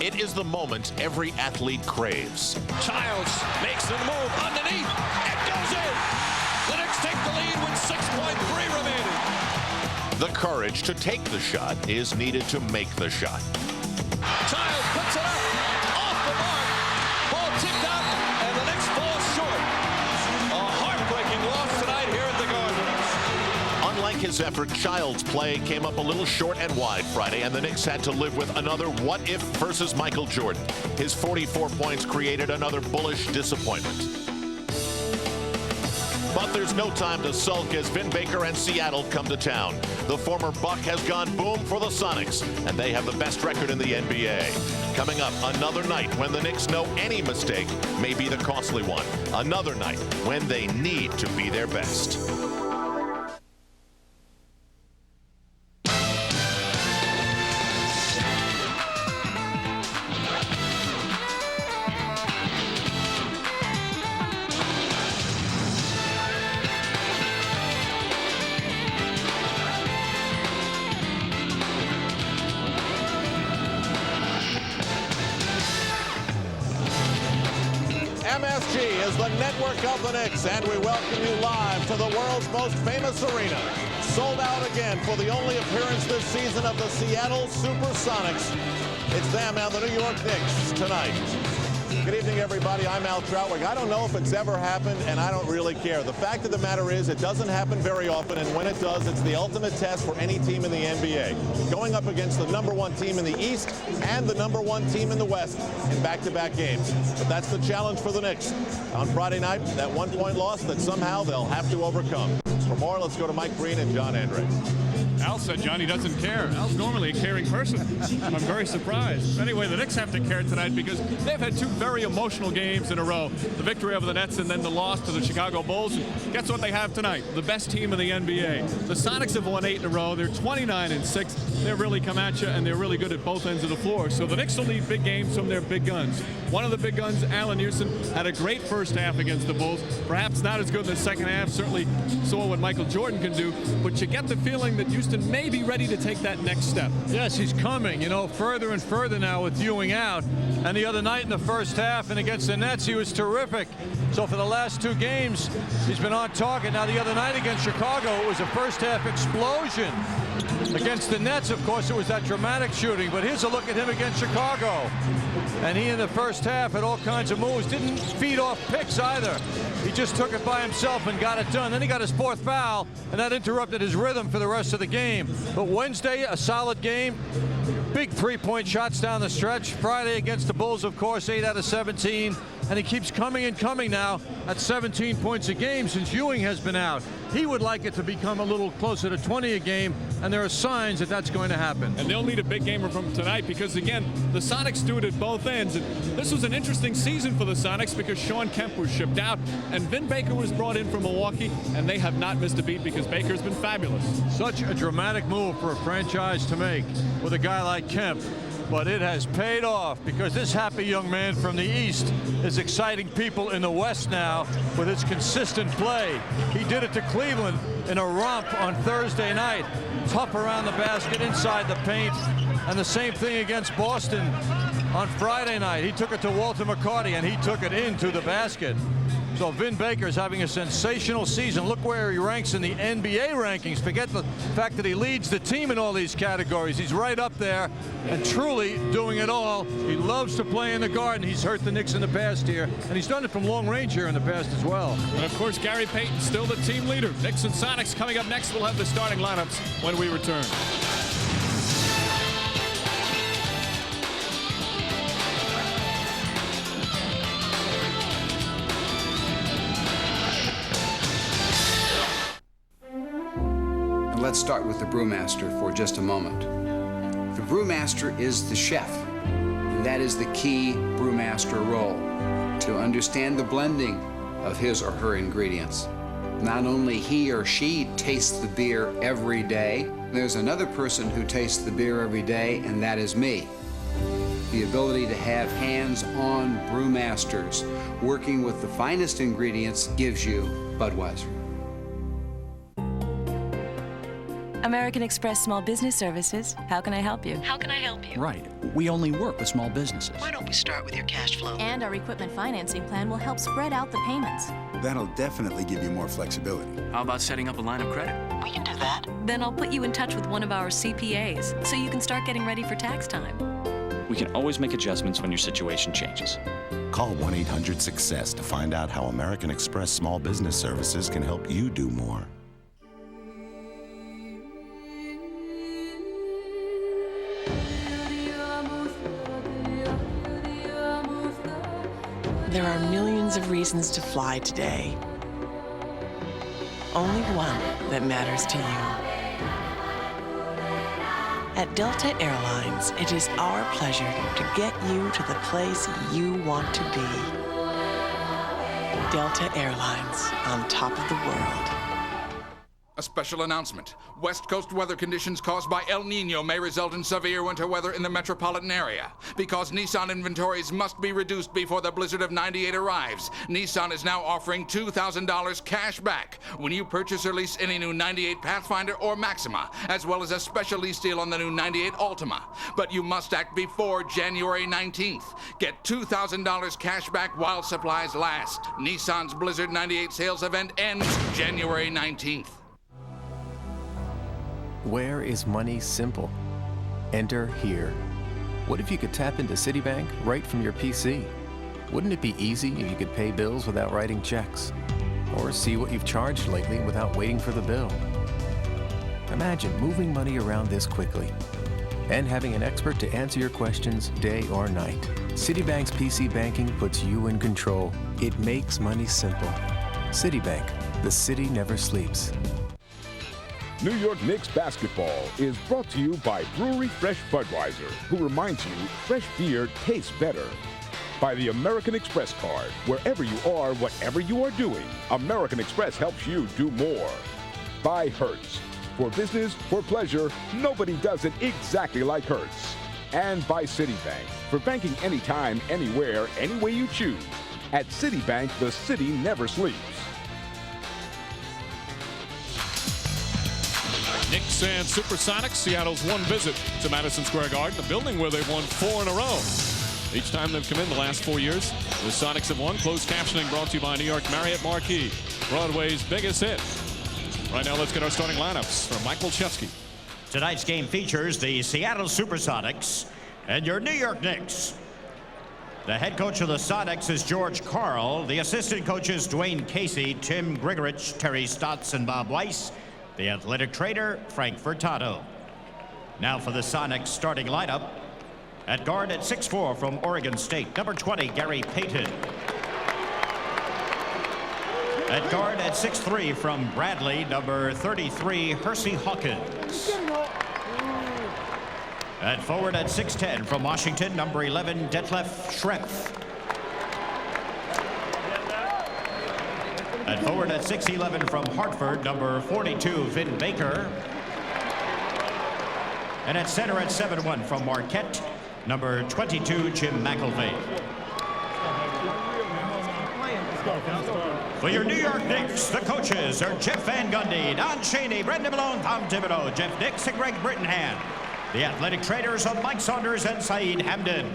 It is the moment every athlete craves. Childs makes the move underneath. It goes in. The Knicks take the lead with 6.3 remaining. The courage to take the shot is needed to make the shot. Childs puts it up. Off the mark. Ball tipped out, and the Knicks fall short. A heartbreaking loss tonight here at the Garden. Unlike his effort, Childs' play came up a little short and wide Friday, and the Knicks had to live with another what-if versus Michael Jordan. His 44 points created another bullish disappointment. But there's no time to sulk as Vin Baker and Seattle come to town. The former Buck has gone boom for the Sonics, and they have the best record in the NBA. Coming up, another night when the Knicks know any mistake may be the costly one. Another night when they need to be their best. MSG is the network of the Knicks, and we welcome you live to the world's most famous arena. Sold out again for the only appearance this season of the Seattle Supersonics. It's them and the New York Knicks tonight. Good evening, everybody. I'm Al Troutwig. I don't know if it's ever happened, and I don't really care. The fact of the matter is it doesn't happen very often, and when it does, it's the ultimate test for any team in the NBA. Going up against the #1 team in the East and the #1 team in the West in back-to-back games. But that's the challenge for the Knicks. On Friday night, that one-point loss that somehow they'll have to overcome. For more, let's go to Mike Breen and John Andre. Al said Johnny doesn't care. Al's normally a caring person. I'm very surprised. Anyway, the Knicks have to care tonight because they've had two very emotional games in a row. The victory over the Nets and then the loss to the Chicago Bulls. And guess what they have tonight? The best team in the NBA. The Sonics have won 8 in a row. They're 29-6. They've really come at you, and they're really good at both ends of the floor. So the Knicks will need big games from their big guns. One of the big guns, Allen Houston, had a great first half against the Bulls. Perhaps not as good in the second half. Certainly saw what Michael Jordan can do. But you get the feeling that Houston may be ready to take that next step. Yes, he's coming, you know, further and further now with Ewing out. And the other night in the first half and against the Nets, he was terrific. So for the last 2 games, he's been on target. Now the other night against Chicago, it was a first half explosion. Against the Nets, of course, it was that dramatic shooting. But here's a look at him against Chicago. And he in the first half had all kinds of moves. Didn't feed off picks either. He just took it by himself and got it done. Then he got his 4th foul, and that interrupted his rhythm for the rest of the game. But Wednesday, a solid game. Big 3-point shots down the stretch. Friday against the Bulls, of course, 8 out of 17. And he keeps coming and coming now at 17 points a game since Ewing has been out. He would like it to become a little closer to 20 a game, and there are signs that that's going to happen. And they'll need a big game from tonight because, again, the Sonics do it at both ends. And this was an interesting season for the Sonics because Shawn Kemp was shipped out, and Vin Baker was brought in from Milwaukee, and they have not missed a beat because Baker's been fabulous. Such a dramatic move for a franchise to make with a guy like Kemp. But it has paid off because this happy young man from the East is exciting people in the West now with his consistent play. He did it to Cleveland in a romp on Thursday night. Tough around the basket, inside the paint. And the same thing against Boston on Friday night. He took it to Walter McCarty, and he took it into the basket. So Vin Baker is having a sensational season. Look where he ranks in the NBA rankings. Forget the fact that he leads the team in all these categories. He's right up there and truly doing it all. He loves to play in the Garden. He's hurt the Knicks in the past here, and he's done it from long range here in the past as well. And of course, Gary Payton still the team leader. Knicks and Sonics coming up next. We'll have the starting lineups when we return. Let's start with the brewmaster for just a moment. The brewmaster is the chef, and that is the key brewmaster role, to understand the blending of his or her ingredients. Not only he or she tastes the beer every day, there's another person who tastes the beer every day, and that is me. The ability to have hands-on brewmasters working with the finest ingredients gives you Budweiser. American Express Small Business Services. How can I help you? How can I help you? Right. We only work with small businesses. Why don't we start with your cash flow? And our equipment financing plan will help spread out the payments. That'll definitely give you more flexibility. How about setting up a line of credit? We can do that. Then I'll put you in touch with one of our CPAs so you can start getting ready for tax time. We can always make adjustments when your situation changes. Call 1-800-SUCCESS to find out how American Express Small Business Services can help you do more. There are millions of reasons to fly today. Only one that matters to you. At Delta Airlines, it is our pleasure to get you to the place you want to be. Delta Airlines, on top of the world. A special announcement. West Coast weather conditions caused by El Nino may result in severe winter weather in the metropolitan area. Because Nissan inventories must be reduced before the blizzard of '98 arrives, Nissan is now offering $2,000 cash back when you purchase or lease any new '98 Pathfinder or Maxima, as well as a special lease deal on the new '98 Altima. But you must act before January 19th. Get $2,000 cash back while supplies last. Nissan's Blizzard '98 sales event ends January 19th. Where is money simple? Enter here. What if you could tap into Citibank right from your PC? Wouldn't it be easy if you could pay bills without writing checks? Or see what you've charged lately without waiting for the bill? Imagine moving money around this quickly and having an expert to answer your questions day or night. Citibank's PC banking puts you in control. It makes money simple. Citibank, the city never sleeps. New York Knicks basketball is brought to you by Brewery Fresh Budweiser, who reminds you fresh beer tastes better. By the American Express card. Wherever you are, whatever you are doing, American Express helps you do more. By Hertz. For business, for pleasure, nobody does it exactly like Hertz. And by Citibank. For banking anytime, anywhere, any way you choose. At Citibank, the city never sleeps. Knicks and Supersonics, Seattle's one visit to Madison Square Garden, a building where they've won 4 in a row. Each time they've come in the last 4 years, the Sonics have won. Closed captioning brought to you by New York Marriott Marquis, Broadway's biggest hit. Right now, let's get our starting lineups from Mike Olszewski. Tonight's game features the Seattle Supersonics and your New York Knicks. The head coach of the Sonics is George Karl. The assistant coaches Dwayne Casey, Tim Grigorich, Terry Stotts, and Bob Weiss. The athletic trainer, Frank Furtado. Now for the Sonics starting lineup. At guard at 6'4" from Oregon State, number 20, Gary Payton. At guard at 6'3" from Bradley, number 33, Hersey Hawkins. At forward at 6'10" from Washington, number 11, Detlef Schrempf. At forward at 6'11" from Hartford, number 42, Vin Baker. And at center at 7'1" from Marquette, number 22, Jim McElvey. For your New York Knicks, the coaches are Jeff Van Gundy, Don Chaney, Brendan Malone, Tom Thibodeau, Jeff Nix, and Greg Brittenhand. The athletic trainers are Mike Saunders and Saeed Hamdan.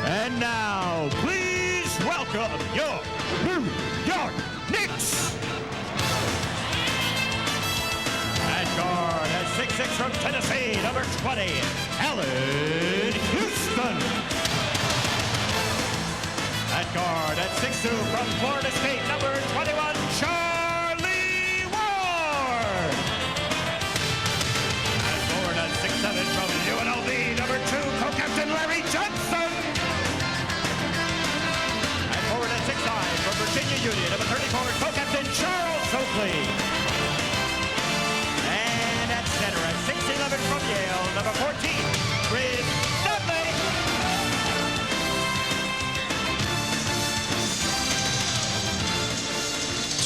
And now, please welcome your New York Knicks. At guard at 6'6" from Tennessee, number 20, Allen Houston. At guard at 6'2" from Florida State, number 21, Charlie Ward. At forward at 6'7" from UNLV, number 2, co-captain Larry Johnson. From Virginia Union, number 34, co-captain Charles Oakley. And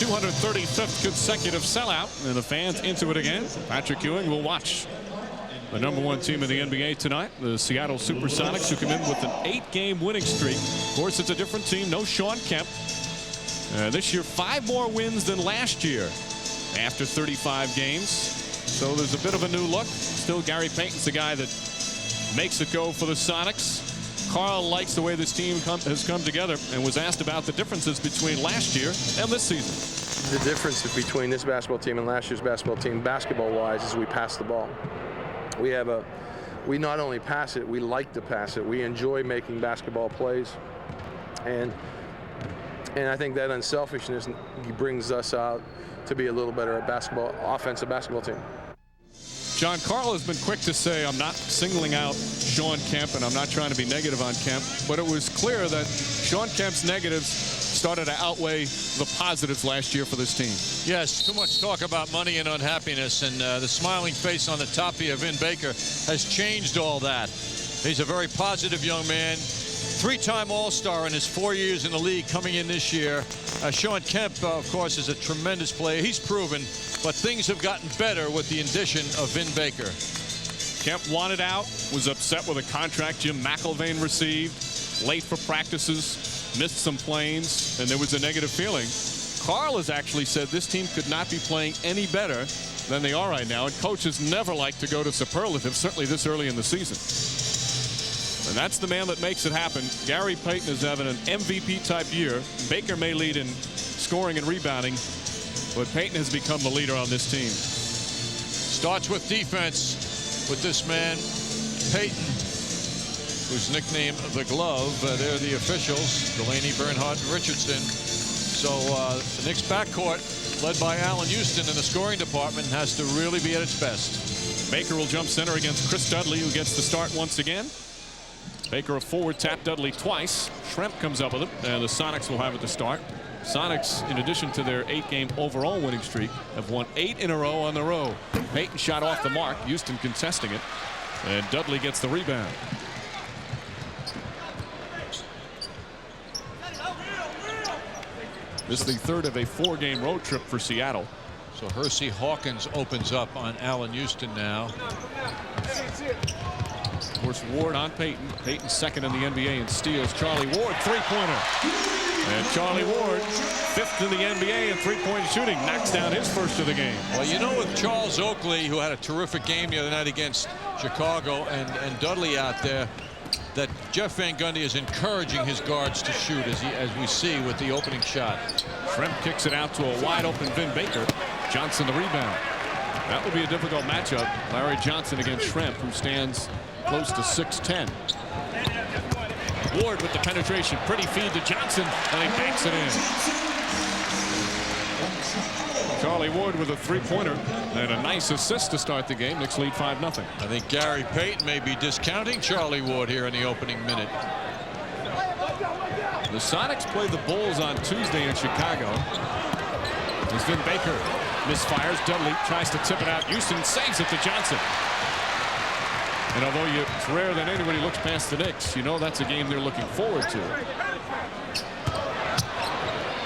235th consecutive sellout, and the fans into it again. Patrick Ewing will watch the #1 team in the NBA tonight, the Seattle Supersonics, who come in with an 8-game winning streak. Of course, it's a different team. No Sean Kemp. This year, 5 more wins than last year after 35 games. So there's a bit of a new look. Still, Gary Payton's the guy that makes it go for the Sonics. Carl likes the way this team has come together and was asked about the differences between last year and this season. The difference between this basketball team and last year's basketball team, basketball-wise, is we pass the ball. We not only pass it, we like to pass it. We enjoy making basketball plays. And I think that unselfishness brings us out to be a little better at offensive basketball team. John, Carl has been quick to say, I'm not singling out Sean Kemp and I'm not trying to be negative on Kemp, but it was clear that Sean Kemp's negatives started to outweigh the positives last year for this team. Yes, too much talk about money and unhappiness, and the smiling face on the top here, Vin Baker, has changed all that. He's a very positive young man. 3-time All-Star in his 4 years in the league, coming in this year. Sean Kemp, of course, is a tremendous player. He's proven, but things have gotten better with the addition of Vin Baker. Kemp wanted out, was upset with a contract Jim McIlvain received, late for practices, missed some planes, and there was a negative feeling. Carl has actually said this team could not be playing any better than they are right now, and coaches never like to go to superlatives, certainly this early in the season. And that's the man that makes it happen. Gary Payton is having an MVP-type year. Baker may lead in scoring and rebounding, but Payton has become the leader on this team. Starts with defense with this man, Payton, who's nicknamed the Glove. They're the officials, Delaney, Bernhardt, and Richardson. So the Knicks backcourt, led by Allen Houston in the scoring department, has to really be at its best. Baker will jump center against Chris Dudley, who gets the start once again. Baker a forward, tapped Dudley twice. Schrempf comes up with it, and the Sonics will have it to start. Sonics, in addition to their 8-game overall winning streak, have won 8 in a row on the road. Payton shot off the mark, Houston contesting it, and Dudley gets the rebound. This is the third of a 4-game road trip for Seattle. So Hersey Hawkins opens up on Allen Houston now. Of course, Ward on Payton. Payton second in the NBA in steals. Charlie Ward, 3-pointer. And Charlie Ward, 5th in the NBA in 3-point shooting, knocks down his first of the game. Well, you know, with Charles Oakley, who had a terrific game the other night against Chicago, and Dudley out there, that Jeff Van Gundy is encouraging his guards to shoot, as we see with the opening shot. Schrempf kicks it out to a wide-open Vin Baker. Johnson the rebound. That will be a difficult matchup. Larry Johnson against Schrempf, who stands close to 6'10". Ward with the penetration. Pretty feed to Johnson, and he banks it in. Charlie Ward with a 3-pointer and a nice assist to start the game. Knicks lead 5-0. I think Gary Payton may be discounting Charlie Ward here in the opening minute. The Sonics play the Bulls on Tuesday in Chicago. As Vin Baker misfires, Dudley tries to tip it out. Houston saves it to Johnson. And although it's rare that anybody looks past the Knicks, you know that's a game they're looking forward to.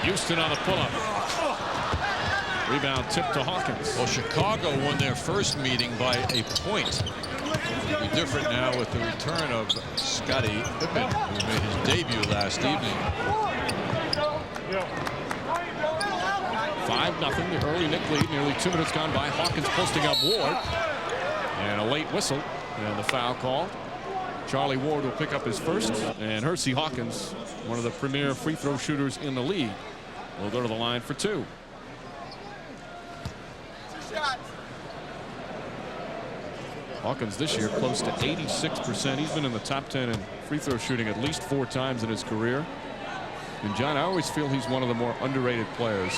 Houston on the pull-up. Rebound tip to Hawkins. Well, Chicago won their first meeting by a point. It'll be different now with the return of Scottie Pippen, who made his debut last evening. 5-0, the early Knick lead. Nearly 2 minutes gone by. Hawkins posting up Ward. And a late whistle. And the foul call. Charlie Ward will pick up his first. And Hersey Hawkins, one of the premier free throw shooters in the league, will go to the line for 2. Hawkins this year close to 86%. He's been in the top 10 in free throw shooting at least 4 times in his career. And John, I always feel he's one of the more underrated players.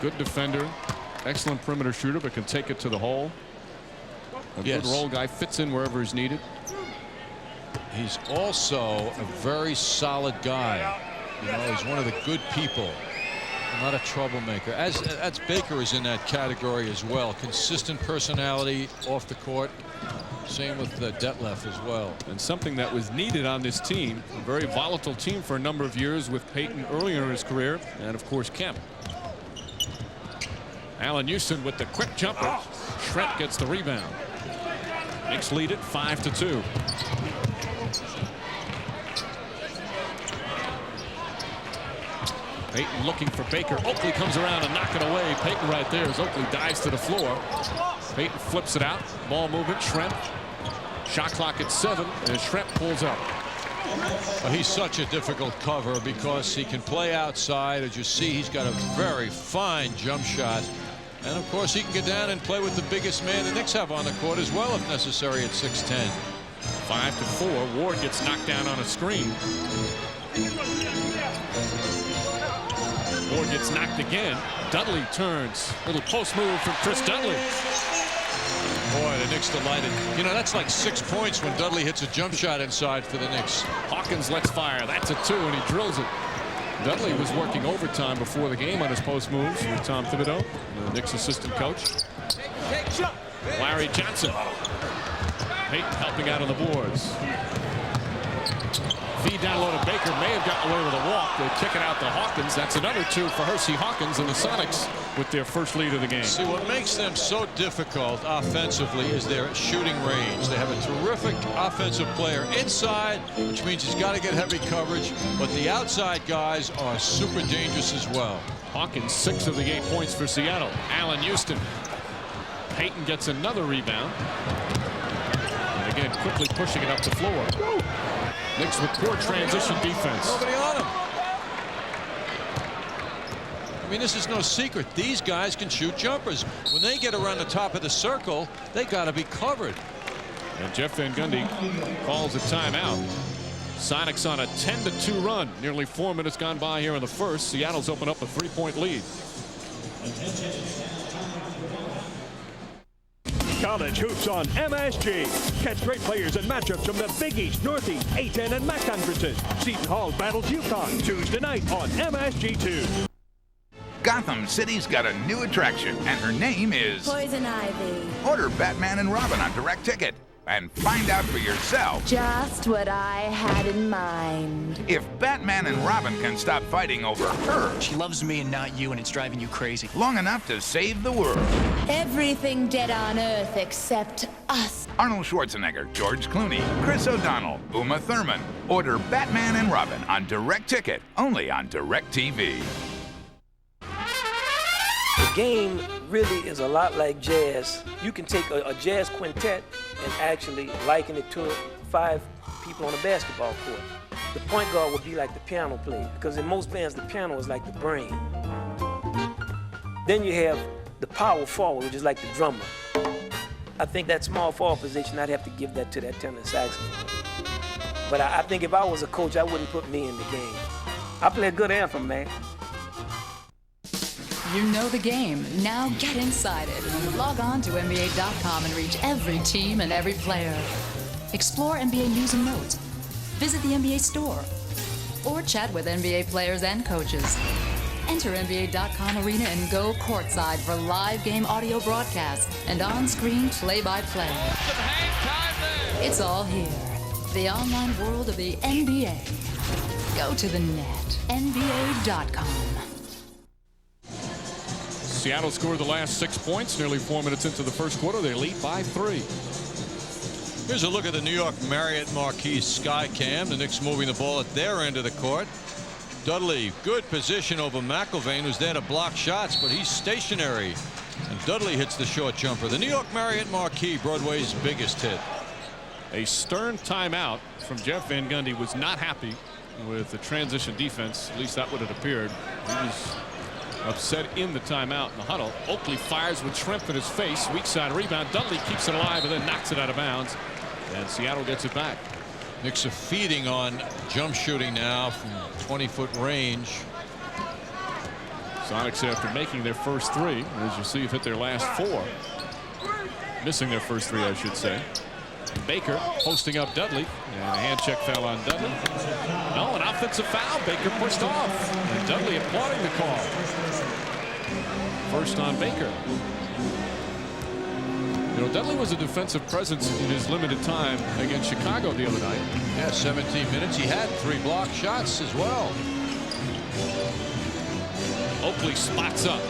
Good defender, excellent perimeter shooter, but can take it to the hole. A good role guy, fits in wherever he's needed. He's also a very solid guy. You know, he's one of the good people. Not a troublemaker. As Baker is in that category as well. Consistent personality off the court. Same with Detlef as well. And something that was needed on this team, a very volatile team for a number of years with Peyton earlier in his career, and of course Kemp. Allen Houston with the quick jumper. Schrempf gets the rebound. Knicks lead it 5-2. Peyton looking for Baker. Oakley comes around and knock it away. Peyton right there as Oakley dives to the floor. Peyton flips it out. Ball movement. Schrempf. Shot clock at 7 and Schrempf pulls up. Well, he's such a difficult cover because he can play outside. As you see, he's got a very fine jump shot. And of course, he can get down and play with the biggest man the Knicks have on the court as well, if necessary, at 6'10". 5-4. Ward gets knocked down on a screen. Ward gets knocked again. Dudley turns. Little post move from Chris Dudley. Boy, the Knicks delighted. You know, that's like 6 points when Dudley hits a jump shot inside for the Knicks. Hawkins lets fire. That's a 2, and he drills it. Dudley was working overtime before the game on his post moves with Tom Thibodeau, the Knicks assistant coach. Larry Johnson. Peyton helping out on the boards. Feed down low to Baker. May have gotten away with a walk. They kick it out to Hawkins. That's another 2 for Hersey Hawkins and the Sonics with their first lead of the game. See, what makes them so difficult offensively is their shooting range. They have a terrific offensive player inside, which means he's got to get heavy coverage, but the outside guys are super dangerous as well. Hawkins 6 of the 8 points for Seattle. Allen Houston. Peyton gets another rebound. And again, quickly pushing it up the floor. Knicks with poor transition defense. Nobody on him. I mean, this is no secret. These guys can shoot jumpers. When they get around the top of the circle, they got to be covered. And Jeff Van Gundy calls a timeout. Sonics on a 10-2 run. Nearly 4 minutes gone by here in the first. Seattle's opened up a 3-point lead. College hoops on MSG. Catch great players and matchups from the Big East, Northeast, A-10, and MAC conferences. Seton Hall battles UConn Tuesday night on MSG2. Gotham City's got a new attraction, and her name is Poison Ivy. Order Batman and Robin on direct ticket and find out for yourself Just what I had in mind. if Batman and Robin can stop fighting over her. She loves me and not you, and it's driving you crazy. Long enough to save the world. Everything dead on Earth except us. Arnold Schwarzenegger, George Clooney, Chris O'Donnell, Uma Thurman. Order Batman and Robin on direct ticket, only on DirecTV. The game really is a lot like jazz. You can take a jazz quintet and actually liken it to 5 people on a basketball court. The point guard would be like the piano player, because in most bands the piano is like the brain. Then you have the power forward, which is like the drummer. I think that small forward position, I'd have to give that to that tenor saxophone. But I think if I was a coach, I wouldn't put me in the game. I play a good anthem, man. You know the game. Now get inside it. Log on to NBA.com and reach every team and every player. Explore NBA news and notes. Visit the NBA store. Or chat with NBA players and coaches. Enter NBA.com arena and go courtside for live game audio broadcasts and on-screen play-by-play. It's all here. The online world of the NBA. Go to the net. NBA.com. Seattle scored the last 6 points nearly 4 minutes into the first quarter. They lead by 3. Here's a look at the New York Marriott Marquis Skycam. The Knicks moving the ball at their end of the court. Dudley, good position over McIlvain, who's there to block shots, but he's stationary. And Dudley hits the short jumper. The New York Marriott Marquis, Broadway's biggest hit. A stern timeout from Jeff Van Gundy. Was not happy with the transition defense. At least that would have appeared. He was upset in the timeout in the huddle. Oakley fires with Schrempf in his face. Weak side rebound. Dudley keeps it alive and then knocks it out of bounds. And Seattle gets it back. Knicks are feeding on jump shooting now from 20-foot range. Sonics, after making their first 3, as you see, have hit their last 4. Missing their first 3, I should say. Baker posting up Dudley, and a hand check foul on Dudley. No, an offensive foul. Baker pushed off, and Dudley applauding the call. First on Baker. You know, Dudley was a defensive presence in his limited time against Chicago the other night. Yeah, 17 minutes. He had 3 block shots as well. Oakley spots up.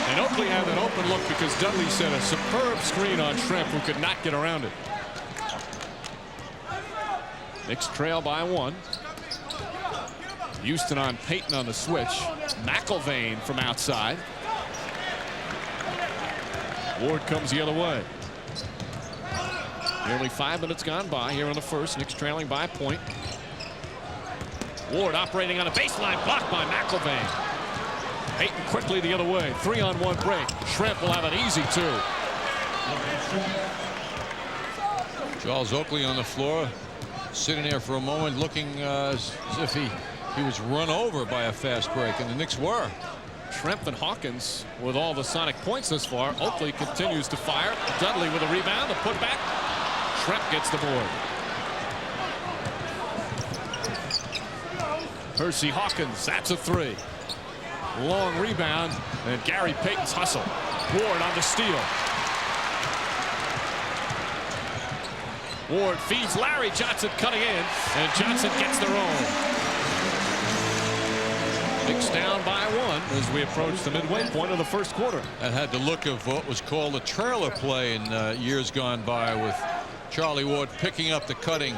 And Oakley had an open look because Dudley set a superb screen on Shrimp, who could not get around it. Knicks trail by 1. Houston on Payton on the switch. McIlvaine from outside. Ward comes the other way. Nearly 5 minutes gone by here in the first. Knicks trailing by a point. Ward operating on a baseline, blocked by McIlvaine. Payton quickly the other way. 3-on-1 break. Shrimp will have an easy 2. Charles Oakley on the floor, sitting there for a moment, looking as if he was run over by a fast break, and the Knicks were. Shrimp and Hawkins with all the Sonic points thus far. Oakley continues to fire. Dudley with a rebound, the putback. Shrimp gets the board. Percy Hawkins, that's a 3. Long rebound, and Gary Payton's hustle. Ward on the steal. Ward feeds Larry Johnson cutting in, and Johnson gets their own. Knicks down by 1 as we approach the midway point of the first quarter. That had the look of what was called a trailer play in years gone by, with Charlie Ward picking up the cutting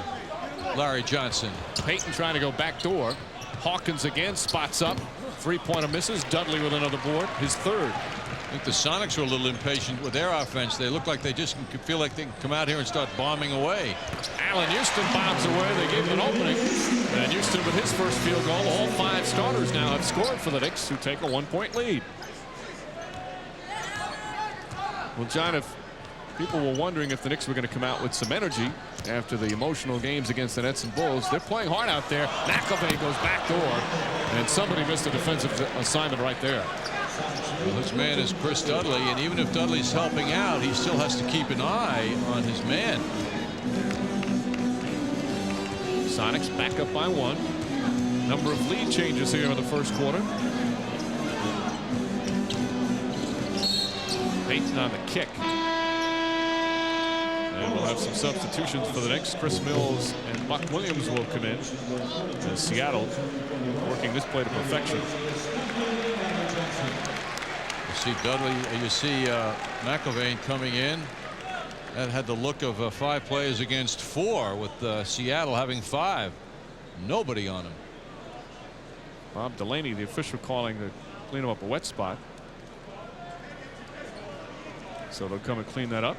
Larry Johnson. Payton trying to go back door. Hawkins again spots up. 3-pointer misses. Dudley with another board, his 3rd. I think the Sonics were a little impatient with their offense. They look like they just feel like they can come out here and start bombing away. Allen Houston bombs away. They gave him an opening. And Houston with his first field goal. All 5 starters now have scored for the Knicks, who take a 1-point lead. Well, John, if people were wondering if the Knicks were going to come out with some energy after the emotional games against the Nets and Bulls, they're playing hard out there. McIlvaine goes back door, and somebody missed a defensive assignment right there. Well, this man is Chris Dudley, and even if Dudley's helping out, he still has to keep an eye on his man. Sonics back up by 1. Number of lead changes here in the first quarter. Payton on the kick. And we'll have some substitutions for the Knicks. Chris Mills and Buck Williams will come in. And Seattle working this play to perfection. You see Dudley, you see McIlvaine coming in. That had the look of 5 players against 4, with Seattle having 5. Nobody on him. Bob Delaney, the official, calling to clean him up a wet spot. So they'll come and clean that up.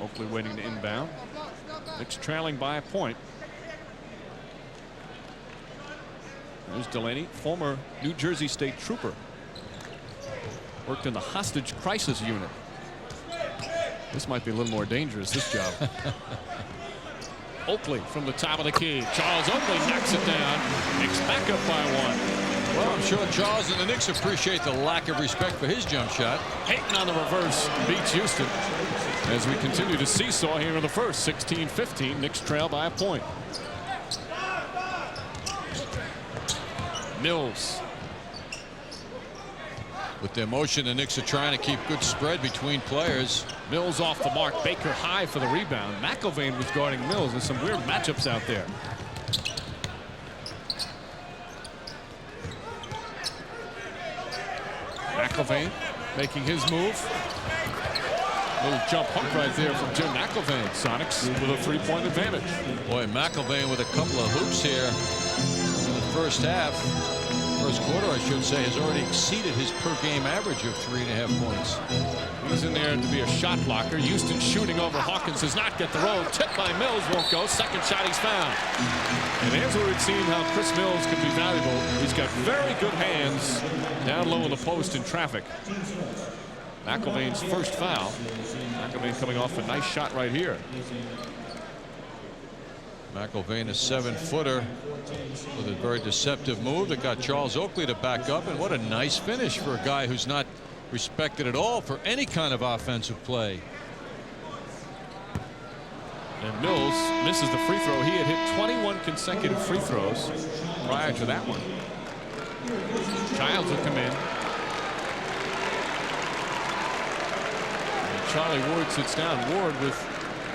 Oakley waiting to inbound. Knicks trailing by a point. There's Delaney, former New Jersey State Trooper. Worked in the hostage crisis unit. This might be a little more dangerous, this job. Oakley from the top of the key. Charles Oakley knocks it down. Knicks back up by 1. Well, I'm sure Charles and the Knicks appreciate the lack of respect for his jump shot. Payton on the reverse beats Houston. As we continue to seesaw here in the first. 16-15. Knicks trail by a point. Mills. With their motion, the Knicks are trying to keep good spread between players. Mills off the mark. Baker high for the rebound. McIlvaine was guarding Mills. There's some weird matchups out there. McIlvaine making his move. Little jump hook right there from Jim McIlvaine. Sonics with a 3-point advantage. Boy, McIlvaine with a couple of hoops here in the first half. First quarter, I should say, has already exceeded his per-game average of 3.5 points. He's in there to be a shot blocker. Houston shooting over Hawkins, does not get the roll. Tipped by Mills, won't go. Second shot, he's found. And as we've seen how Chris Mills can be valuable, he's got very good hands down low in the post in traffic. McIlvaine's first foul. McIlvaine coming off a nice shot right here. McIlvaine, a 7-footer with a very deceptive move that got Charles Oakley to back up. And what a nice finish for a guy who's not respected at all for any kind of offensive play. And Mills misses the free throw. He had hit 21 consecutive free throws prior to that one. Childs will come in. Charlie Ward sits down. Ward with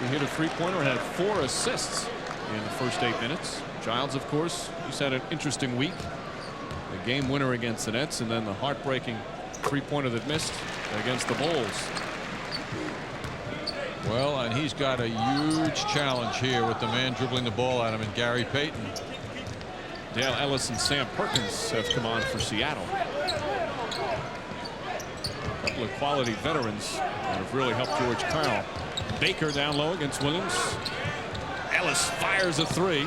he hit a three-pointer and had 4 assists in the first 8 minutes. Giles, of course, he's had an interesting week. The game winner against the Nets, and then the heartbreaking three-pointer that missed against the Bulls. Well, and he's got a huge challenge here with the man dribbling the ball at him, and Gary Payton. Dale Ellis and Sam Perkins have come on for Seattle. A couple of quality veterans that have really helped George Karl. Baker down low against Williams. Ellis fires a 3.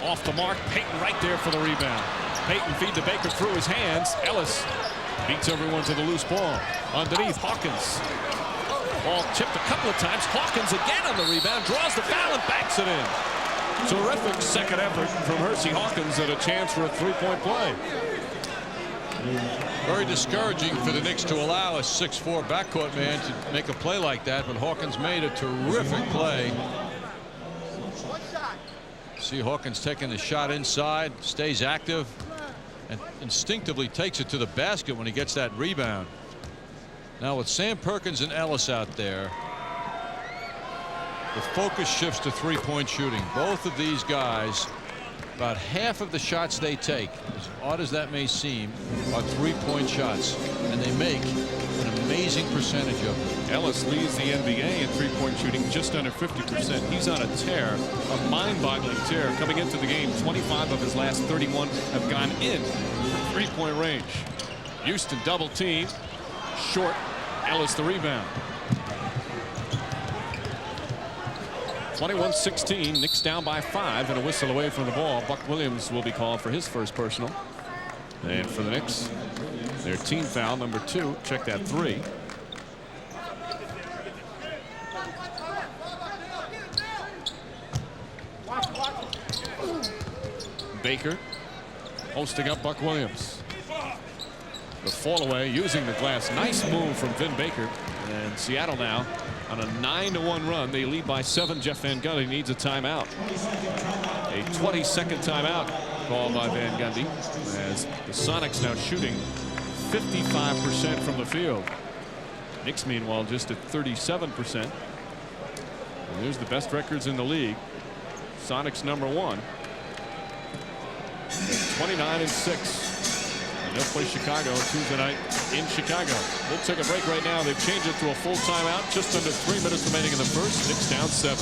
Off the mark. Payton right there for the rebound. Payton feed to Baker through his hands. Ellis beats everyone to the loose ball. Underneath, Hawkins. Ball tipped a couple of times. Hawkins again on the rebound. Draws the foul and banks it in. Terrific second effort from Hersey Hawkins at a chance for a three-point play. Very discouraging for the Knicks to allow a 6'4" backcourt man to make a play like that, but Hawkins made a terrific play. See Hawkins taking the shot inside, stays active, and instinctively takes it to the basket when he gets that rebound. Now with Sam Perkins and Ellis out there, the focus shifts to three-point shooting. Both of these guys, about half of the shots they take, as odd as that may seem, are three-point shots, and they make an amazing percentage of them. Ellis leads the NBA in three-point shooting, just under 50%. He's on a tear, a mind-boggling tear. Coming into the game, 25 of his last 31 have gone in from three-point range. Houston double team, short. Ellis the rebound. 21-16. Knicks down by 5 and a whistle away from the ball. Buck Williams will be called for his first personal. And for the Knicks, their team foul number 2. Check that 3. Baker hosting up Buck Williams. The fall away using the glass. Nice move from Vin Baker. And Seattle now on a 9-1 run. They lead by 7. Jeff Van Gundy needs a timeout. A 20-second timeout called by Van Gundy, as the Sonics now shooting 55% from the field. Knicks meanwhile just at 37%. And there's the best records in the league. Sonics number 1. 29-6. They'll play Chicago Tuesday night in Chicago. We'll take a break right now. They've changed it to a full timeout. Just under 3 minutes remaining in the first. Knicks down 7.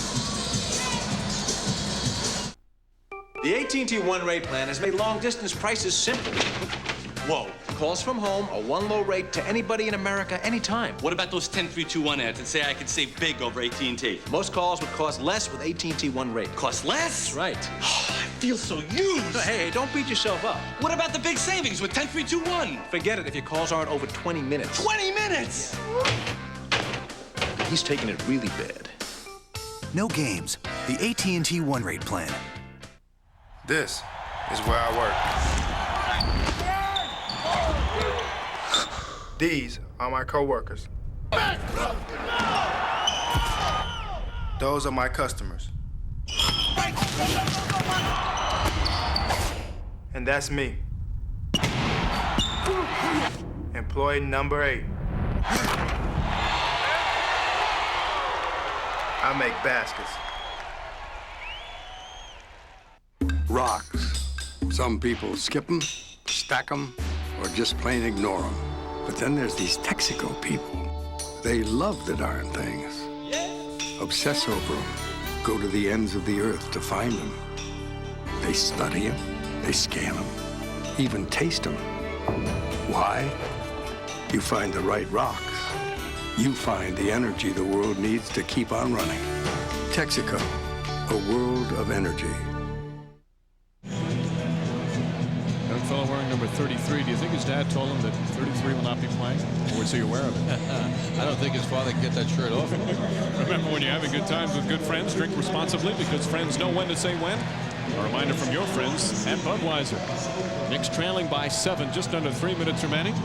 The AT&T One Rate plan has made long-distance prices simple. Whoa. Calls from home, a one-low rate to anybody in America anytime. What about those 10-3-2-1 ads that say I could save big over AT&T? Most calls would cost less with AT&T One Rate. Cost less? That's right. I feel so used. Hey, don't beat yourself up. What about the big savings with 10-3-2-1? Forget it if your calls aren't over 20 minutes. 20 minutes? He's taking it really bad. No games. The AT&T One Rate plan. This is where I work. These are my coworkers. Those are my customers. And that's me. Employee number 8. I make baskets. Rocks. Some people skip them, stack them, or just plain ignore them. But then there's these Texaco people. They love the darn things. Obsess over them. Go to the ends of the earth to find them. They study them. They scan them. Even taste them. Why? You find the right rocks. You find the energy the world needs to keep on running. Texaco. A world of energy. Young fellow wearing number 33. Do you think his dad told him that 33 will not be playing? Or was he aware of it? I don't think his father can get that shirt off. Remember, when you're having good times with good friends, drink responsibly, because friends know when to say when. A reminder from your friends at Budweiser. Knicks trailing by 7, just under 3 minutes remaining.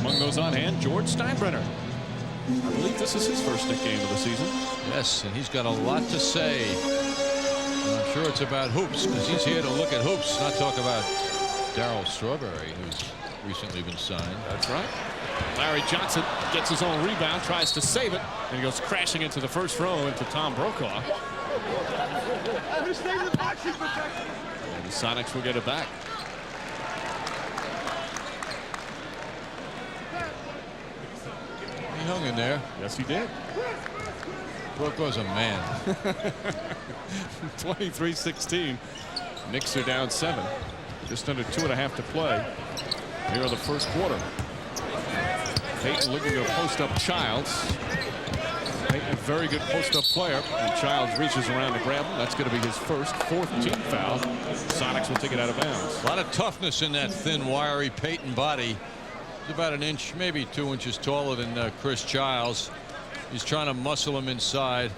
Among those on hand, George Steinbrenner. I believe this is his first Knick game of the season. Yes, and he's got a lot to say. And I'm sure it's about hoops, because he's here to look at hoops, not talk about Darryl Strawberry, who's recently been signed. That's right. Larry Johnson gets his own rebound, tries to save it, and he goes crashing into the first row into Tom Brokaw. And the Sonics will get it back. He hung in there. Yes, he did. Brokaw's a man. 23-16. Knicks are down 7. Just under 2.5 to play here in the first quarter. Payton looking to post up Childs. Payton, a very good post-up player. And Childs reaches around to grab him. That's going to be his fourth team foul. Sonics will take it out of bounds. A lot of toughness in that thin, wiry Payton body. He's about an inch, maybe 2 inches taller than Chris Childs. He's trying to muscle him inside.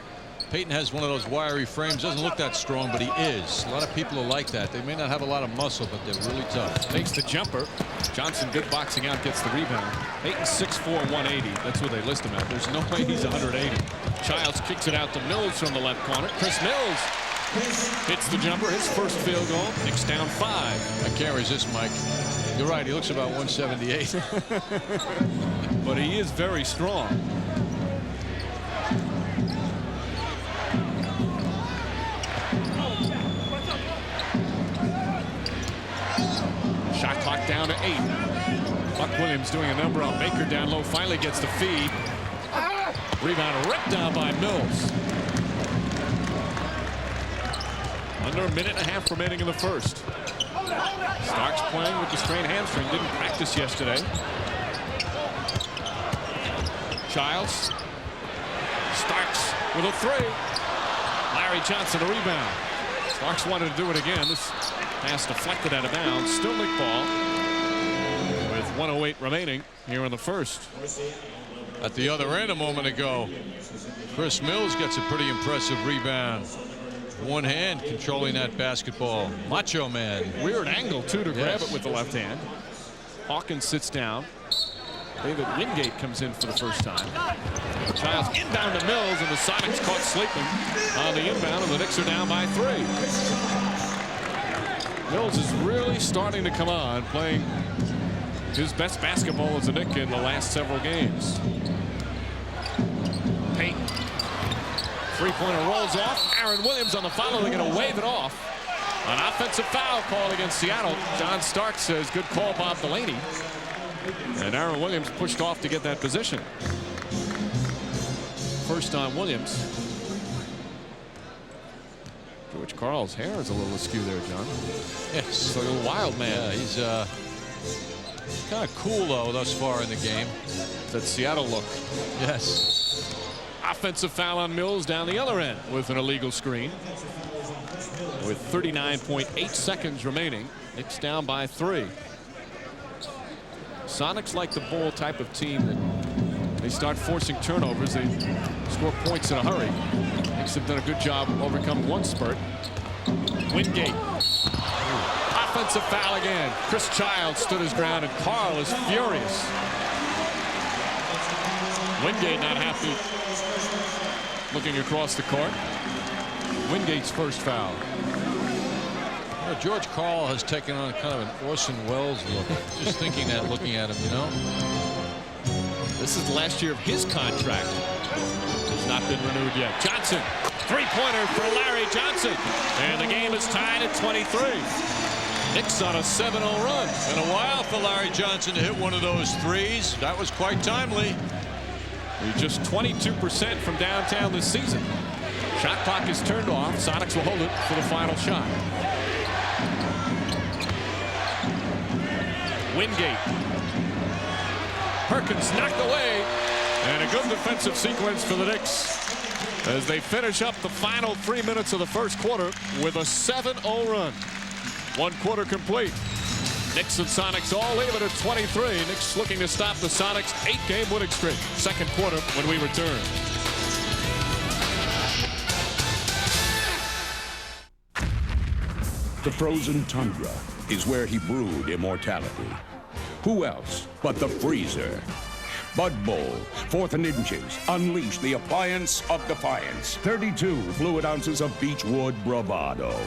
Payton has one of those wiry frames. Doesn't look that strong, but he is. A lot of people are like that. They may not have a lot of muscle, but they're really tough. Takes the jumper. Johnson, good boxing out, gets the rebound. Payton 6'4", 180. That's what they list him at. There's no way he's 180. Childs kicks it out to Mills from the left corner. Chris Mills hits the jumper. His first field goal. Knicks down 5. I can't resist, Mike. You're right. He looks about 178. But he is very strong. Shot clock down to 8. Buck Williams doing a number on Baker down low. Finally gets the feed. Rebound ripped down by Mills. Under 1.5 minutes remaining in the first. Starks playing with the strained hamstring. Didn't practice yesterday. Childs. Starks with a 3. Larry Johnson a rebound. Starks wanted to do it again. This pass deflected out of bounds. Still Knick ball with 1:08 remaining here in the first. At the other end a moment ago, Chris Mills gets a pretty impressive rebound. One hand controlling that basketball. Macho man. Weird angle, too, to grab it with the left hand. Hawkins sits down. David Wingate comes in for the first time. Childs inbound to Mills, and the Sonics caught sleeping on the inbound, and the Knicks are down by 3. Mills is really starting to come on, playing his best basketball as a Knick in the last several games. Payton. Three-pointer rolls off. Aaron Williams on the follow. They're going to wave it off. An offensive foul called against Seattle. John Stark says, good call, Bob Delaney. And Aaron Williams pushed off to get that position. First on Williams. George Karl's hair is a little askew there, John. Yes. He's like a little wild man. Yeah, he's kind of cool, though, thus far in the game. That Seattle look. Yes. Offensive foul on Mills down the other end with an illegal screen. With 39.8 seconds remaining, Knicks down by 3. Sonics like the Bull type of team that they start forcing turnovers. They score points in a hurry. Knicks have done a good job overcoming one spurt. Wingate. Offensive foul again. Chris Childs stood his ground, and Karl is furious. Wingate not happy looking across the court. Wingate's first foul. Well, George Karl has taken on kind of an Orson Welles look. Just thinking that, looking at him, you know. This is the last year of his contract. Has not been renewed yet. Johnson, three-pointer for Larry Johnson. And the game is tied at 23. Knicks on a 7-0 run. Been a while for Larry Johnson to hit one of those threes. That was quite timely. He's just 22% from downtown this season. Shot clock is turned off. Sonics will hold it for the final shot. Wingate. Perkins knocked away. And a good defensive sequence for the Knicks as they finish up the final 3 minutes of the first quarter with a 7-0 run. 1 quarter complete. Knicks and Sonics all even at 23. Knicks looking to stop the Sonics' 8-game winning streak. Second quarter when we return. The frozen tundra is where he brewed immortality. Who else but the freezer? Bud Bowl, 4th and inches. Unleash the appliance of defiance. 32 fluid ounces of Beechwood Bravado.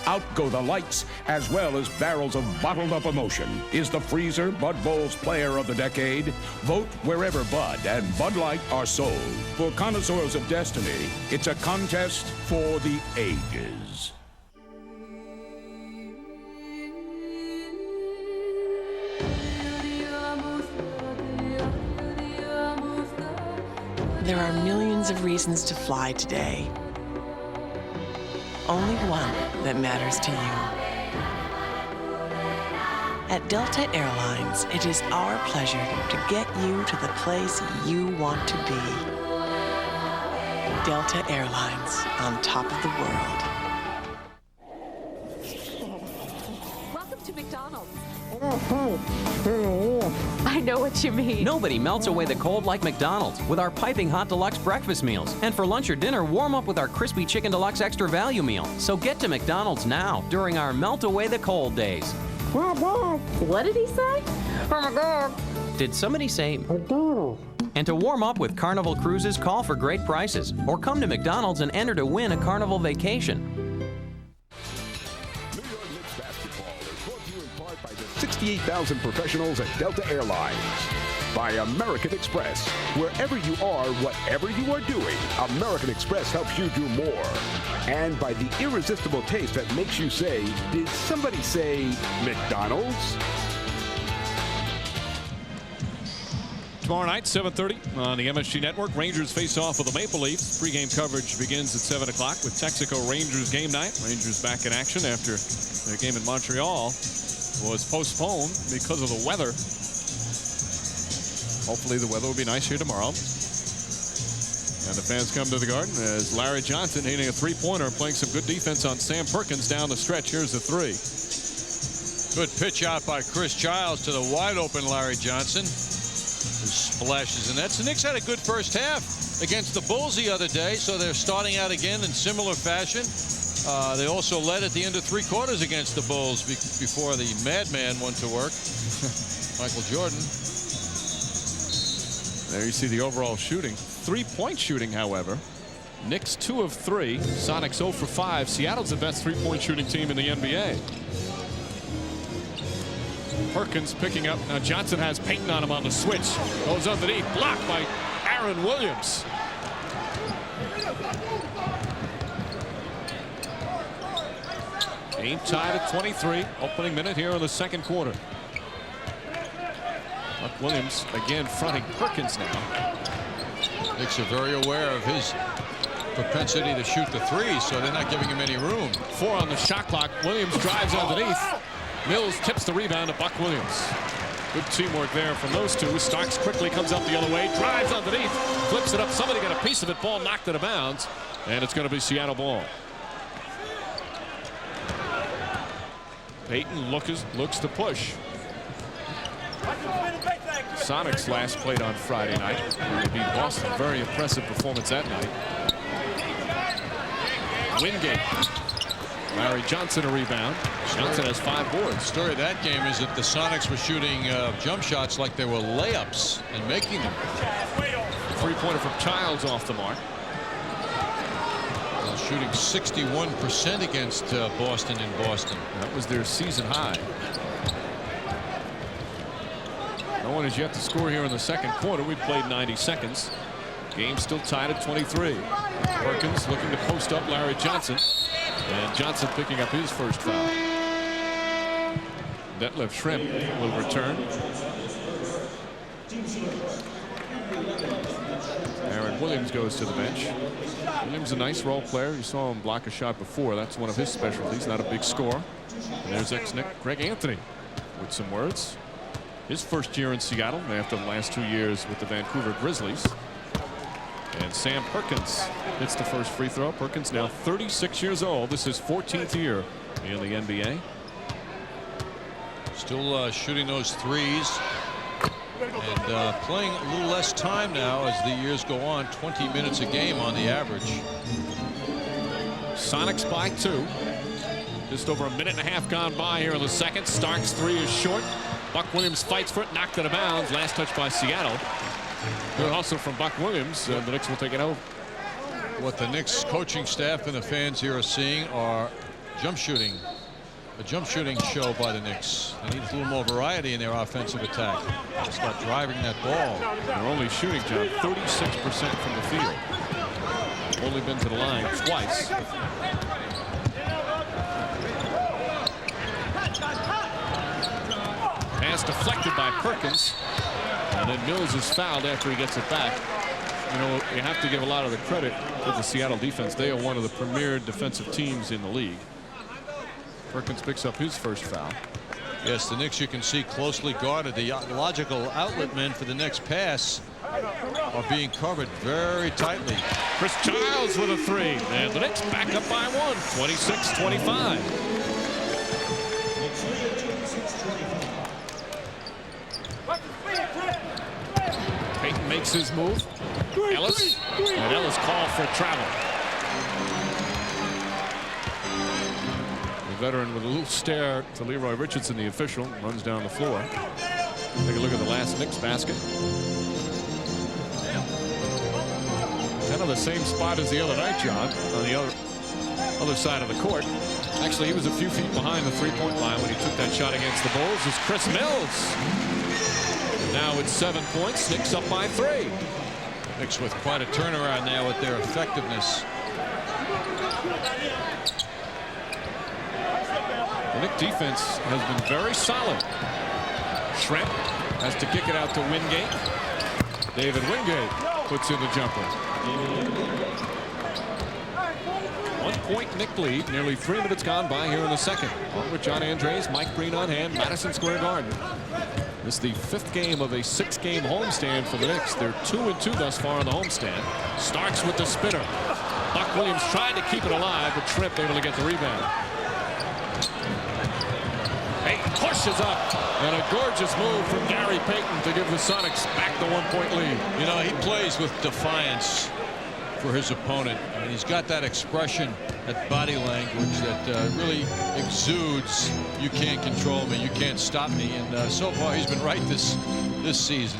Out go the lights, as well as barrels of bottled-up emotion. Is the freezer Bud Bowl's Player of the Decade? Vote wherever Bud and Bud Light are sold. For connoisseurs of destiny, it's a contest for the ages. There are millions of reasons to fly today. Only one that matters to you. At Delta Airlines, it is our pleasure to get you to the place you want to be. Delta Airlines, on top of the world. Welcome to McDonald's. I know what you mean. Nobody melts away the cold like McDonald's with our piping hot deluxe breakfast meals. And for lunch or dinner, warm up with our crispy chicken deluxe extra value meal. So get to McDonald's now during our melt away the cold days. What did he say? Oh my God. Did somebody say McDonald's? And to warm up with Carnival Cruises, call for great prices or come to McDonald's and enter to win a Carnival vacation. 68,000 professionals at Delta Airlines. By American Express. Wherever you are, whatever you are doing, American Express helps you do more. And by the irresistible taste that makes you say, did somebody say McDonald's? Tomorrow night, 7:30 on the MSG Network. Rangers face off with the Maple Leafs. Pre-game coverage begins at 7 o'clock with Texaco Rangers game night. Rangers back in action after their game in Montreal was postponed because of the weather. Hopefully the weather will be nice here tomorrow. And the fans come to the Garden as Larry Johnson hitting a three-pointer, playing some good defense on Sam Perkins down the stretch. Here's the three. Good pitch out by Chris Childs to the wide-open Larry Johnson, who splashes the nets. The Knicks had a good first half against the Bulls the other day, so they're starting out again in similar fashion. They also led at the end of three quarters against the Bulls before the madman went to work, Michael Jordan. There you see the overall shooting. Three-point shooting, however. Knicks 2 of 3. Sonics 0 for 5. Seattle's the best three-point shooting team in the NBA. Perkins picking up. Now Johnson has Payton on him on the switch. Goes underneath. Blocked by Aaron Williams. Game tied at 23. Opening minute here in the second quarter. Buck Williams again fronting Perkins now. Knicks are very aware of his propensity to shoot the three, so they're not giving him any room. 4 on the shot clock. Williams drives underneath. Mills tips the rebound to Buck Williams. Good teamwork there from those two. Starks quickly comes up the other way, drives underneath, flips it up. Somebody got a piece of it. Ball knocked out of bounds, and it's going to be Seattle ball. Payton looks to push. Sonics last played on Friday night. They beat Boston. Very impressive performance that night. Wingate. Larry Johnson a rebound. Johnson has 5 boards. The story of that game is that the Sonics were shooting jump shots like they were layups and making them. Three-pointer from Childs off the mark. Shooting 61% against Boston in Boston. That was their season high. No one has yet to score here in the second quarter. We've played 90 seconds. Game still tied at 23. Perkins looking to post up Larry Johnson. And Johnson picking up his first foul. Detlef Schrempf will return. Aaron Williams goes to the bench. Williams a nice role player. You saw him block a shot before. That's one of his specialties. Not a big scorer. And there's ex-Knick Greg Anthony with some words. His first year in Seattle after the last 2 years with the Vancouver Grizzlies. And Sam Perkins hits the first free throw. Perkins now 36 years old. This is his 14th year in the NBA. Still shooting those threes. And playing a little less time now as the years go on. 20 minutes a game on the average. Sonics by 2. Just over a minute and a half gone by here in the second. Starks 3 is short. Buck Williams fights for it, knocked out of bounds. Last touch by Seattle. Good hustle from Buck Williams. The Knicks will take it over. What the Knicks coaching staff and the fans here are seeing are jump shooting show by the Knicks. They need a little more variety in their offensive attack. Start driving that ball. They're only shooting, John, 36% from the field. Only been to the line twice. Pass deflected by Perkins. And then Mills is fouled after he gets it back. You know, you have to give a lot of the credit to the Seattle defense. They are one of the premier defensive teams in the league. Perkins picks up his first foul. Yes, the Knicks, you can see, closely guarded. The logical outlet men for the next pass are being covered very tightly. Chris Childs with a three. And the Knicks back up by one, 26-25. Payton makes his move. Ellis. And Ellis called for travel. The veteran with a little stare to Leroy Richardson, the official, runs down the floor. Take a look at the last Knicks basket. Kind of the same spot as the other night, John, on the other side of the court. Actually, he was a few feet behind the three-point line when he took that shot against the Bulls. Is Chris Mills. Now with 7 points, Knicks up by 3. Knicks with quite a turnaround now with their effectiveness. The Knicks defense has been very solid. Schrempf has to kick it out to Wingate. David Wingate puts in the jumper. 1 point Knick lead. Nearly 3 minutes gone by here in the second. On with John Andres, Mike Breen on hand, Madison Square Garden. This is the 5th game of a 6-game homestand for the Knicks. They're 2-2 thus far on the homestand. Starks with the spinner. Buck Williams tried to keep it alive, but Schrempf able to get the rebound. Payton pushes up, and a gorgeous move from Gary Payton to give the Sonics back the 1-point lead. You know, he plays with defiance for his opponent. I mean, he's got that expression, that body language that really exudes, you can't control me, you can't stop me. And so far, he's been right this season.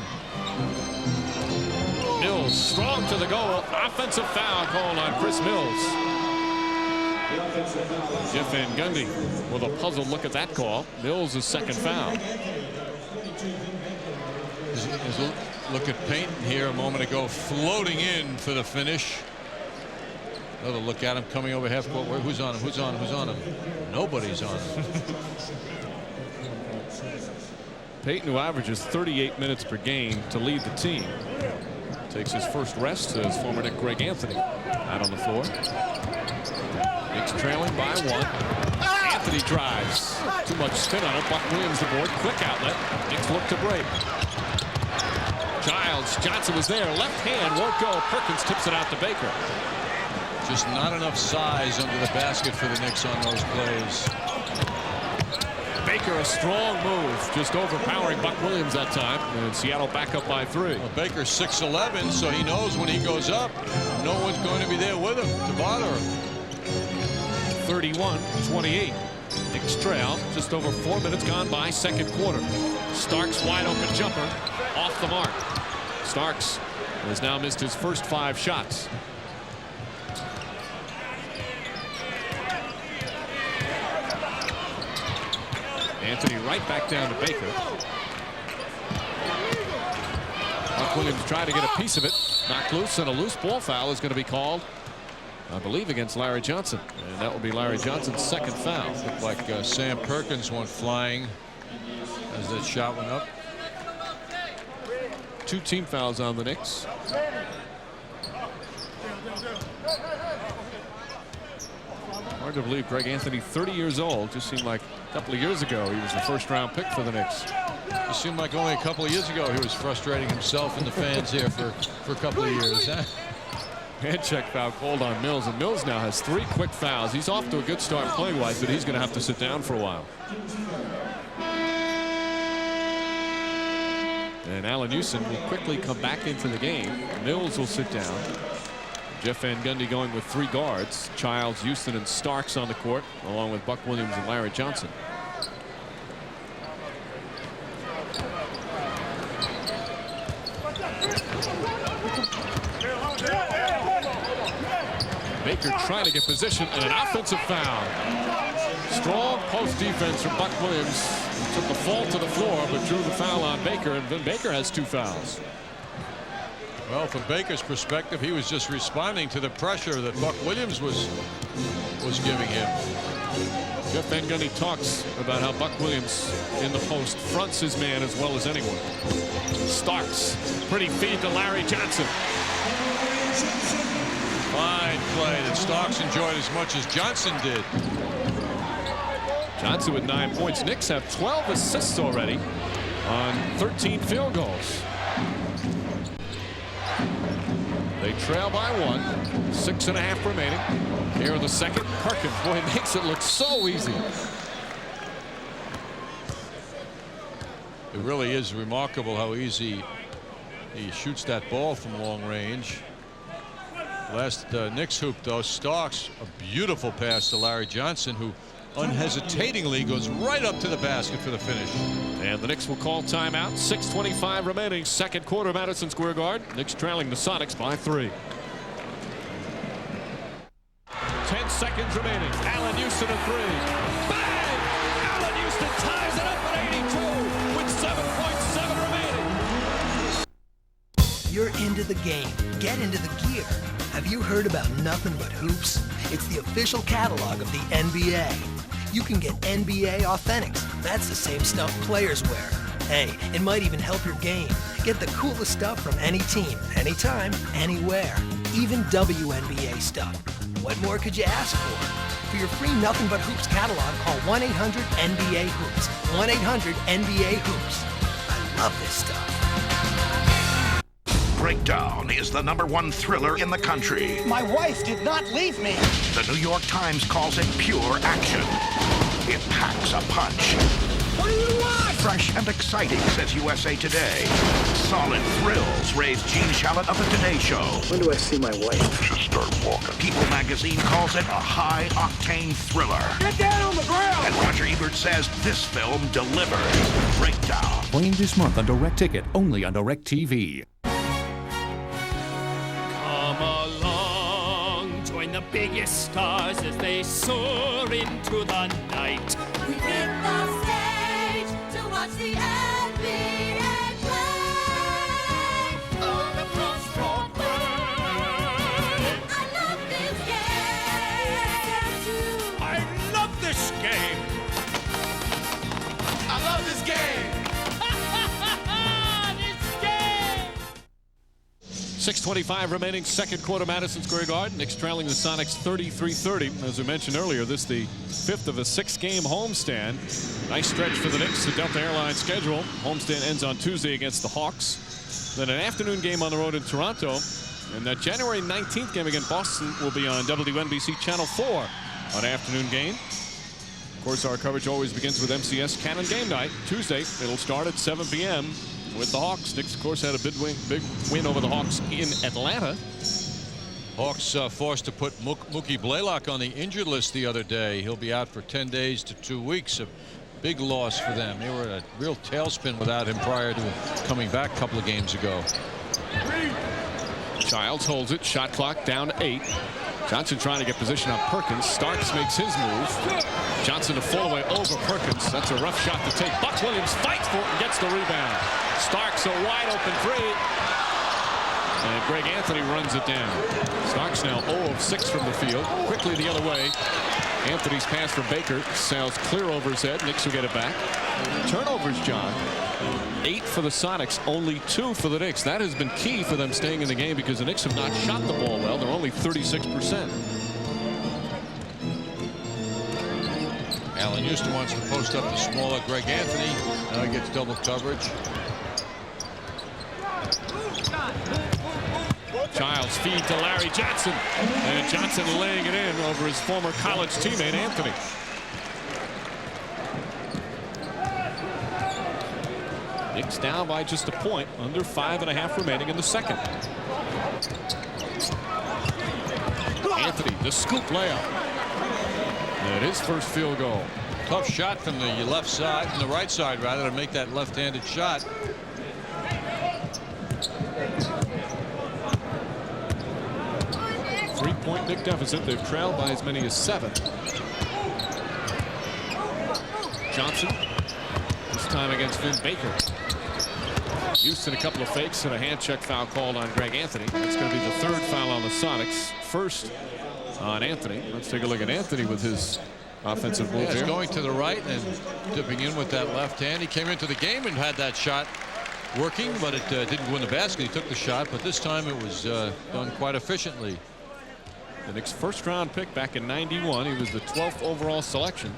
Mills strong to the goal. Offensive foul called on Chris Mills. Jeff Van Gundy with a puzzled look at that call. Mills' second foul. Look at Payton here a moment ago, floating in for the finish. Another look at him coming over half court. Who's on him? Who's on him? Who's on him? Nobody's on him. Payton, who averages 38 minutes per game to lead the team, takes his first rest as former Knick Greg Anthony out on the floor. Knicks trailing by 1. Anthony drives. Too much spin on it. Buck Williams the board. Quick outlet. Knicks look to break. Giles. Johnson was there. Left hand won't go. Perkins tips it out to Baker. Just not enough size under the basket for the Knicks on those plays. Baker, a strong move, just overpowering Buck Williams that time. And Seattle back up by 3. Well, Baker's 6'11", so he knows when he goes up, no one's going to be there with him to bother him. 31-28. Knicks trail. Just over 4 minutes gone by, second quarter. Starks wide open jumper off the mark. Starks has now missed his first 5 shots. Anthony right back down to Baker. Buck Williams tried to get a piece of it. Knocked loose, and a loose ball foul is going to be called, I believe, against Larry Johnson. And that will be Larry Johnson's second foul. Looked like Sam Perkins went flying as that shot went up. 2 team fouls on the Knicks. Hard to believe Greg Anthony, 30 years old. Just seemed like a couple of years ago he was the first-round pick for the Knicks. It seemed like only a couple of years ago he was frustrating himself and the fans here for a couple of years. Hand check foul called on Mills, and Mills now has 3 quick fouls. He's off to a good start play-wise, but he's going to have to sit down for a while. And Allen Houston will quickly come back into the game. Mills will sit down. Jeff Van Gundy going with 3 guards. Childs, Houston, and Starks on the court, along with Buck Williams and Larry Johnson. Baker trying to get position, and an offensive foul. strong post defense from Buck Williams. Took the fall to the floor, but drew the foul on Baker, and then Baker has 2 fouls. Well, from Baker's perspective, he was just responding to the pressure that Buck Williams was giving him. Jeff Van Gundy talks about how Buck Williams in the post fronts his man as well as anyone. Starks, pretty feed to Larry Johnson. Fine play that Starks enjoyed as much as Johnson did. Johnson with 9 points. Knicks have 12 assists already on 13 field goals. They trail by 1. 6.5 remaining. Here in the second. Perkins, boy, it makes it look so easy. It really is remarkable how easy he shoots that ball from long range. Last Knicks hoop, though, Starks, a beautiful pass to Larry Johnson, who unhesitatingly goes right up to the basket for the finish. And the Knicks will call timeout. 6:25 remaining, second quarter, Madison Square Garden. Knicks trailing the Sonics by 3. 10 seconds remaining. Allen Houston a 3. Bang! Allen Houston ties it up at 82 with 7.7 remaining. You're into the game. Get into the gear. Have you heard about Nothing But Hoops? It's the official catalog of the NBA. You can get NBA Authentics. That's the same stuff players wear. Hey, it might even help your game. Get the coolest stuff from any team, anytime, anywhere. Even WNBA stuff. What more could you ask for? For your free Nothing But Hoops catalog, call 1-800-NBA-HOOPS. 1-800-NBA-HOOPS. I love this stuff. Breakdown is the #1 thriller in the country. My wife did not leave me. The New York Times calls it pure action. It packs a punch. What do you want? Fresh and exciting, says USA Today. Solid thrills, raised Gene Shalit of the Today Show. When do I see my wife? Just start walking. People magazine calls it a high-octane thriller. Get down on the ground! And Roger Ebert says this film delivers. Breakdown. Playing this month on Direct Ticket, only on Direct TV. Come along, join the biggest stars as they soar into the night. We hit the stage to watch the NBA play. On the cross Broadway. I love this game. I love this game. I love this game. 6:25 remaining, second quarter, Madison Square Garden. Knicks trailing the Sonics 33-30. As we mentioned earlier, this is the 5th of a 6-game homestand. Nice stretch for the Knicks. The Delta Airlines schedule. Homestand ends on Tuesday against the Hawks. Then an afternoon game on the road in Toronto. And that January 19th game against Boston will be on WNBC Channel 4 on afternoon game. Of course, our coverage always begins with MCS Cannon Game Night. Tuesday, it'll start at 7 p.m. with the Hawks. Knicks, of course, had a big win over the Hawks in Atlanta. Hawks forced to put Mookie Blaylock on the injured list the other day. He'll be out for 10 days to 2 weeks. A big loss for them. They were a real tailspin without him prior to coming back a couple of games ago. Childs holds it. Shot clock down to 8. Johnson trying to get position on Perkins. Starks makes his move. Johnson to fall away over Perkins. That's a rough shot to take. Buck Williams fights for it and gets the rebound. Starks a wide open 3. And Greg Anthony runs it down. Starks now 0 of 6 from the field. Quickly the other way. Anthony's pass for Baker sails clear over his head. Knicks will get it back. Turnovers, John. 8 for the Sonics, only 2 for the Knicks. That has been key for them staying in the game because the Knicks have not shot the ball well. They're only 36%. Allen Houston wants to post up the smaller Greg Anthony. Now he gets double coverage. Childs feed to Larry Johnson. And Johnson laying it in over his former college teammate, Anthony. Knicks down by just a point, under 5.5 remaining in the second. Anthony, the scoop layup. And his first field goal. Tough shot from the left side, from the right side rather, to make that left-handed shot. Three-point Knick deficit. They've trailed by as many as 7. Johnson, this time against Vin Baker. Houston, a couple of fakes and a hand check foul called on Greg Anthony. That's going to be the third foul on the Sonics. First on Anthony. Let's take a look at Anthony with his offensive move here. Going to the right and dipping in with that left hand. He came into the game and had that shot working, but it didn't go in the basket. He took the shot, but this time it was done quite efficiently. The Knicks' first-round pick back in '91. He was the 12th overall selection.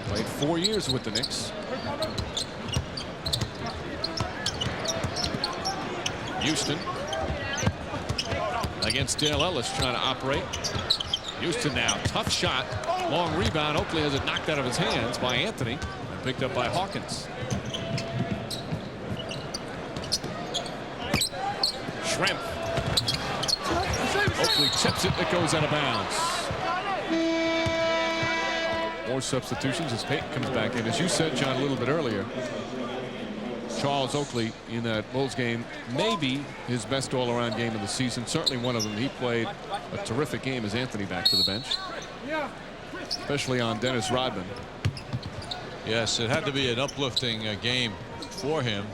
Played 4 years with the Knicks. Houston against Dale Ellis trying to operate. Houston now, tough shot, long rebound. Oakley has it knocked out of his hands by Anthony and picked up by Hawkins. Schrempf. Oakley tips it, it goes out of bounds. More substitutions as Payton comes back in. As you said, John, a little bit earlier, Charles Oakley in that Bulls game, maybe his best all-around game of the season. Certainly one of them. He played a terrific game as Anthony back to the bench, especially on Dennis Rodman. Yes, it had to be an uplifting game for him.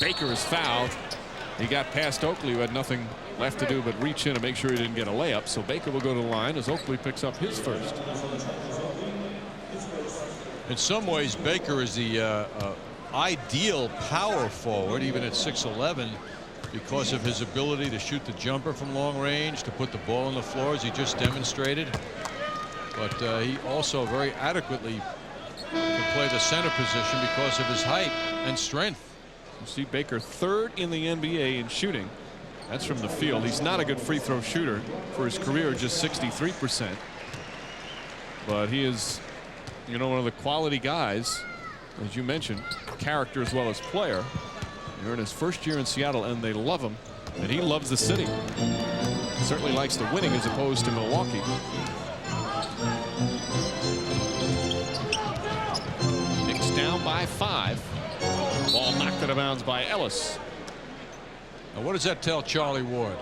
Baker is fouled. He got past Oakley, who had nothing left to do but reach in and make sure he didn't get a layup. So Baker will go to the line as Oakley picks up his first. In some ways, Baker is the ideal power forward, even at 6'11", because of his ability to shoot the jumper from long range, to put the ball on the floor, as he just demonstrated. But he also very adequately can play the center position because of his height and strength. You see Baker third in the NBA in shooting. That's from the field. He's not a good free throw shooter for his career, just 63%. But he is, you know, one of the quality guys, as you mentioned, character as well as player. You're in his first year in Seattle, and they love him, and he loves the city. Certainly likes the winning as opposed to Milwaukee. Knicks down by 5. Ball knocked out of bounds by Ellis. Now, what does that tell Charlie Ward?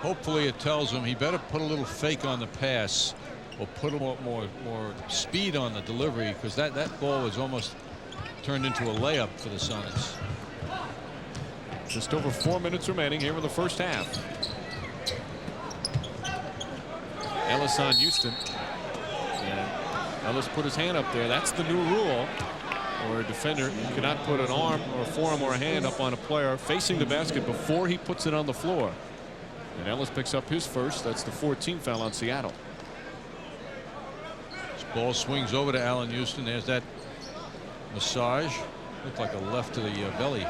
Hopefully it tells him he better put a little fake on the pass or put a lot more speed on the delivery, because that ball was almost turned into a layup for the Sonics. Just over 4 minutes remaining here in the first half. Ellis on Houston. And Ellis put his hand up there. That's the new rule, where a defender cannot put an arm or a forearm or a hand up on a player facing the basket before he puts it on the floor. And Ellis picks up his first. That's the 14th foul on Seattle. This ball swings over to Allen Houston. There's that massage. Looked like a left to the belly.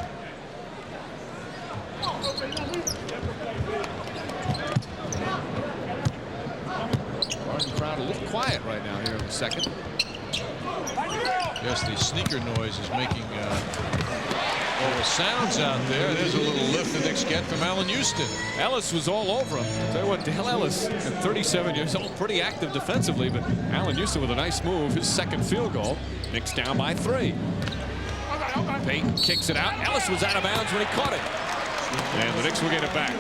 Garden crowd a little quiet right now here in the second. Yes, the sneaker noise is making all the sounds out there. There's a little lift the Knicks get from Allen Houston. Ellis was all over him. Tell you what, Dale Ellis, at 37 years old, pretty active defensively, but Allen Houston with a nice move, his second field goal. Knicks down by 3. Payton kicks it out. Ellis was out of bounds when he caught it. And the Knicks will get it back.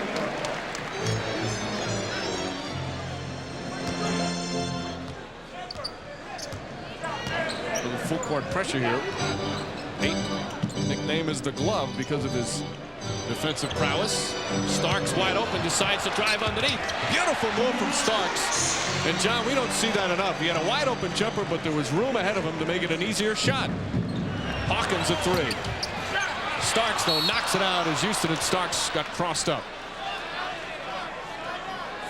Full court pressure here. Payton, nickname is the Glove because of his defensive prowess. Starks wide open, decides to drive underneath. Beautiful move from Starks. And John, we don't see that enough. He had a wide open jumper, but there was room ahead of him to make it an easier shot. Hawkins at 3. Starks, though, knocks it out as Houston and Starks got crossed up.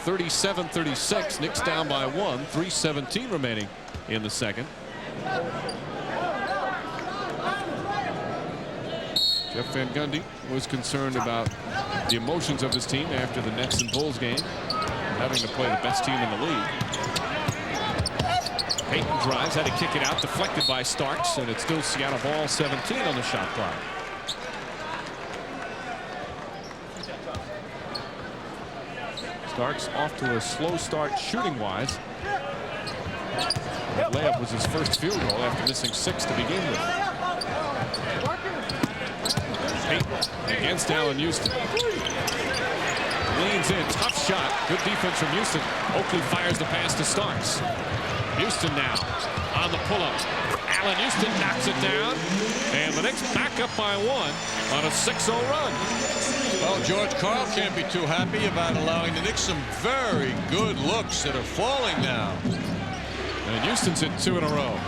37-36. Knicks down by 1. 3:17 remaining in the second. Jeff Van Gundy was concerned about the emotions of his team after the Nets and Bulls game, having to play the best team in the league. Payton drives, had to kick it out, deflected by Starks, and it's still Seattle ball, 17 on the shot clock. Starks off to a slow start shooting-wise. That layup was his first field goal after missing 6 to begin with. Payton against Allen Houston. Leans in, tough shot. Good defense from Houston. Oakley fires the pass to Starks. Houston now on the pull-up. Allen Houston knocks it down. And the Knicks back up by 1 on a 6-0 run. Well, George Karl can't be too happy about allowing the Knicks some very good looks that are falling now. And Houston's hit 2 in a row.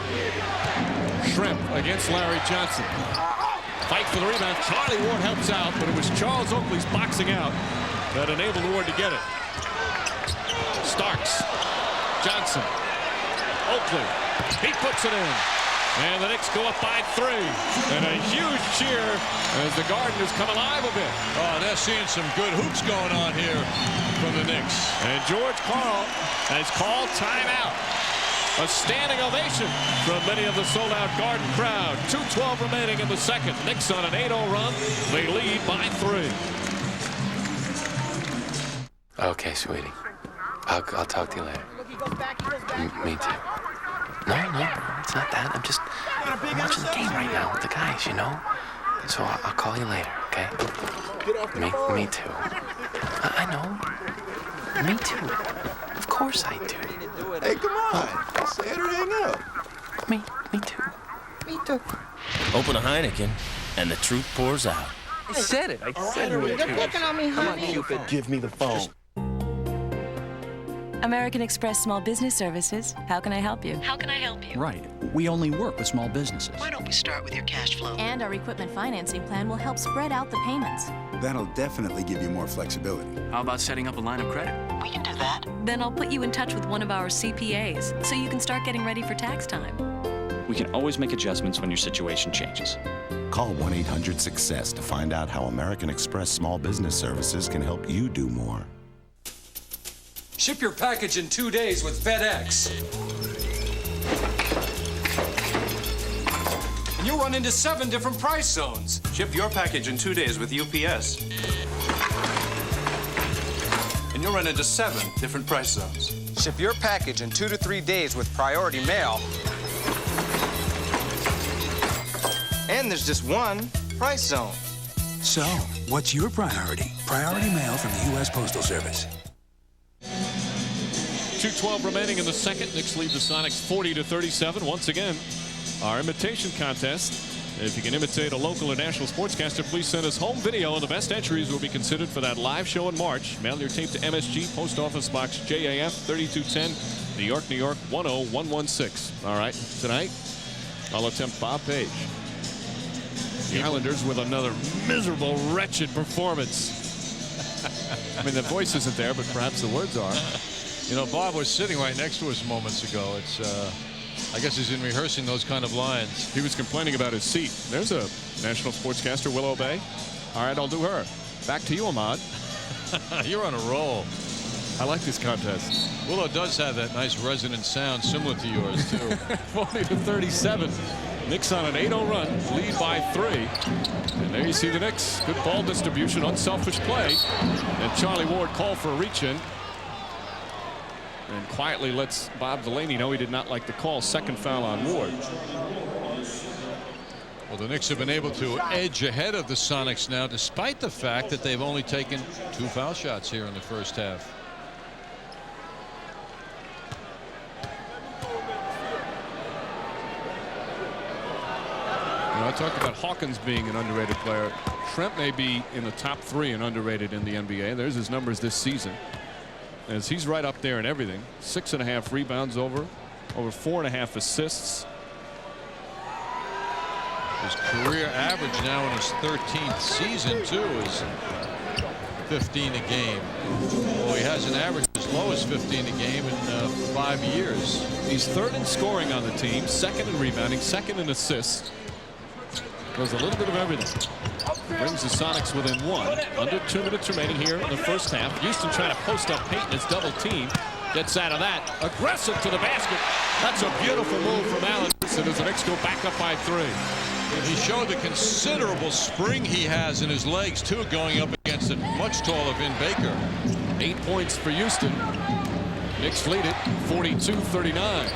Shrimp against Larry Johnson. Fight for the rebound. Charlie Ward helps out, but it was Charles Oakley's boxing out that enabled Ward to get it. Starks. Johnson. Oakley. He puts it in. And the Knicks go up by 3. And a huge cheer as the Garden has come alive a bit. Oh, they're seeing some good hoops going on here from the Knicks. And George Karl has called timeout. A standing ovation from many of the sold-out Garden crowd. 2:12 remaining in the second. Knicks on an 8-0 run. They lead by 3. Okay, sweetie. I'll talk to you later. Me too. No, it's not that. I'm watching the game right now with the guys, you know? So I'll call you later, okay? Me too. I know. Me too. Of course I do. Hey, come on. Say it or hang up. Me too. Me too. Open a Heineken, and the truth pours out. I said it. You're picking on me, honey. Come on, Cupid. Give me the phone. American Express Small Business Services. How can I help you? Right. We only work with small businesses. Why don't we start with your cash flow? And our equipment financing plan will help spread out the payments. That'll definitely give you more flexibility. How about setting up a line of credit? We can do that. Then I'll put you in touch with one of our CPAs so you can start getting ready for tax time. We can always make adjustments when your situation changes. Call 1-800-SUCCESS to find out how American Express Small Business Services can help you do more. Ship your package in 2 days with FedEx. And you'll run into 7 different price zones. Ship your package in 2 days with UPS. And you'll run into 7 different price zones. Ship your package in 2 to 3 days with Priority Mail. And there's just 1 price zone. So, what's your priority? Priority Mail from the U.S. Postal Service. 2:12 remaining in the second. Knicks lead the Sonics 40-37. Once again, our imitation contest. If you can imitate a local or national sportscaster, please send us home video, and the best entries will be considered for that live show in March. Mail your tape to MSG, Post Office Box JAF 3210, New York, New York 10116. All right, tonight I'll attempt Bob Page. The Islanders with another miserable, wretched performance. I mean, the voice isn't there, but perhaps the words are. You know, Bob was sitting right next to us moments ago. It's, I guess he's in rehearsing those kind of lines. He was complaining about his seat. There's a national sportscaster, Willow Bay. All right, I'll do her. Back to you, Ahmad. You're on a roll. I like this contest. Willow does have that nice resonant sound similar to yours, too. 40-37. Knicks on an 8-0 run, lead by 3. And there you see the Knicks. Good ball distribution, unselfish play. And Charlie Ward called for a reach-in. And quietly lets Bob Delaney know he did not like the call. Second foul on Ward. Well, the Knicks have been able to edge ahead of the Sonics now, despite the fact that they've only taken 2 foul shots here in the first half. You know, I talked about Hawkins being an underrated player. Trent may be in the top 3 and underrated in the NBA. There's his numbers this season, as he's right up there in everything. 6.5 rebounds, over 4.5 assists. His career average now in his 13th season too is 15 a game. Well, he hasn't averaged as low as 15 a game in 5 years. He's 3rd in scoring on the team, 2nd in rebounding, 2nd in assists. Does a little bit of everything. Brings the Sonics within 1. Under 2 minutes remaining here in the first half. Houston trying to post up Payton as double team. Gets out of that. Aggressive to the basket. That's a beautiful move from Allen. So does the Knicks go back up by 3. He showed the considerable spring he has in his legs too, going up against a much taller Vin Baker. 8 points for Houston. Knicks lead it 42-39.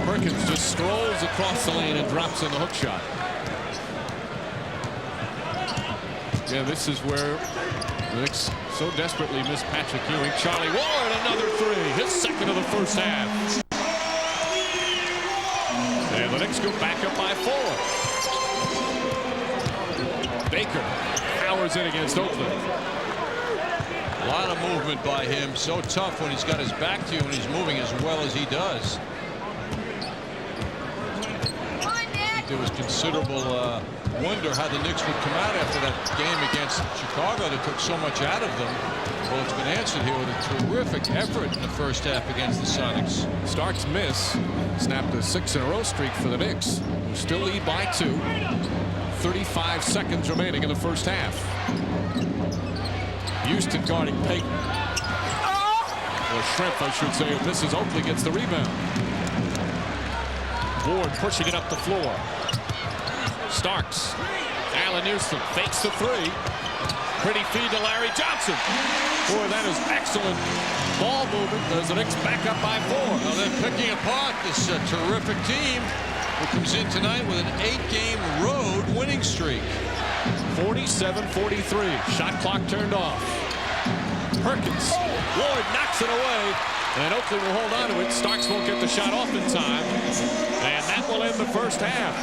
Perkins just strolls across the lane and drops in the hook shot. Yeah, this is where the Knicks so desperately miss Patrick Ewing. Charlie Ward, another 3. His 2nd of the first half. go back up by 4. Baker powers in against Oakland. A lot of movement by him. So tough when he's got his back to you and he's moving as well as he does. There was considerable wonder how the Knicks would come out after that game against Chicago that took so much out of them. Well, it's been answered here with a terrific effort in the first half against the Sonics. Starks miss. Snapped a 6-in-a-row streak for the Knicks, who still lead by 2. 35 seconds remaining in the first half. Houston guarding Payton. Or Shrimp, I should say, if misses. Oakley gets the rebound. Ward pushing it up the floor. Starks. Allen Houston fakes the 3. Pretty feed to Larry Johnson. Boy, that is excellent ball movement as the Knicks back up by 4. Well, they're picking apart this terrific team who comes in tonight with an 8-game road winning streak. 47-43. Shot clock turned off. Perkins. Ward knocks it away. And Oakley will hold on to it. Starks won't get the shot off in time. And that will end the first half.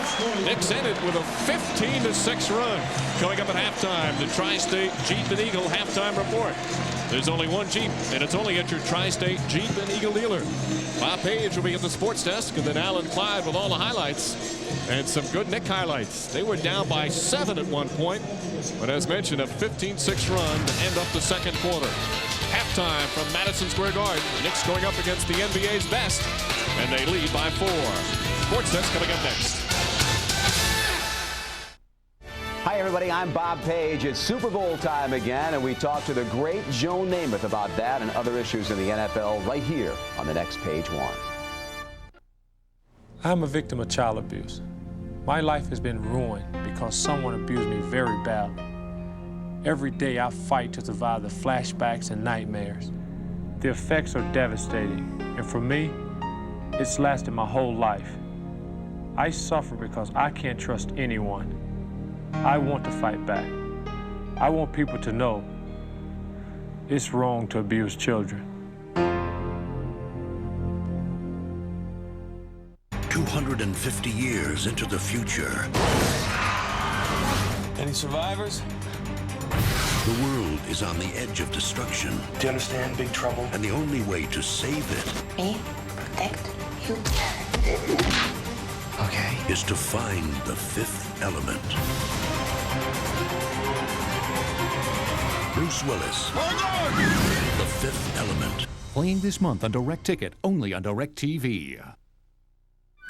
Knicks ended with a 15-6 run. Coming up at halftime, the Tri-State Jeep and Eagle halftime report. There's only one Jeep, and it's only at your Tri-State Jeep and Eagle dealer. Bob Page will be at the sports desk, and then Alan Clyde with all the highlights. And some good Knick highlights. They were down by 7 at one point, but as mentioned, a 15-6 run to end up the second quarter. Halftime from Madison Square Garden. Knicks going up against the NBA's best, and they lead by 4. Sports desk coming up next. Hi, everybody. I'm Bob Page. It's Super Bowl time again, and we talk to the great Joe Namath about that and other issues in the NFL right here on the next Page One. I'm a victim of child abuse. My life has been ruined because someone abused me very badly. Every day I fight to survive the flashbacks and nightmares. The effects are devastating, and for me, it's lasted my whole life. I suffer because I can't trust anyone. I want to fight back. I want people to know it's wrong to abuse children. 250 years into the future. Any survivors? The world is on the edge of destruction. Do you understand Big Trouble? And the only way to save it Me? Protect you? okay, is to find the fifth element. Bruce Willis. The Fifth Element. Playing this month on Direct Ticket, only on Direct TV.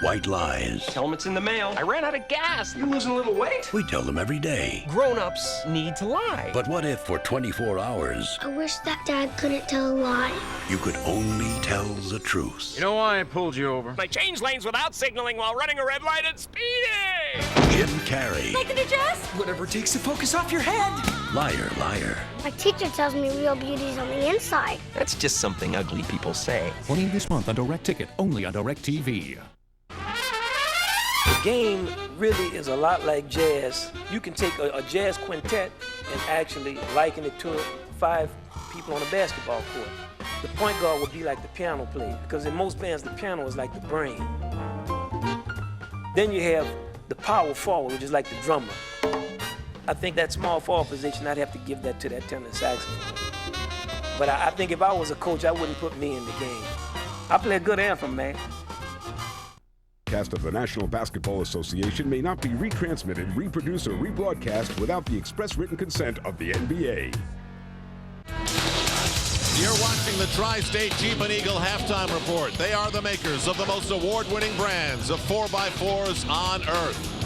White lies. Helmet's in the mail. I ran out of gas. You losing a little weight? We tell them every day. Grown-ups need to lie. But what if for 24 hours, I wish that Dad couldn't tell a lie. you could only tell the truth? You know why I pulled you over? I changed lanes without signaling while running a red light and speeding! Jim Carrey. Like an address? Whatever it takes to focus off your head. Liar, liar. My teacher tells me real beauty's on the inside. That's just something ugly people say. Playing this month on Direct Ticket, only on Direct TV. The game really is a lot like jazz. You can take a jazz quintet and actually liken it to 5 people on a basketball court. The point guard would be like the piano player, because in most bands the piano is like the brain. Then you have the power forward, which is like the drummer. I think that small forward position, I'd have to give that to that tenor saxophone. But I think if I was a coach, I wouldn't put me in the game. I play a good anthem, man. Cast of the National Basketball Association may not be retransmitted, reproduced, or rebroadcast without the express written consent of the NBA. You're watching the Tri-State Jeep and Eagle halftime report. They are the makers of the most award-winning brands of 4x4s on earth.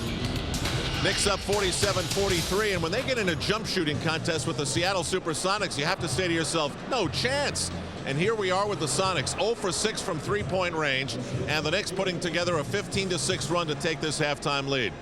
Knicks up 47-43, and when they get in a jump shooting contest with the Seattle Supersonics, you have to say to yourself, no chance. And here we are with the Sonics, 0 for 6 from three-point range, and the Knicks putting together a 15-6 run to take this halftime lead.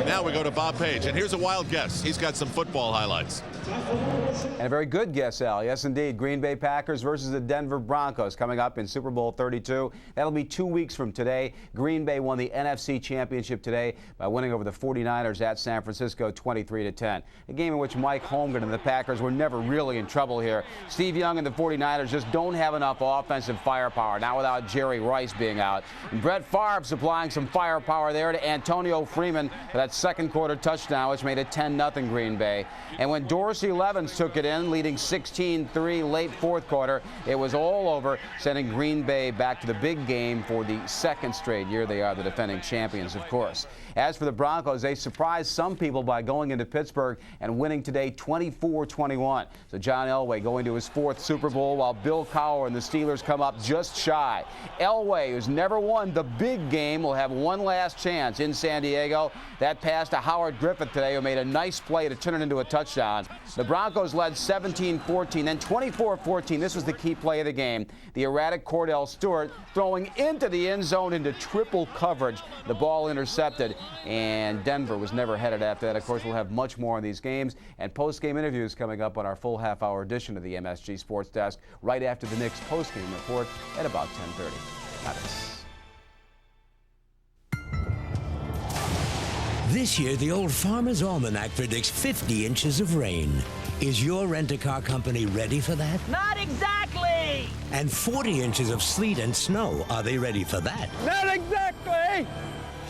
Now we go to Bob Page, and here's a wild guess. He's got some football highlights. And a very good guess, Al. Yes, indeed. Green Bay Packers versus the Denver Broncos coming up in Super Bowl 32. That'll be 2 weeks from today. Green Bay won the NFC Championship today by winning over the 49ers at San Francisco 23-10. A game in which Mike Holmgren and the Packers were never really in trouble here. Steve Young and the 49ers 49ers just don't have enough offensive firepower, now without Jerry Rice being out. And Brett Favre supplying some firepower there to Antonio Freeman for that second quarter touchdown, which made it 10-0 Green Bay. And when Dorsey Levens took it in, leading 16-3 late fourth quarter, it was all over, sending Green Bay back to the big game for the second straight year. They are the defending champions, of course. As for the Broncos, they surprised some people by going into Pittsburgh and winning today 24-21. So John Elway going to his fourth Super Bowl, while Bill Cowher and the Steelers come up just shy. Elway, who's never won the big game, will have one last chance in San Diego. That pass to Howard Griffith today, who made a nice play to turn it into a touchdown. The Broncos led 17-14, then 24-14. This was the key play of the game. The erratic Cordell Stewart throwing into the end zone into triple coverage. The ball intercepted, and Denver was never headed after that. Of course, we'll have much more on these games and post-game interviews coming up on our full half-hour edition of the MSG Sports Desk right after the Knicks post-game report at about 10:30. This year, the Old Farmer's Almanac predicts 50 inches of rain. Is your rent-a-car company ready for that? Not exactly! And 40 inches of sleet and snow. Are they ready for that? Not exactly!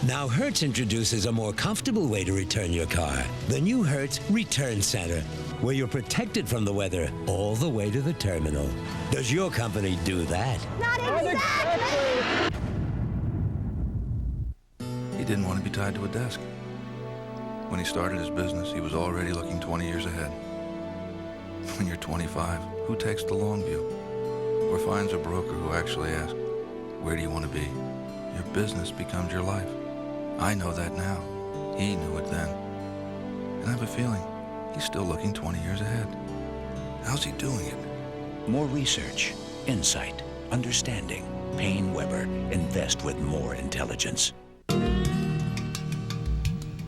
Now, Hertz introduces a more comfortable way to return your car. The new Hertz Return Center, where you're protected from the weather all the way to the terminal. Does your company do that? Not exactly! He didn't want to be tied to a desk. When he started his business, he was already looking 20 years ahead. When you're 25, who takes the long view? Or finds a broker who actually asks, where do you want to be? Your business becomes your life. I know that now. He knew it then. And I have a feeling he's still looking 20 years ahead. How's he doing it? More research, insight, understanding. Payne Weber. Invest with more intelligence.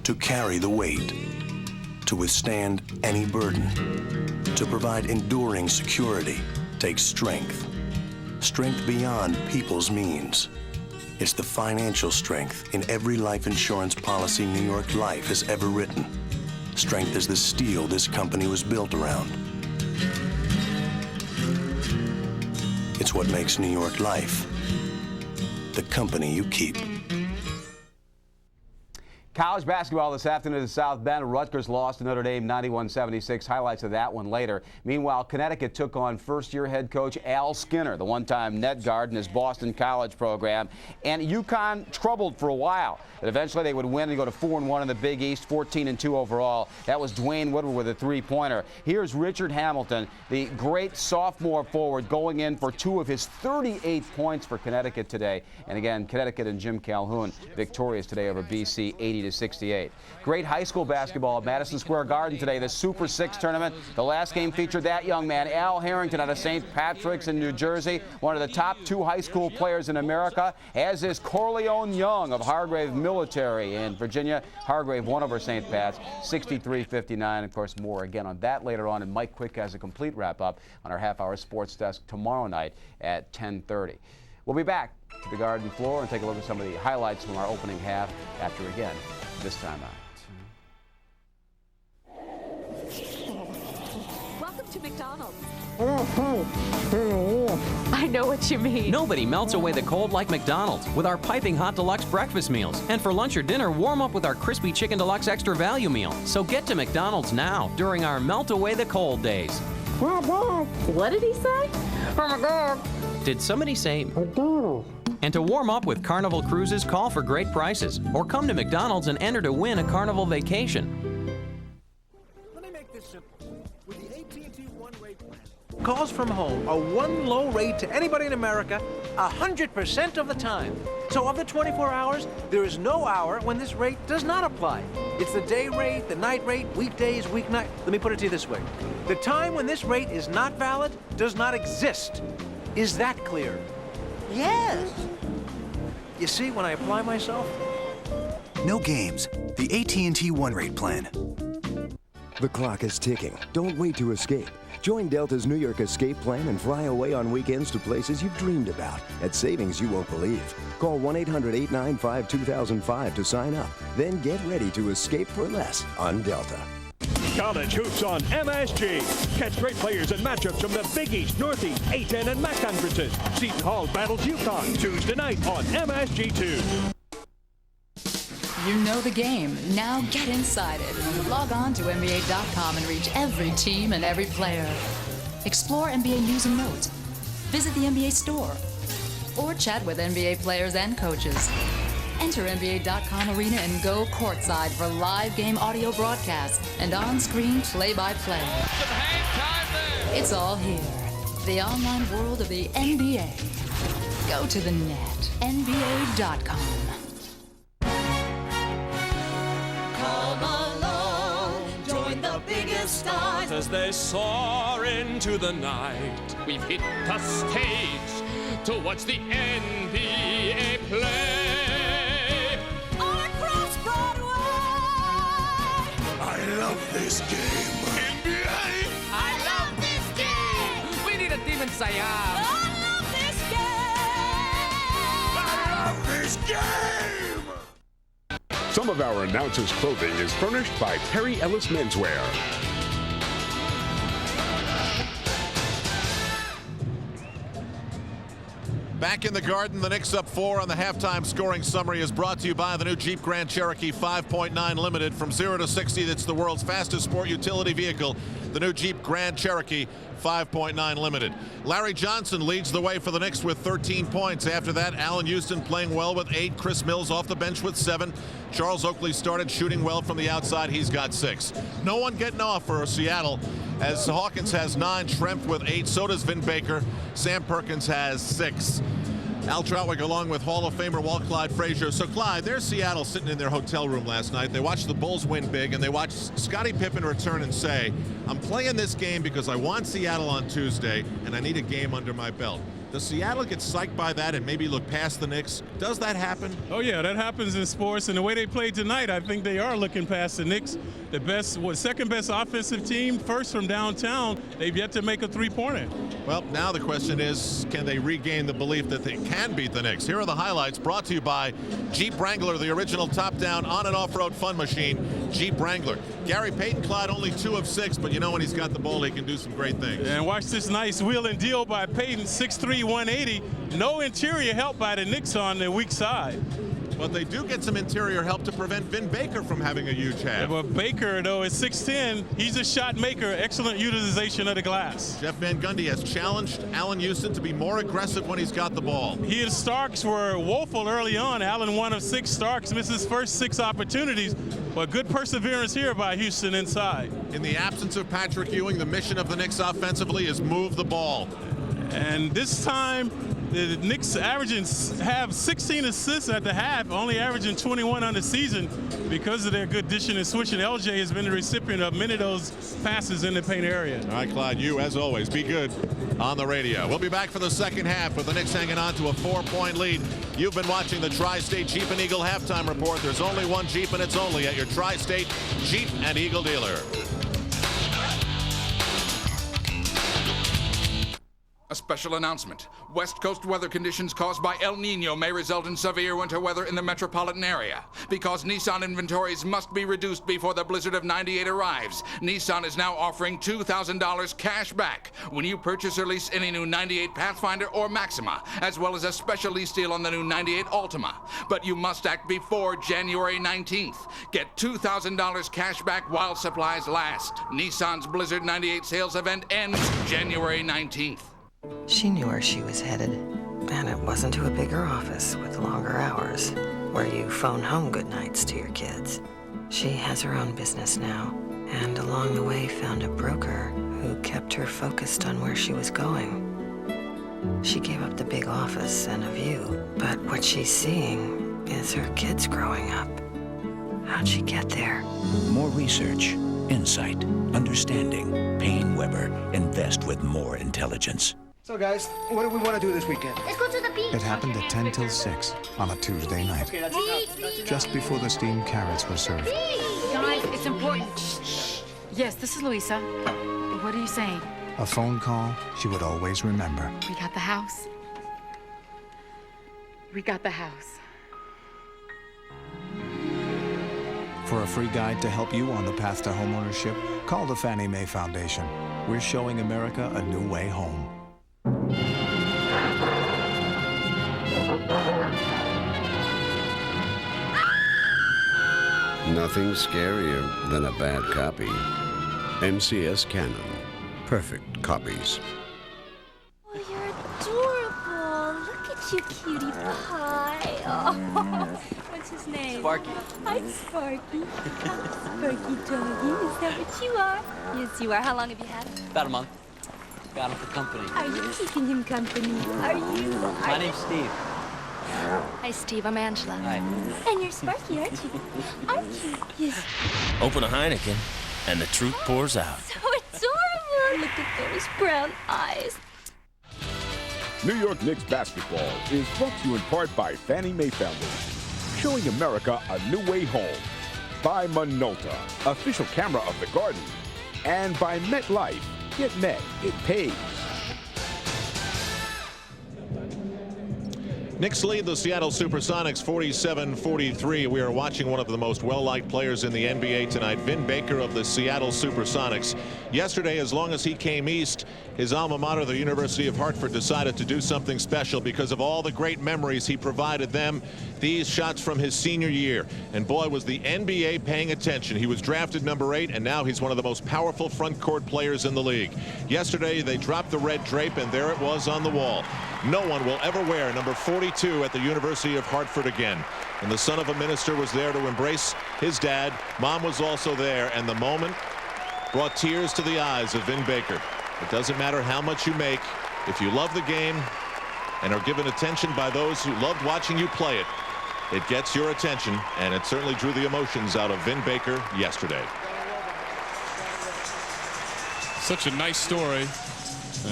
To carry the weight, to withstand any burden, to provide enduring security takes strength. Strength beyond people's means. It's the financial strength in every life insurance policy New York Life has ever written. Strength is the steel this company was built around. It's what makes New York Life the company you keep. College basketball this afternoon at South Bend. Rutgers lost to Notre Dame 91-76. Highlights of that one later. Meanwhile, Connecticut took on first-year head coach Al Skinner, the one-time net guard in his Boston College program. And UConn troubled for a while, but eventually they would win and go to 4-1 in the Big East, 14-2 overall. That was Dwayne Woodward with a three-pointer. Here's Richard Hamilton, the great sophomore forward, going in for 2 of his 38 points for Connecticut today. And again, Connecticut and Jim Calhoun victorious today over BC, 80-68. Great high school basketball at Madison Square Garden today, the Super 6 tournament. The last game featured that young man, Al Harrington, out of St. Patrick's in New Jersey, one of the top 2 high school players in America, as is Corleone Young of Hargrave Military in Virginia. Hargrave won over St. Pat's, 63-59. Of course, more again on that later on, and Mike Quick has a complete wrap-up on our half-hour sports desk tomorrow night at 10:30. We'll be back to the Garden floor and take a look at some of the highlights from our opening half after, again, this time out. Welcome to McDonald's. I know what you mean. Nobody melts away the cold like McDonald's with our piping hot deluxe breakfast meals. And for lunch or dinner, warm up with our crispy chicken deluxe extra value meal. So get to McDonald's now during our melt away the cold days. What did he say? Oh my God. Did somebody say McDonald's? And to warm up with Carnival Cruises, call for great prices or come to McDonald's and enter to win a Carnival vacation. Let me make this simple. With the AT&T One Rate plan, calls from home are one low rate to anybody in America 100% of the time. So of the 24 hours, there is no hour when this rate does not apply. It's the day rate, the night rate, weekdays, weeknight. Let me put it to you this way. The time when this rate is not valid does not exist. Is that clear? Yes. You see, when I apply myself? No games. The AT&T One Rate plan. The clock is ticking. Don't wait to escape. Join Delta's New York Escape Plan and fly away on weekends to places you've dreamed about at savings you won't believe. Call 1-800-895-2005 to sign up. Then get ready to escape for less on Delta. College hoops on MSG. Catch great players and matchups from the Big East, Northeast, A-10, and MAC conferences. Seton Hall battles UConn Tuesday night on MSG2. You know the game. Now get inside it. Log on to NBA.com and reach every team and every player. Explore NBA news and notes. Visit the NBA store. Or chat with NBA players and coaches. Enter NBA.com Arena and go courtside for live game audio broadcasts and on-screen play-by-play. It's all here. The online world of the NBA. Go to the net. NBA.com. Come along, join the biggest stars as they soar into the night. We've hit the stage to watch the NBA play. Across Broadway. I love this game. NBA! I love this game. We need a team in Siam. I love this game. I love this game. Some of our announcers' clothing is furnished by Perry Ellis Menswear. Back in the Garden, the Knicks up 4 on the halftime scoring summary is brought to you by the new Jeep Grand Cherokee 5.9 Limited. From 0 to 60, that's the world's fastest sport utility vehicle. The new Jeep Grand Cherokee 5.9 Limited. Larry Johnson leads the way for the Knicks with 13 points. After that, Allen Houston playing well with 8. Chris Mills off the bench with 7. Charles Oakley started shooting well from the outside. He's got 6. No one getting off for Seattle, as Hawkins has 9, Schrempf with 8. So does Vin Baker. Sam Perkins has 6. Al Trautwig along with Hall of Famer Walt Clyde Frazier. So Clyde, there's Seattle sitting in their hotel room last night. They watched the Bulls win big, and they watched Scottie Pippen return and say, I'm playing this game because I want Seattle on Tuesday, and I need a game under my belt. Does Seattle get psyched by that and maybe look past the Knicks? Does that happen? Oh, yeah, that happens in sports. And the way they played tonight, I think they are looking past the Knicks. The second best offensive team, first from downtown. They've yet to make a three-pointer. Well, now the question is, can they regain the belief that they can beat the Knicks? Here are the highlights brought to you by Jeep Wrangler, the original top-down on- and off-road fun machine, Jeep Wrangler. Gary Payton, Clyde, only 2 of 6, but you know when he's got the ball, he can do some great things. And watch this nice wheel and deal by Payton, 6'3", 180. No interior help by the Knicks on the weak side. But they do get some interior help to prevent Vin Baker from having a huge half. Yeah, but Baker, though, is 6'10". He's a shot maker. Excellent utilization of the glass. Jeff Van Gundy has challenged Allen Houston to be more aggressive when he's got the ball. He and Starks were woeful early on. Allen 1 of 6. Starks missed his first 6 opportunities. But good perseverance here by Houston inside. In the absence of Patrick Ewing, the mission of the Knicks offensively is move the ball. And this time, the Knicks have 16 assists at the half, only averaging 21 on the season because of their good dishing and switching. LJ has been the recipient of many of those passes in the paint area. All right, Clyde, you, as always, be good on the radio. We'll be back for the second half with the Knicks hanging on to a 4-point lead. You've been watching the Tri-State Jeep and Eagle halftime report. There's only one Jeep, and it's only at your Tri-State Jeep and Eagle dealer. A special announcement. West Coast weather conditions caused by El Nino may result in severe winter weather in the metropolitan area. Because Nissan inventories must be reduced before the blizzard of '98 arrives, Nissan is now offering $2,000 cash back when you purchase or lease any new '98 Pathfinder or Maxima, as well as a special lease deal on the new '98 Altima. But you must act before January 19th. Get $2,000 cash back while supplies last. Nissan's Blizzard '98 sales event ends January 19th. She knew where she was headed, and it wasn't to a bigger office with longer hours, where you phone home good nights to your kids. She has her own business now, and along the way found a broker who kept her focused on where she was going. She gave up the big office and a view, but what she's seeing is her kids growing up. How'd she get there? More research, insight, understanding. Payne Weber. Invest with more intelligence. So guys, what do we want to do this weekend? Let's go to the beach. It happened at 10 till 6 on a Tuesday night, just before the steamed carrots were served. Guys, it's important. Yes, this is Louisa. What are you saying? A phone call she would always remember. We got the house. We got the house. For a free guide to help you on the path to homeownership, Call the Fannie Mae Foundation. We're showing America a new way home. Nothing scarier than a bad copy. MCS Canon. Perfect copies. Oh, you're adorable. Look at you, cutie pie. Oh, what's his name? Sparky. Hi, Sparky. Sparky doggy. Is that what you are? Yes, you are. How long have you had him? About a month. Got him for company. Are you keeping him company? Are you? My name's Steve. Hi, Steve. I'm Angela. Hi. And you're Sparky, aren't you? Aren't you? Yes. Open a Heineken, and the truth pours out. So adorable. Look at those brown eyes. New York Knicks basketball is brought to you in part by Fannie Mae Foundation, showing America a new way home. By Minolta, official camera of the Garden. And by MetLife. Get Met. It pays. Knicks lead the Seattle Supersonics 47-43. We are watching one of the most well-liked players in the NBA tonight, Vin Baker of the Seattle Supersonics. Yesterday, as long as he came east, his alma mater, the University of Hartford, decided to do something special because of all the great memories he provided them. These shots from his senior year. And boy, was the NBA paying attention. He was drafted number 8, and now he's one of the most powerful front court players in the league. Yesterday, they dropped the red drape, and there it was on the wall. No one will ever wear number 42 at the University of Hartford again. And the son of a minister was there to embrace his dad. Mom was also there, and the moment brought tears to the eyes of Vin Baker. It doesn't matter how much you make. If you love the game and are given attention by those who loved watching you play it, it gets your attention, and it certainly drew the emotions out of Vin Baker yesterday. Such a nice story.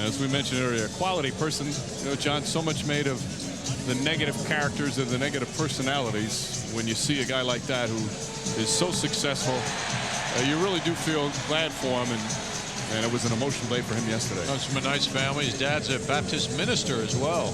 As we mentioned earlier, a quality person. You know, John, so much made of the negative characters and the negative personalities. When you see a guy like that who is so successful, you really do feel glad for him, and it was an emotional day for him yesterday. Comes from a nice family. His dad's a Baptist minister as well.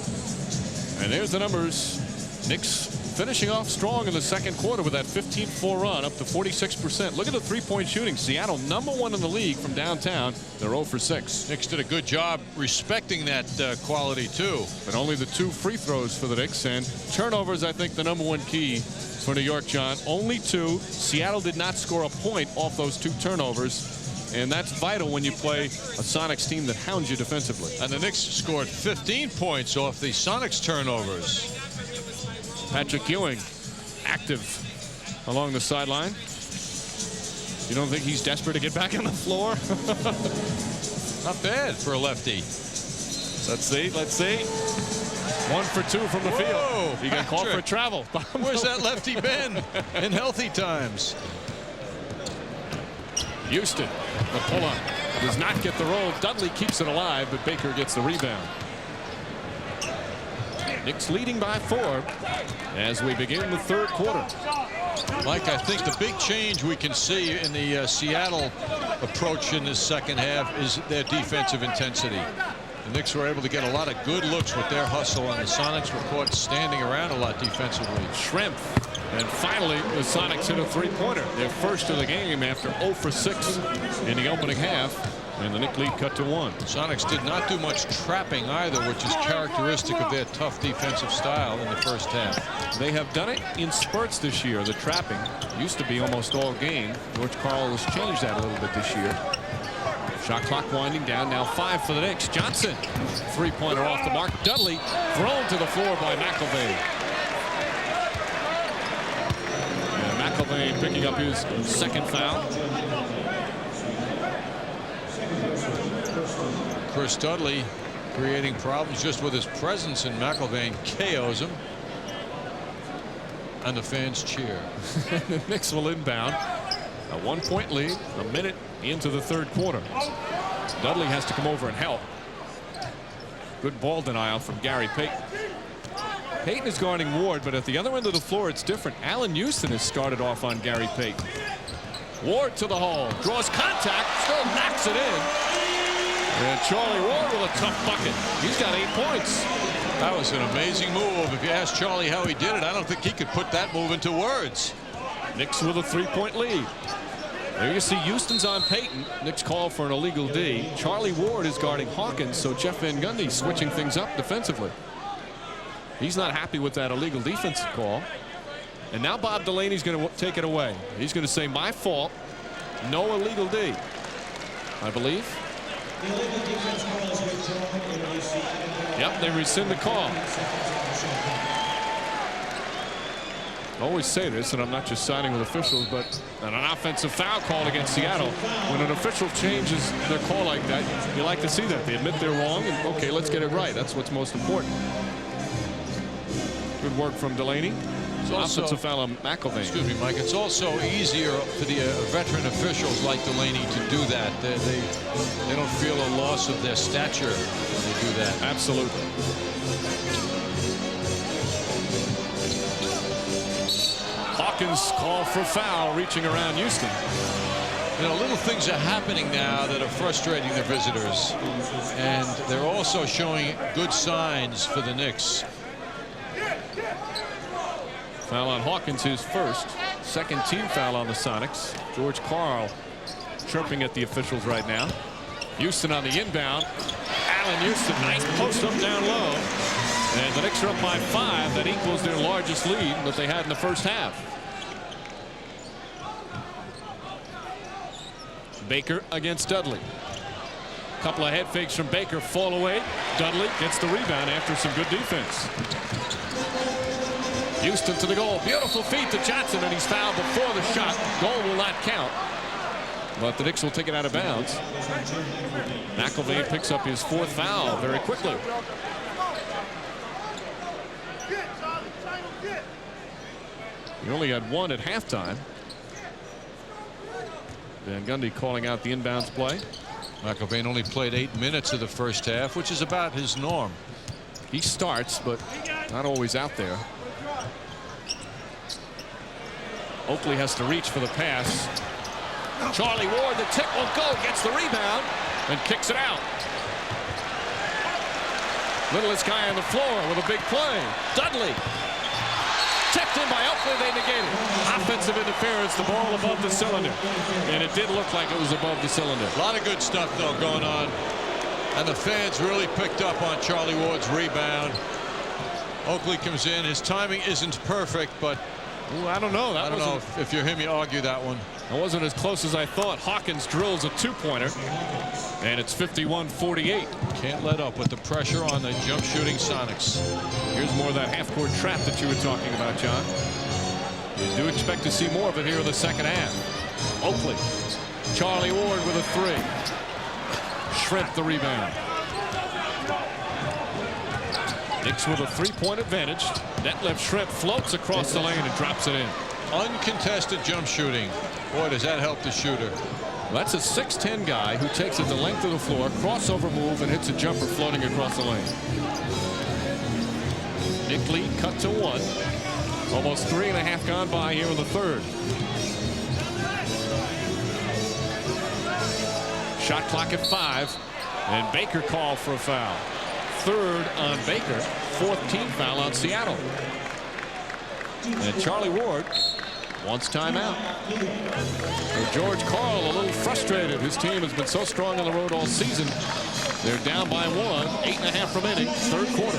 And there's the numbers. Knicks finishing off strong in the second quarter with that 15-4 run, up to 46%. Look at the three-point shooting. Seattle #1 in the league from downtown. They're 0 for 6. Knicks did a good job respecting that quality too. But only the 2 free throws for the Knicks, and turnovers, I think, the #1 key for New York, John. Only 2. Seattle did not score a point off those 2 turnovers. And that's vital when you play a Sonics team that hounds you defensively. And the Knicks scored 15 points off the Sonics turnovers. Patrick Ewing active along the sideline. You don't think he's desperate to get back on the floor? Not bad for a lefty. Let's see. 1 for 2 from the field. He got called for travel. Where's that lefty been in healthy times? Houston, the pull-up, does not get the roll. Dudley keeps it alive, but Baker gets the rebound. Knicks leading by 4 as we begin the third quarter. Mike, I think the big change we can see in the Seattle approach in this second half is their defensive intensity. The Knicks were able to get a lot of good looks with their hustle, and the Sonics were caught standing around a lot defensively. Shrimp. And finally, the Sonics hit a three-pointer. Their first of the game after 0 for 6 in the opening half. And the Knicks lead cut to 1. Sonics did not do much trapping either, which is characteristic of their tough defensive style in the first half. They have done it in spurts this year. The trapping used to be almost all game. George Karl has changed that a little bit this year. Shot clock winding down. Now 5 for the Knicks. Johnson, three-pointer off the mark. Dudley thrown to the floor by McIlvaine. And McIlvaine picking up his second foul. Chris Dudley creating problems just with his presence, and McIlvaine KOs him. And the fans cheer. The Knicks will inbound. A 1-point lead, a minute into the third quarter. Dudley has to come over and help. Good ball denial from Gary Payton. Payton is guarding Ward, but at the other end of the floor it's different. Allen Houston has started off on Gary Payton. Ward to the hole, draws contact, still knocks it in. And Charlie Ward with a tough bucket. He's got 8 points. That was an amazing move. If you ask Charlie how he did it, I don't think he could put that move into words. Knicks with a 3-point lead. There you see Houston's on Payton. Knicks call for an illegal D. Charlie Ward is guarding Hawkins, so Jeff Van Gundy switching things up defensively. He's not happy with that illegal defensive call. And now Bob Delaney's going to take it away. He's going to say, my fault, no illegal D, I believe. Yep, they rescind the call. I always say this, and I'm not just siding with officials, but an offensive foul called against Seattle. When an official changes their call like that, you like to see that. They admit they're wrong, and okay, let's get it right. That's what's most important. Good work from Delaney. Offensive foul on McElvain. Excuse me, Mike. It's also easier for the veteran officials like Delaney to do that. They don't feel a loss of their stature when they do that. Absolutely. Hawkins call for foul, reaching around Houston. You know, little things are happening now that are frustrating the visitors, and they're also showing good signs for the Knicks. Foul on Hawkins, his first. Second team foul on the Sonics. George Karl chirping at the officials right now. Houston on the inbound. Allen Houston, nice post up down low. And the Knicks are up by 5. That equals their largest lead that they had in the first half. Baker against Dudley. Couple of head fakes from Baker, fall away. Dudley gets the rebound after some good defense. Houston to the goal. Beautiful feed to Johnson, and he's fouled before the shot. Goal will not count. But the Knicks will take it out of bounds. McElvain picks up his 4th foul very quickly. He only had 1 at halftime. Van Gundy calling out the inbounds play. McElvain only played 8 minutes of the first half, which is about his norm. He starts, but not always out there. Oakley has to reach for the pass. Charlie Ward, the tip won't go, gets the rebound and kicks it out. Littlest guy on the floor with a big play. Dudley. Tipped in by Oakley, they negate it. Offensive interference, the ball above the cylinder. And it did look like it was above the cylinder. A lot of good stuff, though, going on. And the fans really picked up on Charlie Ward's rebound. Oakley comes in. His timing isn't perfect, but ooh, I don't know. I don't know if you're him, you argue that one. That wasn't as close as I thought. Hawkins drills a 2-pointer, and it's 51-48. Can't let up with the pressure on the jump shooting Sonics. Here's more of that half-court trap that you were talking about, John. You do expect to see more of it here in the second half. Oakley. Charlie Ward with a 3. Shrimp the rebound. Knicks with a 3-point advantage. Net left Shrimp floats across the lane and drops it in. Uncontested jump shooting. Boy, does that help the shooter. That's a 6'10" guy who takes it the length of the floor, crossover move, and hits a jumper floating across the lane. Nick Lee cut to 1. Almost 3.5 gone by here in the third. Shot clock at 5, and Baker called for a foul. 3rd on Baker, 4th team foul on Seattle. And Charlie Ward wants timeout. So George Karl a little frustrated. His team has been so strong on the road all season. They're down by 1, 8.5 remaining, 3rd quarter.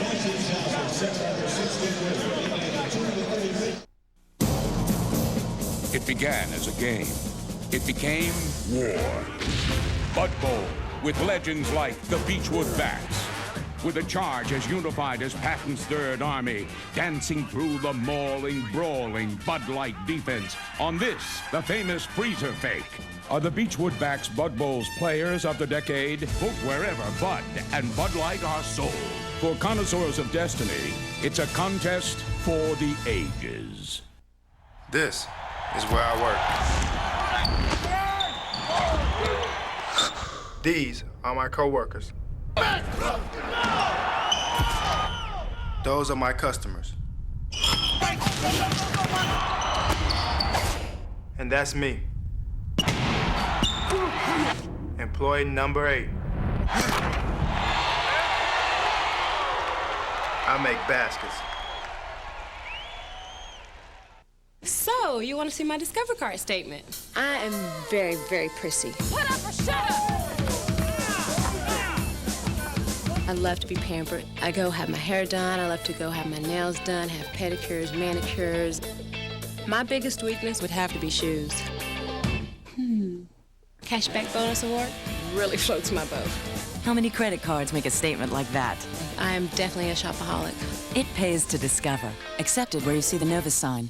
It began as a game. It became war. Bud Bowl with legends like the Beechwood Bats. With a charge as unified as Patton's Third Army, dancing through the mauling, brawling Bud Light defense on this, the famous freezer fake. Are the Beechwood Bats Bud Bowl's players of the decade? Vote wherever Bud and Bud Light are sold. For connoisseurs of destiny, it's a contest for the ages. This is where I work. These are my co-workers. Those are my customers. And that's me. Employee number 8. I make baskets. So, Oh, you want to see my Discover Card statement? I am very, very prissy. Put up or shut up! I love to be pampered. I go have my hair done. I love to go have my nails done, have pedicures, manicures. My biggest weakness would have to be shoes. Cashback bonus award really floats my boat. How many credit cards make a statement like that? I am definitely a shopaholic. It pays to Discover. Accepted where you see the Novus sign.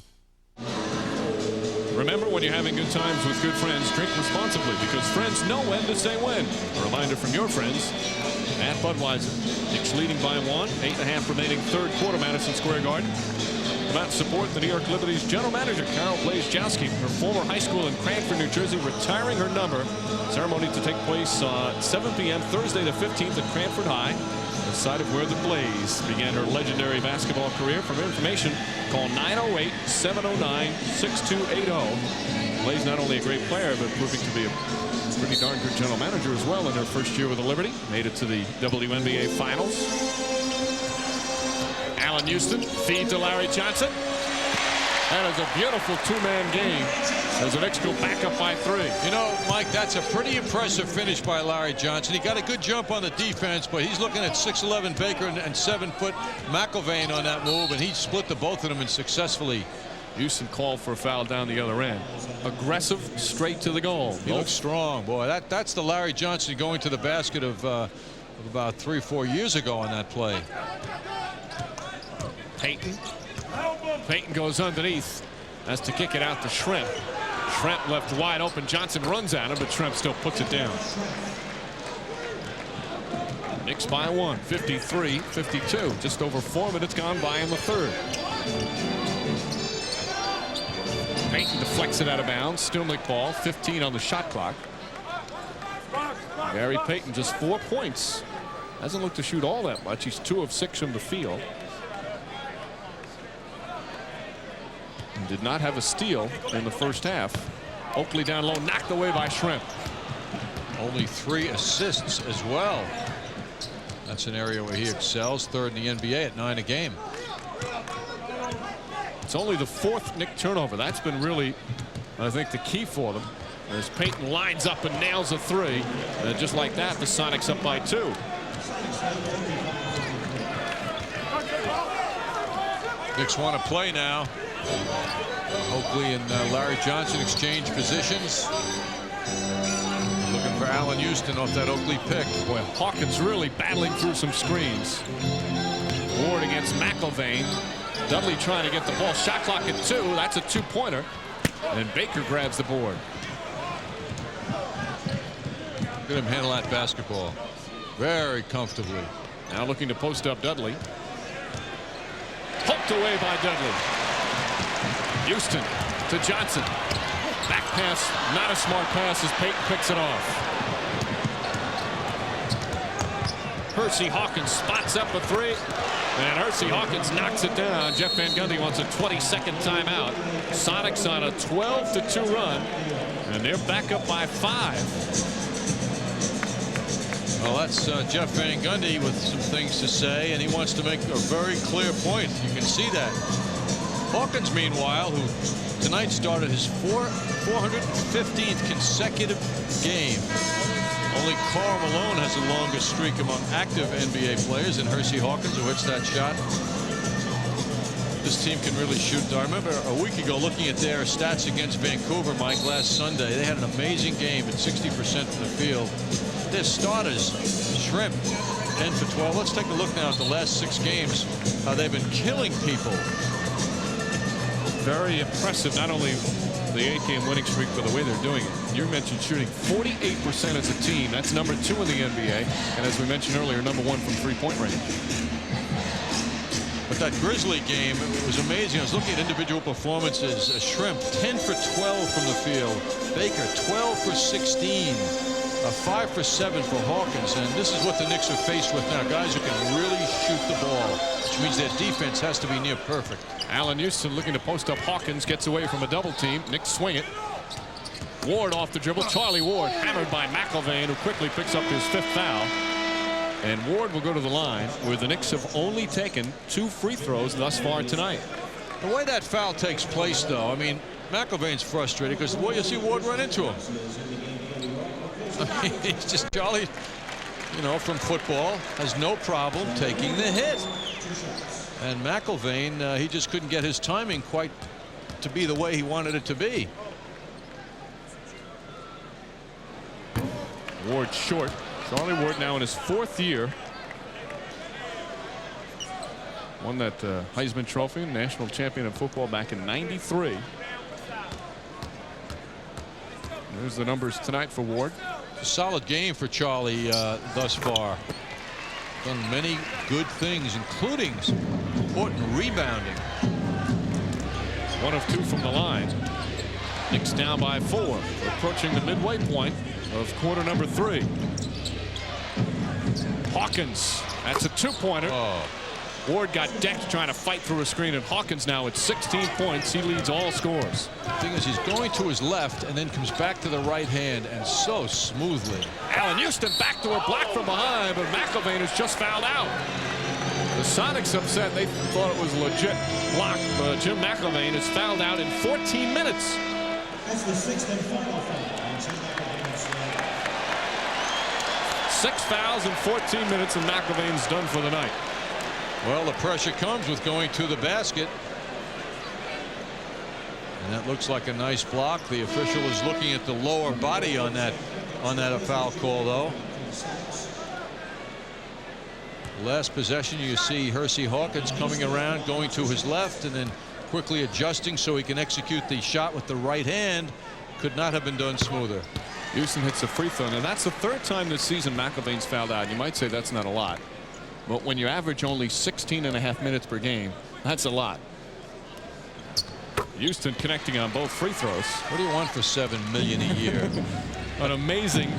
Remember, when you're having good times with good friends, drink responsibly, because friends know when to say when. A reminder from your friends at Budweiser. Knicks leading by 1, 8.5 remaining third quarter, Madison Square Garden. About to support the New York Liberty's general manager, Carol Blazejowski, her former high school in Cranford, New Jersey, retiring her number. Ceremony to take place 7 p.m. Thursday the 15th at Cranford High, the site of where the Blaze began her legendary basketball career. For information, call 908-709-6280. Blaze not only a great player, but proving to be a pretty darn good general manager as well in her first year with the Liberty. Made it to the WNBA Finals. Allen Houston, feed to Larry Johnson. That is a beautiful two-man game as the Knicks go back up by 3. You know, Mike, that's a pretty impressive finish by Larry Johnson. He got a good jump on the defense, but he's looking at 6'11" Baker and 7-foot McIlvain on that move, and he split the both of them and successfully. Houston called for a foul down the other end. Aggressive, straight to the goal. He looks strong, boy. That's the Larry Johnson going to the basket of about 3 or 4 years ago on that play. Payton goes underneath. Has to kick it out to Shrimp. Shrimp left wide open. Johnson runs at him, but Shrimp still puts it down. Knicks by 1, 53-52. Just over 4 minutes gone by in the third. Payton deflects it out of bounds. Stumlick ball, 15 on the shot clock. Gary Payton just 4 points. Hasn't looked to shoot all that much. He's 2 of 6 from the field. And did not have a steal in the first half. Oakley down low, knocked away by Shrimp. Only 3 assists as well. That's an area where he excels. Third in the NBA at 9 a game. It's only the 4th Knick turnover. That's been really, I think, the key for them. As Payton lines up and nails a 3. And just like that, the Sonics up by 2. Knicks want to play now. Oakley and Larry Johnson exchange positions. Looking for Allen Houston off that Oakley pick. Boy, Hawkins really battling through some screens. Ward against McIlvain. Dudley trying to get the ball. Shot clock at 2. That's a 2-pointer. And Baker grabs the board. Look at him handle that basketball very comfortably. Now looking to post up Dudley. Poked away by Dudley. Houston to Johnson. Back pass, not a smart pass as Payton picks it off. Hersey Hawkins spots up a 3. And Hersey Hawkins knocks it down. Jeff Van Gundy wants a 22nd timeout. Sonics on a 12-2 run. And they're back up by 5. Well, that's Jeff Van Gundy with some things to say, and he wants to make a very clear point. You can see that. Hawkins, meanwhile, who tonight started his 415th consecutive game. Only Karl Malone has the longest streak among active NBA players, and Hersey Hawkins, who hits that shot. This team can really shoot. I remember a week ago looking at their stats against Vancouver, Mike, last Sunday. They had an amazing game at 60% from the field. Their starters, Shrimp, 10 for 12. Let's take a look now at the last 6 games. How they've been killing people. Very impressive, not only the 8-game winning streak, but the way they're doing it. You mentioned shooting 48% as a team. That's number 2 in the NBA. And as we mentioned earlier, number 1 from 3-point range. But that Grizzly game, it was amazing. I was looking at individual performances. Shrimp, 10 for 12 from the field. Baker, 12 for 16. 5 for 7 for Hawkins. And this is what the Knicks are faced with now. Guys who can really shoot the ball, which means their defense has to be near perfect. Allen Houston looking to post up Hawkins, gets away from a double team. Knicks swing it. Ward off the dribble. Charlie Ward hammered by McIlvain, who quickly picks up his 5th foul. And Ward will go to the line, where the Knicks have only taken 2 free throws thus far tonight. The way that foul takes place, though, I mean, McIlvain's frustrated because you see Ward run into him. I mean, he's just Charlie, you know, from football, has no problem taking the hit. And McIlvain, he just couldn't get his timing quite to be the way he wanted it to be. Ward short. Charlie Ward now in his 4th year. Won that Heisman Trophy, national champion in football back in '93. There's the numbers tonight for Ward. A solid game for Charlie thus far. Done many good things, including important rebounding. 1 of 2 from the line. Knicks down by 4. We're approaching the midway point of quarter number 3. Hawkins, that's a 2-pointer. Ward got decked trying to fight through a screen, and Hawkins now at 16 points. He leads all scores. The thing is, he's going to his left and then comes back to the right hand, and so smoothly. Allen Houston back to her block from behind, but McIlvain has just fouled out. The Sonics upset. They thought it was a legit block, but Jim McIlvain is fouled out in 14 minutes. That's the 6th and final foul. 6 fouls in 14 minutes, and McIlvain's done for the night. Well, the pressure comes with going to the basket. And that looks like a nice block. The official is looking at the lower body on that a foul call, though. Last possession, you see Hersey Hawkins coming around, going to his left, and then quickly adjusting so he can execute the shot with the right hand. Could not have been done smoother. Houston hits a free throw, and that's the 3rd time this season McIlvain's fouled out. You might say that's not a lot, but when you average only 16.5 minutes per game, that's a lot. Houston connecting on both free throws. What do you want for $7 million a year? An amazing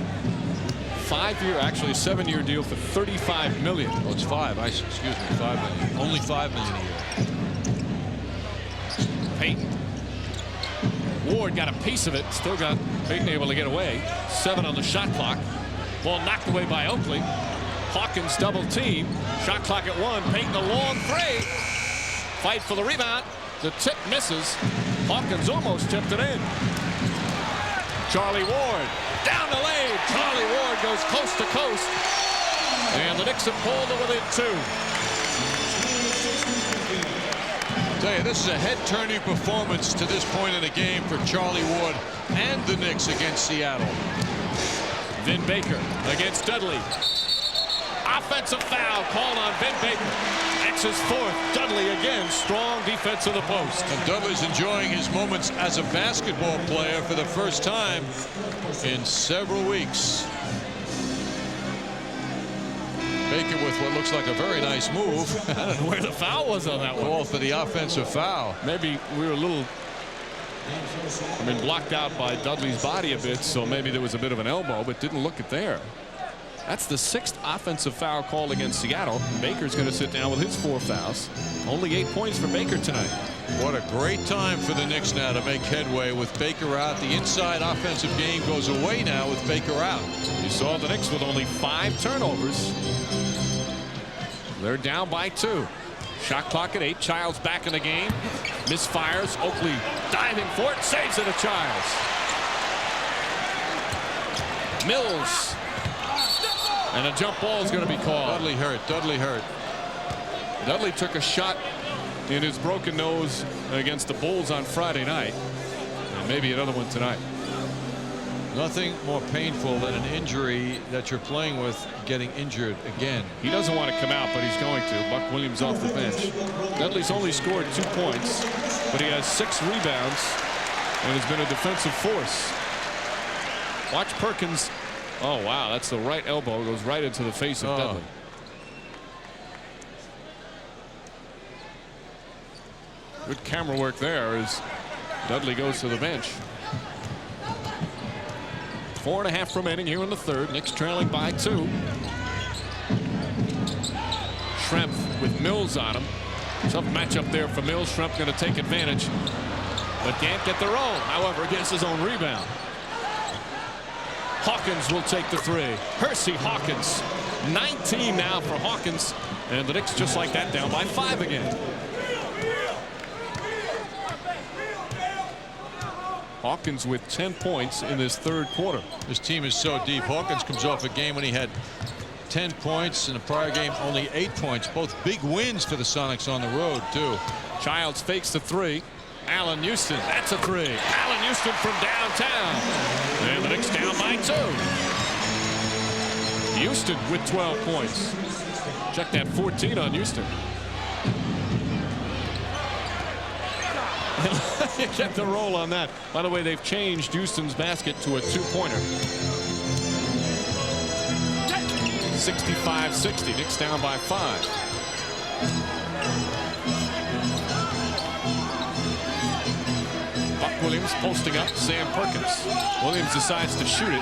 5-year, actually 7-year deal for $35 million. Oh, it's 5. Excuse me, $5 million. Only $5 million a year. Payton. Ward got a piece of it. Still got Payton able to get away. 7 on the shot clock. Ball knocked away by Oakley. Hawkins double team. Shot clock at 1. Payton a long 3. Fight for the rebound. The tip misses. Hawkins almost tipped it in. Charlie Ward down the lane. Charlie Ward goes coast to coast. And the Knicks have pulled to within 2. I'll tell you, this is a head-turning performance to this point in the game for Charlie Ward and the Knicks against Seattle. Vin Baker against Dudley. Offensive foul called on Vin Baker. That's his 4th. Dudley again, strong defense of the post. And Dudley's enjoying his moments as a basketball player for the first time in several weeks. Baker with what looks like a very nice move. I don't know where the foul was on that one. All for the offensive foul. Maybe we were a little, blocked out by Dudley's body a bit, so maybe there was a bit of an elbow, but didn't look it there. That's the 6th offensive foul called against Seattle. Baker's going to sit down with his 4 fouls. Only 8 points for Baker tonight. What a great time for the Knicks now to make headway with Baker out. The inside offensive game goes away now with Baker out. You saw the Knicks with only 5 turnovers. They're down by 2. Shot clock at 8. Childs back in the game. Misfires. Oakley diving for it. Saves it to Childs. Mills. And a jump ball is going to be called. Dudley hurt. Dudley hurt. Dudley took a shot in his broken nose against the Bulls on Friday night. And maybe another one tonight. Nothing more painful than an injury that you're playing with getting injured again. He doesn't want to come out, but he's going to. Buck Williams off the bench. Dudley's only scored 2 points, but he has 6 rebounds and has been a defensive force. Watch Perkins. Oh, wow, that's the right elbow. Goes right into the face of Dudley. Good camera work there as Dudley goes to the bench. 4.5 remaining here in the 3rd. Knicks trailing by 2. Schrempf with Mills on him. Tough matchup there for Mills. Schrempf going to take advantage, but can't get their own. However, gets his own rebound. Hawkins will take the 3. Hersey Hawkins. 19 now for Hawkins. And the Knicks just like that down by 5 again. Hawkins with 10 points in this third quarter. This team is so deep. Hawkins comes off a game when he had 10 points. In the prior game, only 8 points. Both big wins for the Sonics on the road, too. Childs fakes the three. Allen Houston, that's a three. Allen Houston from downtown. And the Knicks down by 2. Houston with 12 points. Check that 14 on Houston. You get the roll on that. By the way, they've changed Houston's basket to a 2-pointer. 65-60. Knicks down by 5. Buck Williams posting up Sam Perkins. Williams decides to shoot it.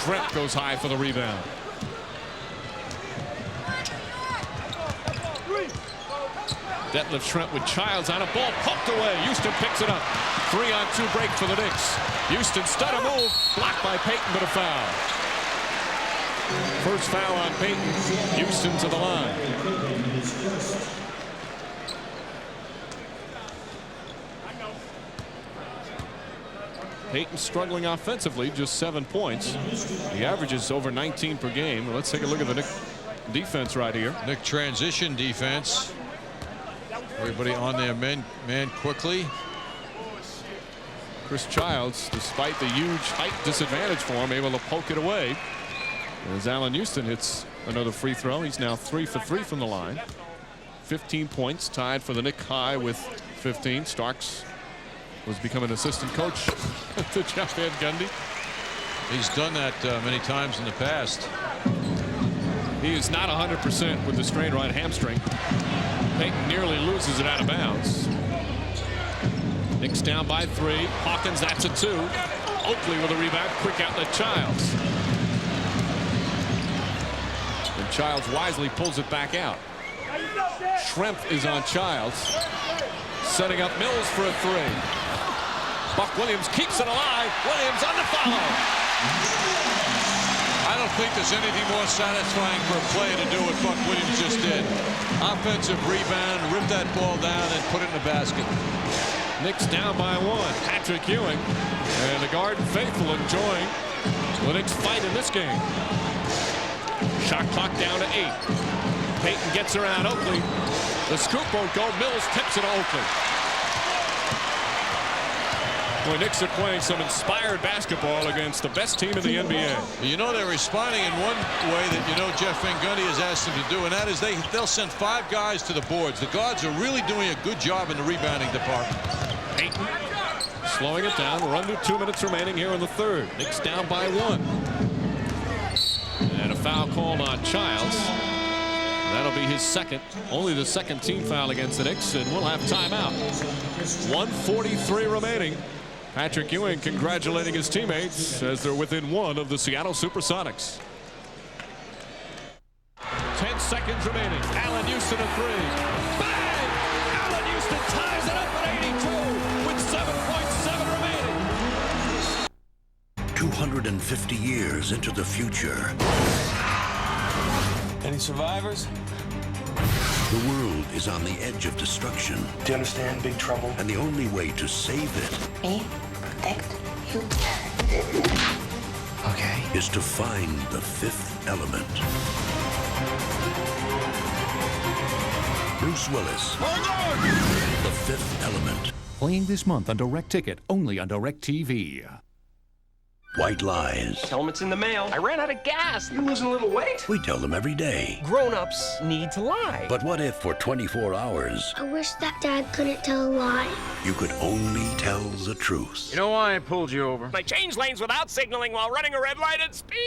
Schrempf goes high for the rebound. Detlef Schrempf with Childs on a ball poked away. Houston picks it up. 3-on-2 break for the Knicks. Houston stutter move. Blocked by Payton, but a foul. First foul on Payton. Houston to the line. Payton struggling offensively, just 7 points. The average is over 19 per game. Let's take a look at the Knick defense right here. Knick transition defense. Everybody on their man quickly. Chris Childs, despite the huge height disadvantage for him, able to poke it away. As Allen Houston hits another free throw, he's now 3 for 3 from the line. 15 points, tied for the Knick high with 15. Starks was becoming assistant coach to Jeff Van Gundy. He's done that many times in the past. He is not 100% with the strained right hamstring. Payton nearly loses it out of bounds. Knicks down by 3. Hawkins, that's a 2. Oakley with a rebound. Quick outlet, Childs. And Childs wisely pulls it back out. Schrempf is on Childs. Setting up Mills for a 3. Buck Williams keeps it alive. Williams on the follow. I don't think there's anything more satisfying for a player to do what Buck Williams just did. Offensive rebound, rip that ball down, and put it in the basket. Knicks down by 1. Patrick Ewing and the Garden faithful enjoying the Knicks fight in this game. Shot clock down to 8. Payton gets around Oakley. The scoop won't go. Mills tips it to Oakley. Boy, Knicks are playing some inspired basketball against the best team in the NBA. You know, they're responding in one way that Jeff Van Gundy has asked them to do, and that is they'll send 5 guys to the boards. The guards are really doing a good job in the rebounding department. Payton slowing it down. We're under 2 minutes remaining here in the third. Knicks down by 1. And a foul called on Childs. That'll be his second. Only the second team foul against the Knicks, and we'll have timeout. 1:43 remaining. Patrick Ewing congratulating his teammates as they're within 1 of the Seattle Supersonics. 10 seconds remaining. Allen Houston a 3. Bang! Allen Houston ties it up at 82 with 7.7 remaining. 250 years into the future. Any survivors? The world is on the edge of destruction. Do you understand big trouble? And the only way to save it Protect you. Okay. is to find the 5th element. Bruce Willis. The 5th element. Playing this month on Direct Ticket, only on Direct TV. White lies. Tell them it's in the mail. I ran out of gas. You're losing a little weight. We tell them every day. Grown-ups need to lie. But what if for 24 hours, I wish that Dad couldn't tell a lie. you could only tell the truth? You know why I pulled you over? I changed lanes without signaling while running a red light and speeding!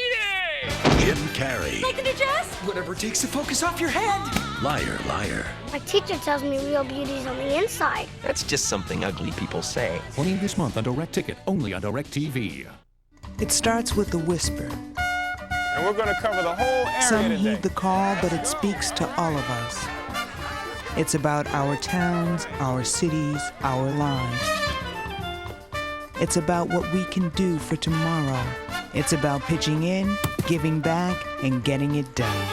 Jim Carrey. Making a dress? Whatever takes the focus off your head. Liar, liar. My teacher tells me real beauty's on the inside. That's just something ugly people say. Playing this month on Direct Ticket, only on Direct TV. It starts with a whisper. And we're going to cover the whole area Some today. heed the call, but it speaks to all of us. It's about our towns, our cities, our lives. It's about what we can do for tomorrow. It's about pitching in, giving back, and getting it done.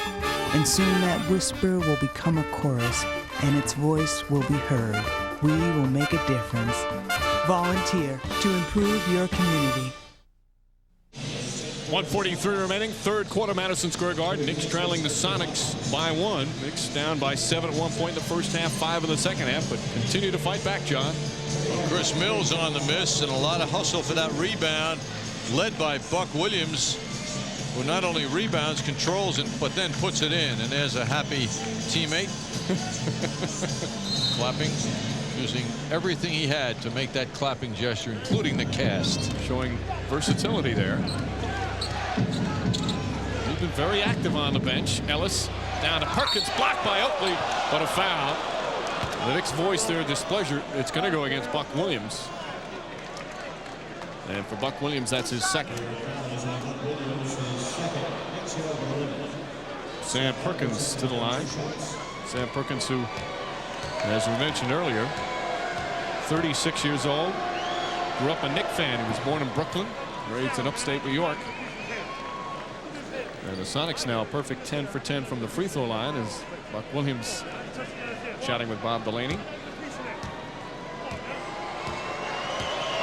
And soon that whisper will become a chorus, and its voice will be heard. We will make a difference. Volunteer to improve your community. 1:43 remaining, third quarter, Madison Square Garden. Knicks trailing the Sonics by 1. Knicks down by 7 at one point in the first half, 5 in the second half, but continue to fight back, John. Chris Mills on the miss, and a lot of hustle for that rebound, led by Buck Williams, who not only rebounds, controls it, but then puts it in. And there's a happy teammate clapping, using everything he had to make that clapping gesture, including the cast. Showing versatility there. He's been very active on the bench. Ellis down to Perkins, blocked by Oakley, but a foul. The Knicks voice their displeasure. It's going to go against Buck Williams. And for Buck Williams, that's his second. Sam Perkins to the line. Sam Perkins, who, as we mentioned earlier, 36 years old, grew up a Knick fan. He was born in Brooklyn, raised in upstate New York. And the Sonics now a perfect 10 for 10 from the free throw line as Buck Williams chatting with Bob Delaney.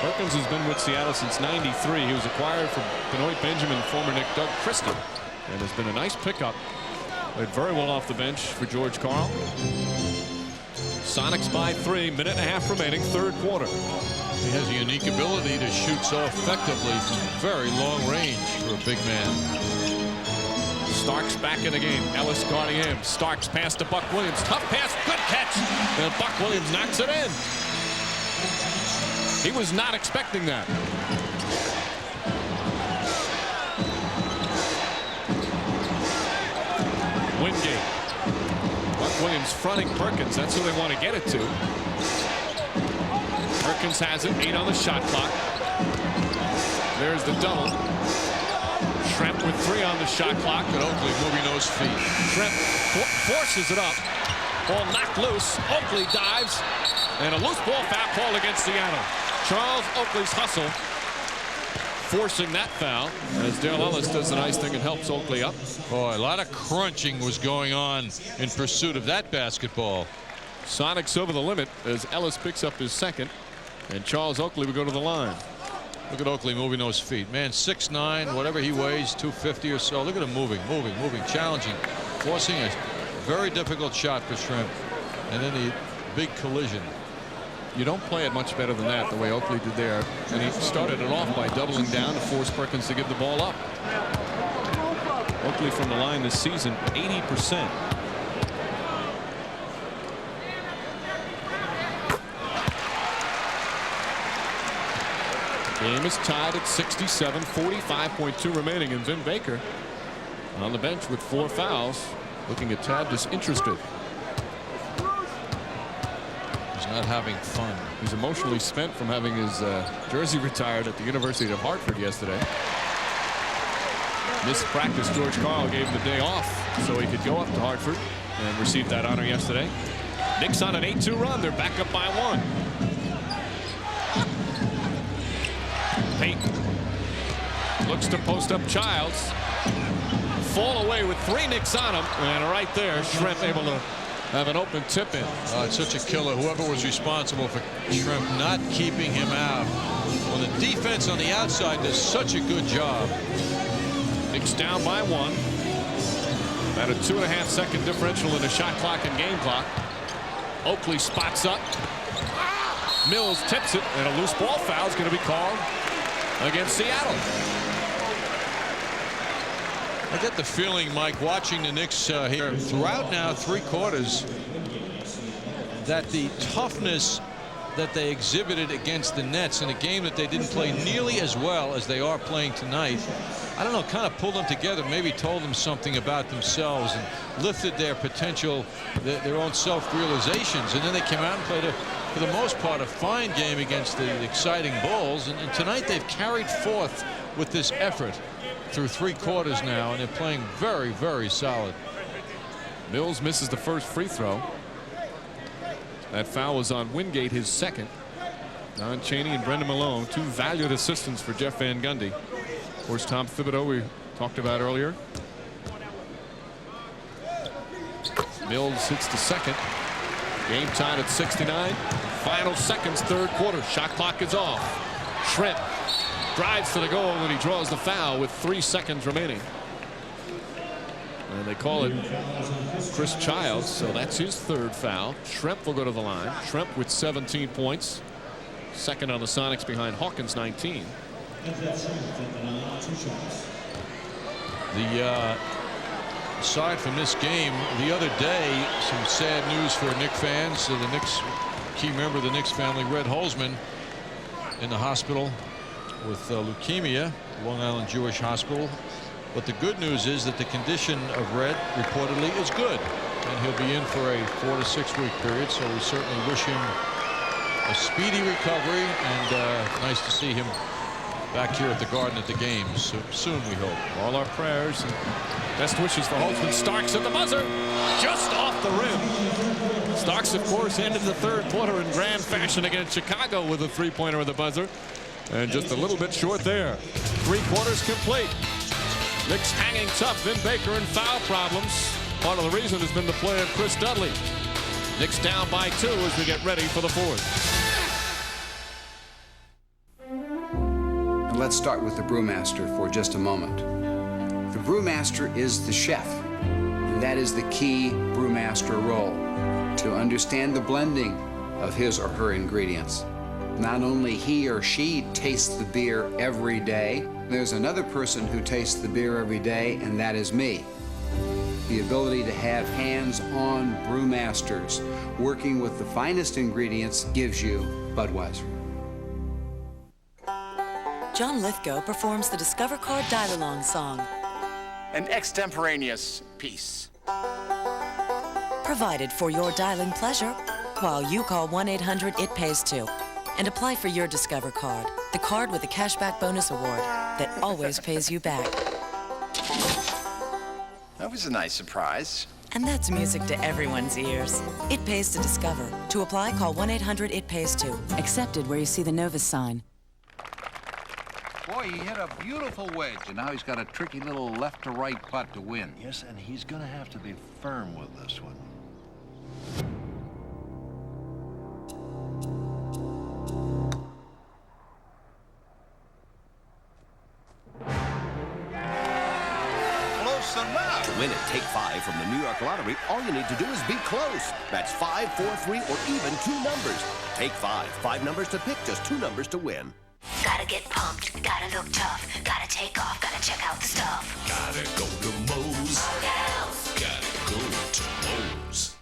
Perkins has been with Seattle since '93. He was acquired from Benoit Benjamin, former Knick Doug Christie, and has been a nice pickup. Played very well off the bench for George Karl. Sonics by 3, minute and a half remaining, third quarter. He has a unique ability to shoot so effectively from very long range for a big man. Starks back in the game. Ellis guarding him. Starks pass to Buck Williams. Tough pass. Good catch. And Buck Williams knocks it in. He was not expecting that. Wingate. Buck Williams fronting Perkins. That's who they want to get it to. Perkins has it. 8 on the shot clock. There's the double. Schrempf with 3 on the shot clock. And Oakley moving those feet. Schrempf forces it up. Ball knocked loose. Oakley dives. And a loose ball foul called against Seattle. Charles Oakley's hustle forcing that foul as Dale Ellis does the nice thing and helps Oakley up. Boy, a lot of crunching was going on in pursuit of that basketball. Sonics over the limit as Ellis picks up his second. And Charles Oakley will go to the line. Look at Oakley moving those feet. Man, 6'9", whatever he weighs, 250 or so. Look at him moving, challenging, forcing a very difficult shot for Schrempf. And then the big collision. You don't play it much better than that, the way Oakley did there. And he started it off by doubling down to force Perkins to give the ball up. Oakley from the line this season, 80%. Game is tied at 67, 45.2 remaining, and Vin Baker on the bench with 4 fouls, looking a tad disinterested. He's not having fun. He's emotionally spent from having his jersey retired at the University of Hartford yesterday. Missed practice. George Karl gave him the day off so he could go up to Hartford and receive that honor yesterday. Knicks on an 8-2 run. They're back up by 1. Payton looks to post up Childs. Fall away with 3 Knicks on him, and right there, Schrempf able to have an open tip in. It's such a killer. Whoever was responsible for Schrempf not keeping him out. Well, the defense on the outside does such a good job. Knicks down by 1. About a 2.5-second differential in the shot clock and game clock. Oakley spots up. Mills tips it, and a loose ball foul is going to be called against Seattle. I get the feeling, Mike, watching the Knicks here throughout now 3 quarters, that the toughness that they exhibited against the Nets in a game that they didn't play nearly as well as they are playing tonight, I don't know, kind of pulled them together, maybe told them something about themselves and lifted their potential, their own self-realizations. And then they came out and played, for the most part, a fine game against the exciting Bulls. And tonight they've carried forth with this effort through 3 quarters now, and they're playing very, very solid. Mills misses the first free throw. That foul was on Wingate, his second. Don Chaney and Brendan Malone, 2 valued assistants for Jeff Van Gundy. Of course, Tom Thibodeau, we talked about earlier. Mills hits the second. Game tied at 69. Final seconds, third quarter. Shot clock is off. Shrimp drives to the goal, and he draws the foul with 3 seconds remaining. And they call it Chris Childs, so that's his third foul. Shrimp will go to the line. Shrimp with 17 points. Second on the Sonics behind Hawkins, 19. Aside from this game, the other day, some sad news for Knicks fans. The Knicks key member of the Knicks family, Red Holzman, in the hospital with leukemia, Long Island Jewish Hospital. But the good news is that the condition of Red reportedly is good, and he'll be in for a 4 to 6 week period. So we certainly wish him a speedy recovery, and nice to see him back here at the Garden at the games so soon, we hope. All our prayers and best wishes for Holtzman. Starks at the buzzer, just off the rim. Starks, of course, ended the third quarter in grand fashion against Chicago with a three-pointer at the buzzer, and just a little bit short there. 3 quarters complete. Knicks hanging tough. Vin Baker in foul problems. Part of the reason has been the play of Chris Dudley. Knicks down by 2 as we get ready for the fourth. Let's start with the brewmaster for just a moment. The brewmaster is the chef, and that is the key brewmaster role, to understand the blending of his or her ingredients. Not only he or she tastes the beer every day, there's another person who tastes the beer every day, and that is me. The ability to have hands-on brewmasters working with the finest ingredients gives you Budweiser. John Lithgow performs the Discover Card Dial-Along song. An extemporaneous piece. Provided for your dialing pleasure while you call 1-800-IT-PAYS-2 and apply for your Discover Card, the card with the cashback bonus award that always pays you back. That was a nice surprise. And that's music to everyone's ears. It pays to Discover. To apply, call 1-800-IT-PAYS-2. Accepted where you see the Novus sign. Boy, he hit a beautiful wedge, and now he's got a tricky little left-to-right putt to win. Yes, and he's going to have to be firm with this one. Close enough. To win at Take 5 from the New York Lottery, all you need to do is be close. That's 5, 4, 3, or even 2 numbers. Take 5. 5 numbers to pick, just 2 numbers to win. Gotta get pumped, gotta look tough, gotta take off, gotta check out the stuff. Gotta go to Moe's. Gotta go to Moe's.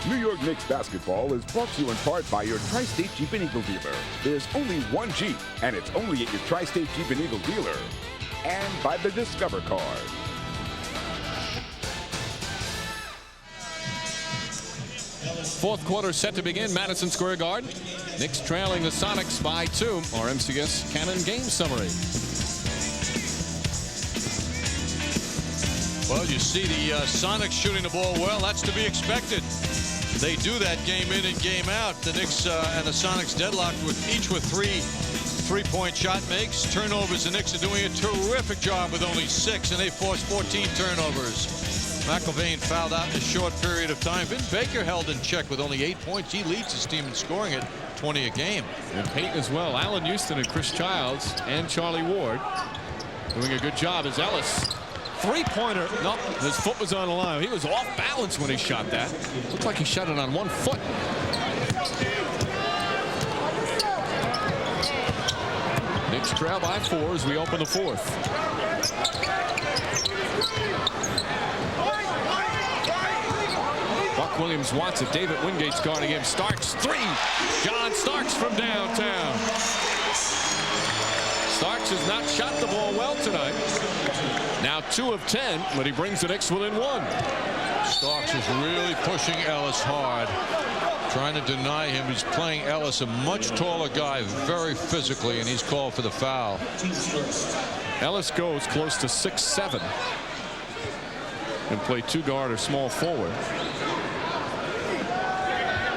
New York Knicks basketball is brought to you in part by your Tri-State Jeep and Eagle dealer. There's only one Jeep, and it's only at your Tri-State Jeep and Eagle dealer. And by the Discover Card. Fourth quarter set to begin, Madison Square Garden. Knicks trailing the Sonics by 2. Our MCS Cannon game summary. Well, you see the Sonics shooting the ball well. That's to be expected. They do that game in and game out. The Knicks and the Sonics deadlocked with each with 3 3-point shot makes. Turnovers, the Knicks are doing a terrific job with only 6, and they forced 14 turnovers. McIlvain fouled out in a short period of time. Vin Baker held in check with only 8 points. He leads his team in scoring at 20 a game. And Payton as well. Allen Houston and Chris Childs and Charlie Ward doing a good job as Ellis. Three-pointer. No, his foot was on the line. He was off balance when he shot that. Looked like he shot it on 1 foot. Knicks trail by 4 as we open the fourth. Buck Williams wants it. David Wingate's guarding him. Starks, 3. John Starks from downtown. Starks has not shot the ball well tonight. Now 2 of 10, but he brings the Knicks within 1. Starks is really pushing Ellis hard, trying to deny him. He's playing Ellis, a much taller guy, very physically, and he's called for the foul. Ellis goes close to 6'7" and play 2 guard or small forward.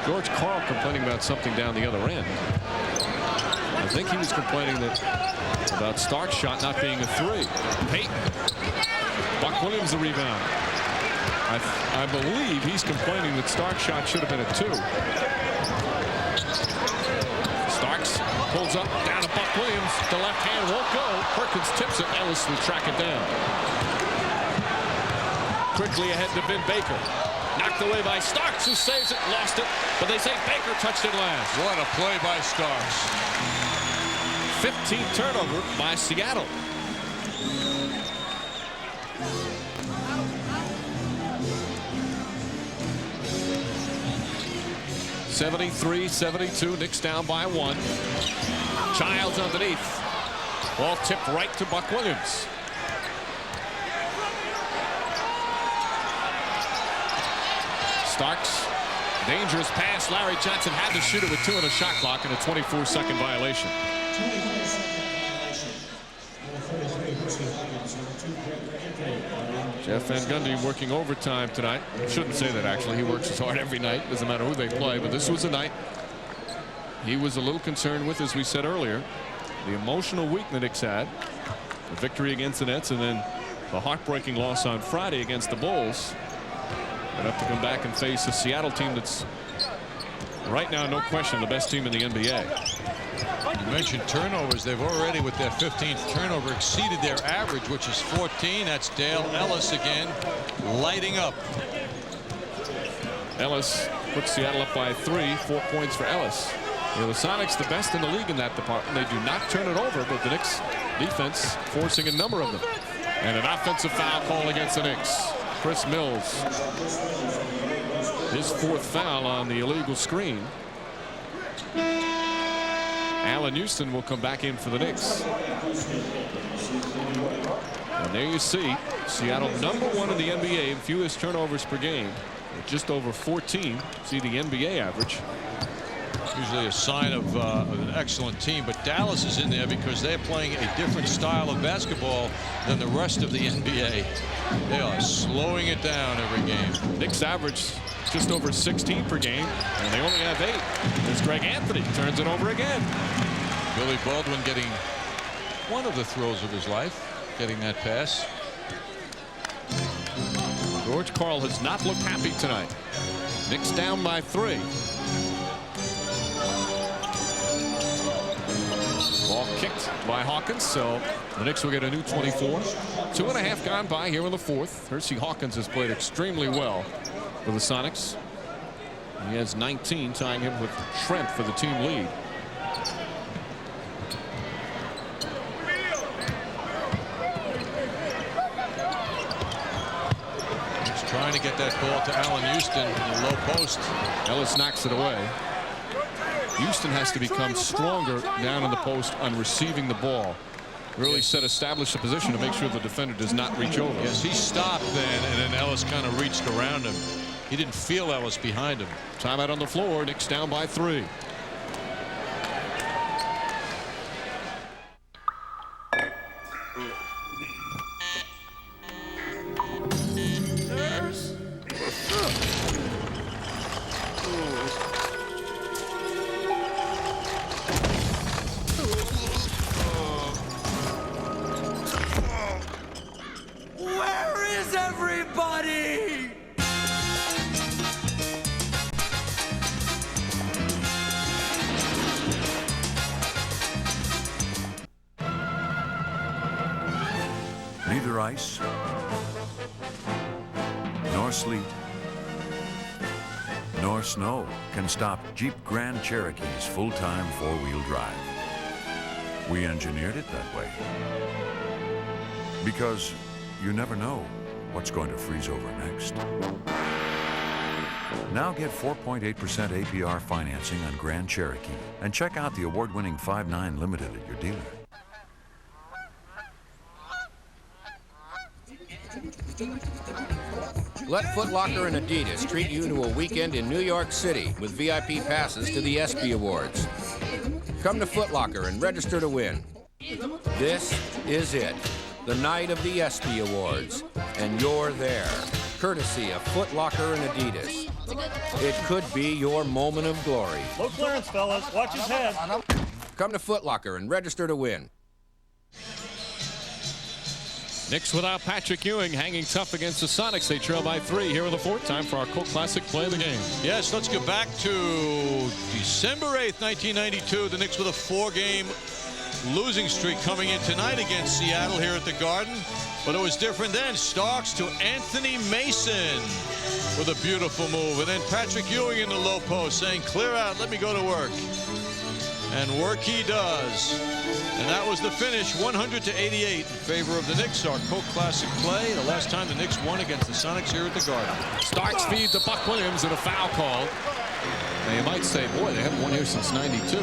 George Karl complaining about something down the other end. I think he was complaining about Stark's shot not being a 3. Payton. Buck Williams the rebound. I believe he's complaining that Starks' shot should have been a 2. Starks pulls up, down to Buck Williams. The left hand won't go. Perkins tips it. Ellis will track it down. Quickly ahead to Ben Baker. Knocked away by Starks, who saves it, lost it. But they say Baker touched it last. What a play by Starks. 15th turnover by Seattle. (73-72). Knicks down by 1. Childs underneath. Ball tipped right to Buck Williams. Starks, dangerous pass. Larry Johnson had to shoot it with 2 in a shot clock and a 24-second violation. 24-second violation. Number 33, Whiskey Hawkins, number 2, Greg. Jeff Van Gundy working overtime tonight. Shouldn't say that, actually. He works as hard every night. Doesn't matter who they play, but this was a night he was a little concerned with, as we said earlier. The emotional week the Knicks had. The victory against the Nets and then the heartbreaking loss on Friday against the Bulls. They'd have to come back and face a Seattle team that's right now, no question, the best team in the NBA. You mentioned turnovers. They've already, with their 15th turnover, exceeded their average, which is 14. That's Dale Ellis again, lighting up. Ellis puts Seattle up by 3. 4 points for Ellis. You know, the Sonics the best in the league in that department. They do not turn it over, but the Knicks defense forcing a number of them. And an offensive foul call against the Knicks. Chris Mills, his 4th foul on the illegal screen. Allen Houston will come back in for the Knicks. And there you see Seattle #1 in the NBA in fewest turnovers per game. With just over 14. See the NBA average. Usually a sign of an excellent team, but Dallas is in there because they're playing a different style of basketball than the rest of the NBA. They are slowing it down every game. Knicks average just over 16 per game, and they only have 8. As Greg Anthony turns it over again. Billy Baldwin getting one of the thrills of his life, getting that pass. George Karl has not looked happy tonight. Knicks down by 3. Ball kicked by Hawkins, so the Knicks will get a new 24. 2.5 gone by here in the 4th. Hersey Hawkins has played extremely well for the Sonics. He has 19, tying him with Trent for the team lead. He's trying to get that ball to Allen Houston in the low post. Ellis knocks it away. Houston has to become stronger down in the post on receiving the ball. Really establish the position to make sure the defender does not reach over. Yes, he stopped then, and then Ellis kind of reached around him. He didn't feel Ellis behind him. Timeout on the floor. Knicks down by 3. Neither ice, nor sleet, nor snow can stop Jeep Grand Cherokee's full-time four-wheel drive. We engineered it that way. Because you never know what's going to freeze over next. Now get 4.8% APR financing on Grand Cherokee and check out the award-winning 5.9 Limited at your dealer. Let Foot Locker and Adidas treat you to a weekend in New York City with VIP passes to the ESPY Awards. Come to Foot Locker and register to win. This is it, the night of the ESPY Awards, and you're there, courtesy of Foot Locker and Adidas. It could be your moment of glory. Low clearance, fellas. Watch his head. Come to Foot Locker and register to win. Knicks without Patrick Ewing hanging tough against the Sonics. They trail by 3 here in the fourth. Time for our Colt Classic play of the game. Yes, let's go back to December 8th, 1992. The Knicks with a 4-game losing streak coming in tonight against Seattle here at the Garden. But it was different then. Starks to Anthony Mason with a beautiful move. And then Patrick Ewing in the low post saying, clear out, let me go to work. And work he does. And that was the finish, 100-88 in favor of the Knicks. Our Colt Classic play, the last time the Knicks won against the Sonics here at the Garden. Starks feed to Buck Williams and a foul call. Now you might say, boy, they haven't won here since '92.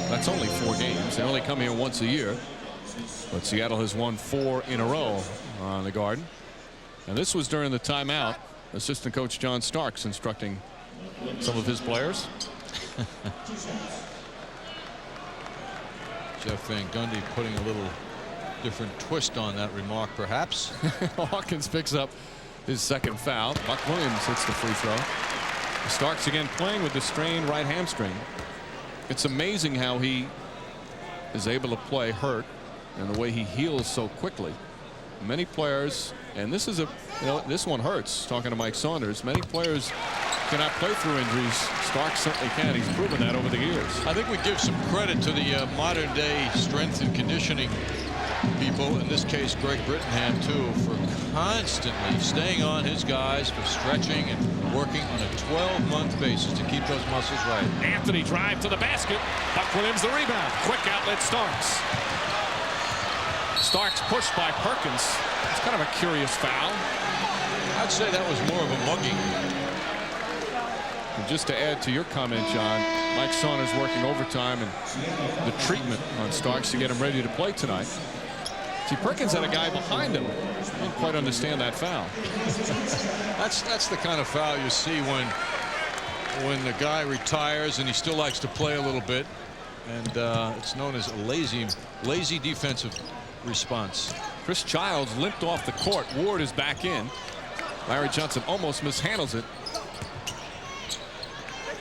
That's only 4 games. They only come here once a year. But Seattle has won 4 in a row on the Garden. And this was during the timeout. Assistant coach John Starks instructing some of his players. Jeff Van Gundy putting a little different twist on that remark, perhaps. Hawkins picks up his second foul. Buck Williams hits the free throw. Starks again playing with the strained right hamstring. It's amazing how he is able to play hurt and the way he heals so quickly. Many players, and this is this one hurts, talking to Mike Saunders, many players cannot play through injuries. Starks certainly can. He's proven that over the years. I think we give some credit to the modern day strength and conditioning people, in this case Greg Brittenham too, for constantly staying on his guys, for stretching and working on a 12-month basis to keep those muscles right. Anthony drive to the basket. Buck Williams the rebound. Quick outlet Starks. Starks pushed by Perkins. It's kind of a curious foul. I'd say that was more of a mugging. And just to add to your comment, John, Mike Saunders working overtime and the treatment on Starks to get him ready to play tonight. See, Perkins had a guy behind him. I didn't quite understand that foul. That's the kind of foul you see when the guy retires and he still likes to play a little bit, and it's known as a lazy defensive response. Chris Childs limped off the court. Ward is back in. Larry Johnson almost mishandles it.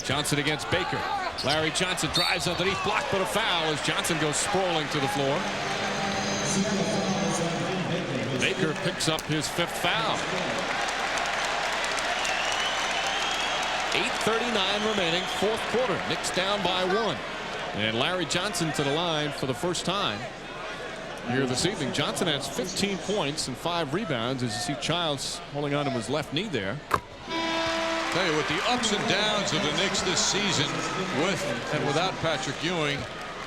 Johnson against Baker. Larry Johnson drives underneath, blocked, but a foul as Johnson goes sprawling to the floor. Baker picks up his 5th foul. 8:39 remaining, 4th quarter. Knicks down by 1. And Larry Johnson to the line for the first time here this evening. Johnson has 15 points and 5 rebounds as you see Childs holding on to his left knee there. Tell you, with the ups and downs of the Knicks this season, with and without Patrick Ewing,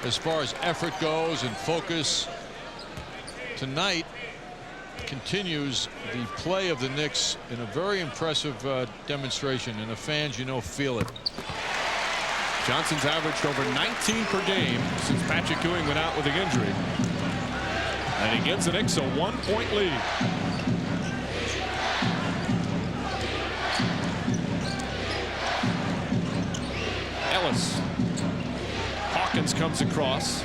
as far as effort goes and focus, tonight continues the play of the Knicks in a very impressive demonstration, and the fans, you know, feel it. Johnson's averaged over 19 per game since Patrick Ewing went out with an injury. And he gives the Knicks a 1-point lead. Ellis. Hawkins comes across.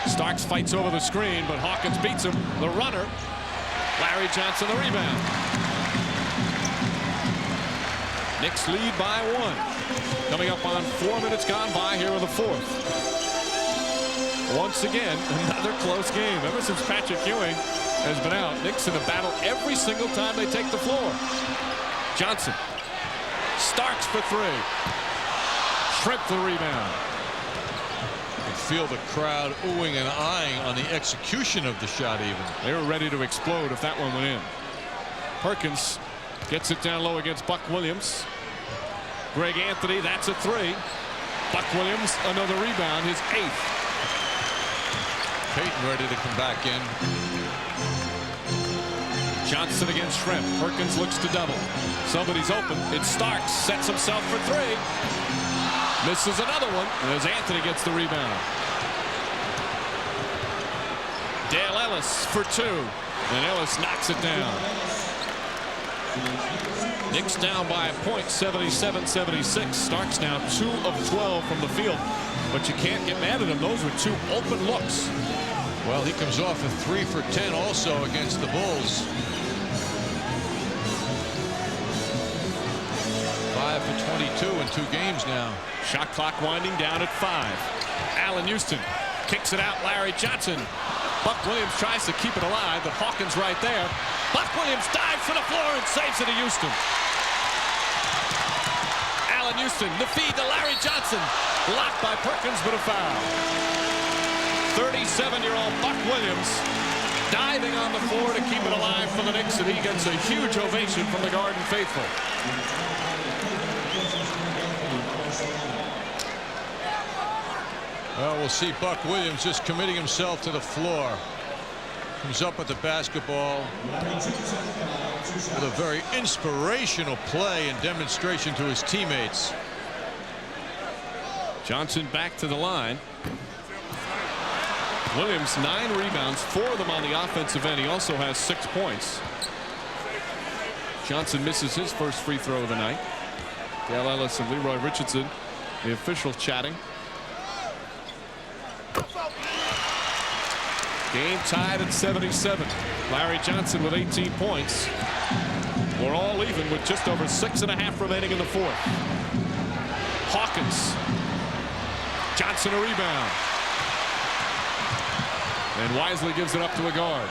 Starks fights over the screen, but Hawkins beats him. The runner. Larry Johnson the rebound. Knicks lead by 1. Coming up on 4 minutes gone by here in the 4th. Once again, another close game. Ever since Patrick Ewing has been out, Knicks in a battle every single time they take the floor. Johnson. Starks for 3. Shrimp the rebound. You feel the crowd oohing and eyeing on the execution of the shot even. They were ready to explode if that one went in. Perkins gets it down low against Buck Williams. Greg Anthony, that's a 3. Buck Williams, another rebound, his 8th. Payton ready to come back in. Johnson against Shrimp. Perkins looks to double. Somebody's open. It's Starks. Sets himself for 3. Misses another one as Anthony gets the rebound. Dale Ellis for 2. And Ellis knocks it down. Knicks down by a point, 77-76. Starks now 2 of 12 from the field. But you can't get mad at him. Those were 2 open looks. Well, he comes off a 3 for 10 also against the Bulls. 5 for 22 in 2 games now. Shot clock winding down at 5. Allen Houston kicks it out. Larry Johnson Buck Williams tries to keep it alive, but Hawkins right there. Buck Williams dives to the floor and saves it to Houston. Allen Houston, the feed to Larry Johnson. Blocked by Perkins, but a foul. 37-year-old Buck Williams diving on the floor to keep it alive for the Knicks, and he gets a huge ovation from the Garden faithful. Well, we'll see Buck Williams just committing himself to the floor. Comes up with the basketball with a very inspirational play and demonstration to his teammates. Johnson back to the line. Williams 9 rebounds, 4 of them on the offensive end. He also has 6 points. Johnson misses his first free throw of the night. Dale Ellis and Leroy Richardson, the officials, chatting. Game tied at 77. Larry Johnson with 18 points. We're all even with just over 6.5 remaining in the fourth. Hawkins. Johnson a rebound. And Wisely gives it up to a guard.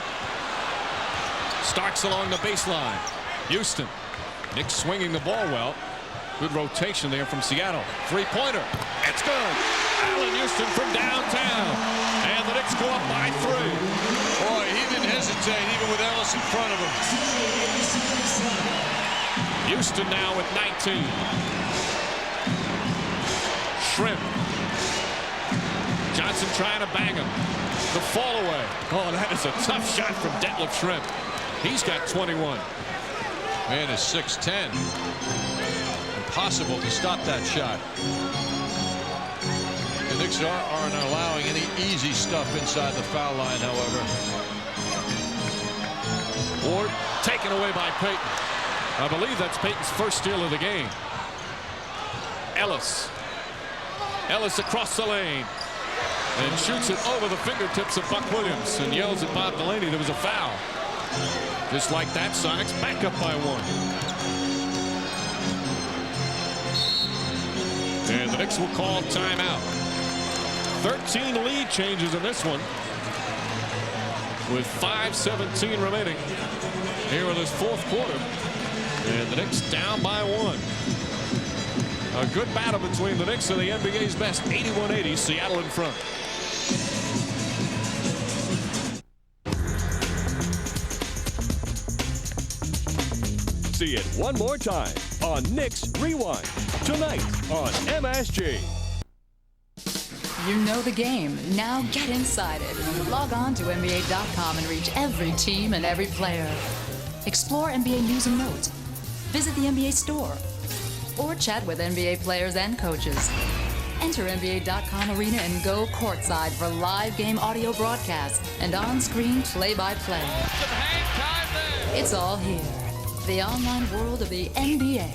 Starks along the baseline. Houston. Knicks swinging the ball well. Good rotation there from Seattle. Three-pointer. It's good. Allen Houston from downtown. And the Knicks go up by 3. Boy, he didn't hesitate even with Ellis in front of him. Houston now with 19. Shrimp. Johnson trying to bang him. The fall away. Oh, that is a tough shot from Detlef Shrimp. He's got 21. Man is 6'10". Impossible to stop that shot. The Knicks aren't allowing any easy stuff inside the foul line, however. Ward taken away by Payton. I believe that's Payton's first steal of the game. Ellis. Ellis across the lane. And shoots it over the fingertips of Buck Williams and yells at Bob Delaney there was a foul. Just like that, Sonics back up by 1. And the Knicks will call timeout. 13 lead changes in this one with 5:17 remaining here in this fourth quarter. And the Knicks down by 1. A good battle between the Knicks and the NBA's best. 81-80, Seattle in front. See it one more time on Knicks Rewind tonight on MSG. You know the game. Now get inside it. Log on to NBA.com and reach every team and every player. Explore NBA news and notes. Visit the NBA store. Or chat with NBA players and coaches. Enter NBA.com Arena and go courtside for live game audio broadcasts and on-screen play-by-play. It's all here. The online world of the NBA.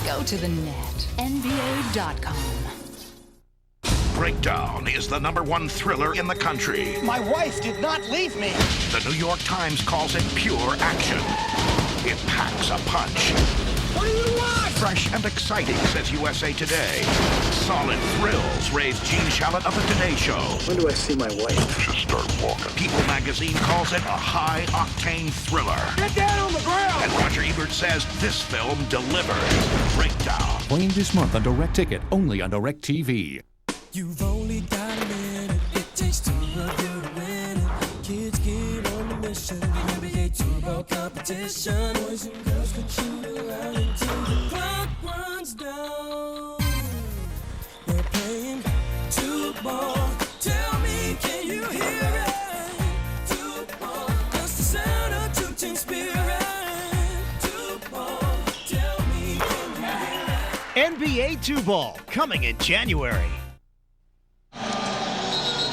Go to the net. NBA.com. Breakdown is the #1 thriller in the country. My wife did not leave me. The New York Times calls it pure action. It packs a punch. What do you want? Fresh and exciting, says USA Today. Solid thrills, raise Gene Shalit of the Today Show. When do I see my wife? Just start walking. People magazine calls it a high-octane thriller. Get down on the ground! And Roger Ebert says this film delivers. Breakdown. Playing this month on Direct Ticket, only on Direct TV. You've only got a minute. It takes two of you to win it. Kids get on the mission. The NBA 2-ball competition. Boys and girls could shoot around until the clock runs down. We're playing 2-ball. Tell me, can you hear it? 2-ball. That's the sound of 2-team spirit. 2-ball. Tell me, can you hear it? NBA 2-ball coming in January.